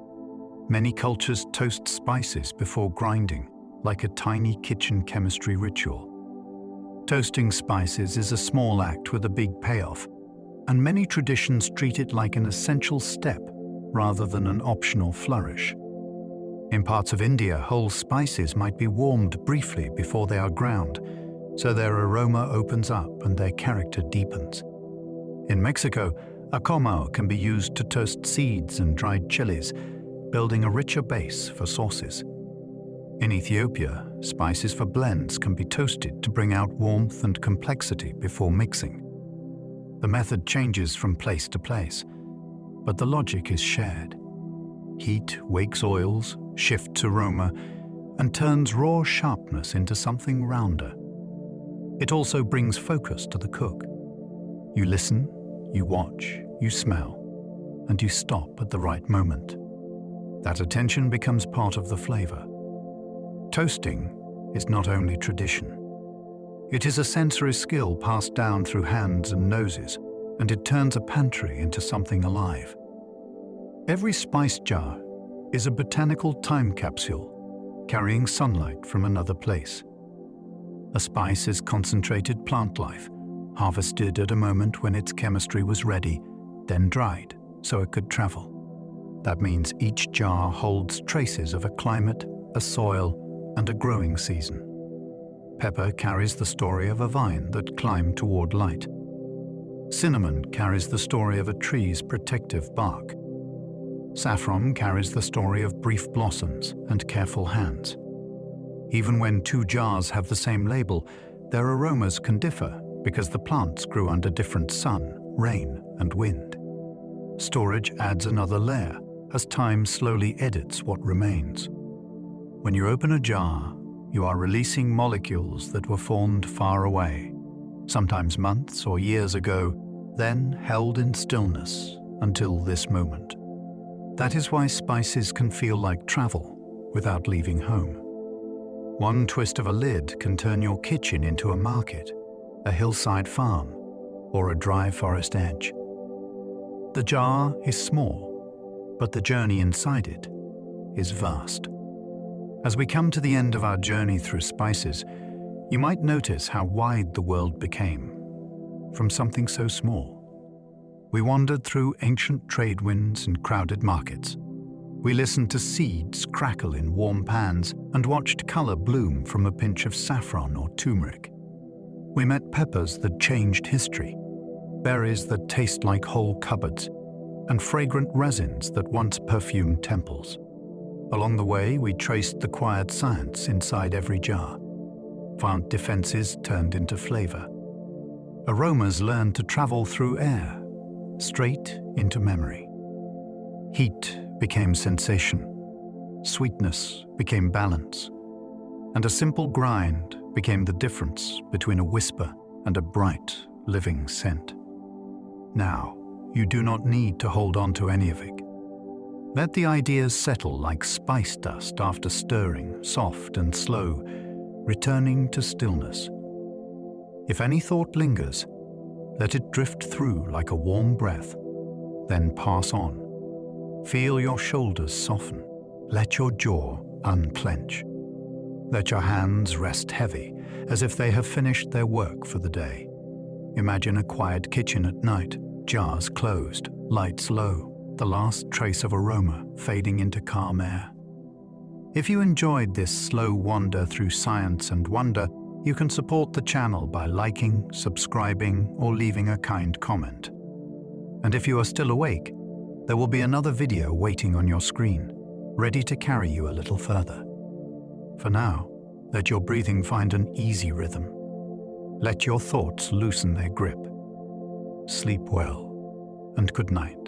Many cultures toast spices before grinding, like a tiny kitchen chemistry ritual. Toasting spices is a small act with a big payoff, and many traditions treat it like an essential step rather than an optional flourish. In parts of India, whole spices might be warmed briefly before they are ground, so their aroma opens up and their character deepens. In Mexico, a comal can be used to toast seeds and dried chilies, building a richer base for sauces. In Ethiopia, spices for blends can be toasted to bring out warmth and complexity before mixing. The method changes from place to place, but the logic is shared. Heat wakes oils, shifts aroma, and turns raw sharpness into something rounder. It also brings focus to the cook. You listen, you watch, you smell, and you stop at the right moment. That attention becomes part of the flavor. Toasting is not only tradition. It is a sensory skill passed down through hands and noses, and it turns a pantry into something alive. Every spice jar is a botanical time capsule, carrying sunlight from another place. A spice is concentrated plant life, harvested at a moment when its chemistry was ready, then dried so it could travel. That means each jar holds traces of a climate, a soil, and a growing season. Pepper carries the story of a vine that climbed toward light. Cinnamon carries the story of a tree's protective bark. Saffron carries the story of brief blossoms and careful hands. Even when two jars have the same label, their aromas can differ because the plants grew under different sun, rain, and wind. Storage adds another layer as time slowly edits what remains. When you open a jar, you are releasing molecules that were formed far away, sometimes months or years ago, then held in stillness until this moment. That is why spices can feel like travel without leaving home. One twist of a lid can turn your kitchen into a market, a hillside farm, or a dry forest edge. The jar is small, but the journey inside it is vast. As we come to the end of our journey through spices, you might notice how wide the world became from something so small. We wandered through ancient trade winds and crowded markets. We listened to seeds crackle in warm pans and watched color bloom from a pinch of saffron or turmeric. We met peppers that changed history, berries that taste like whole cupboards, and fragrant resins that once perfumed temples. Along the way, we traced the quiet science inside every jar. Found defenses turned into flavor. Aromas learned to travel through air, straight into memory. Heat became sensation. Sweetness became balance. And a simple grind became the difference between a whisper and a bright, living scent. Now, you do not need to hold on to any of it. Let the ideas settle like spice dust after stirring, soft and slow, returning to stillness. If any thought lingers, let it drift through like a warm breath, then pass on. Feel your shoulders soften. Let your jaw unclench. Let your hands rest heavy, as if they have finished their work for the day. Imagine a quiet kitchen at night, jars closed, lights low, the last trace of aroma fading into calm air. If you enjoyed this slow wander through science and wonder, you can support the channel by liking, subscribing, or leaving a kind comment. And if you are still awake, there will be another video waiting on your screen, ready to carry you a little further. For now, let your breathing find an easy rhythm. Let your thoughts loosen their grip. Sleep well, and good night.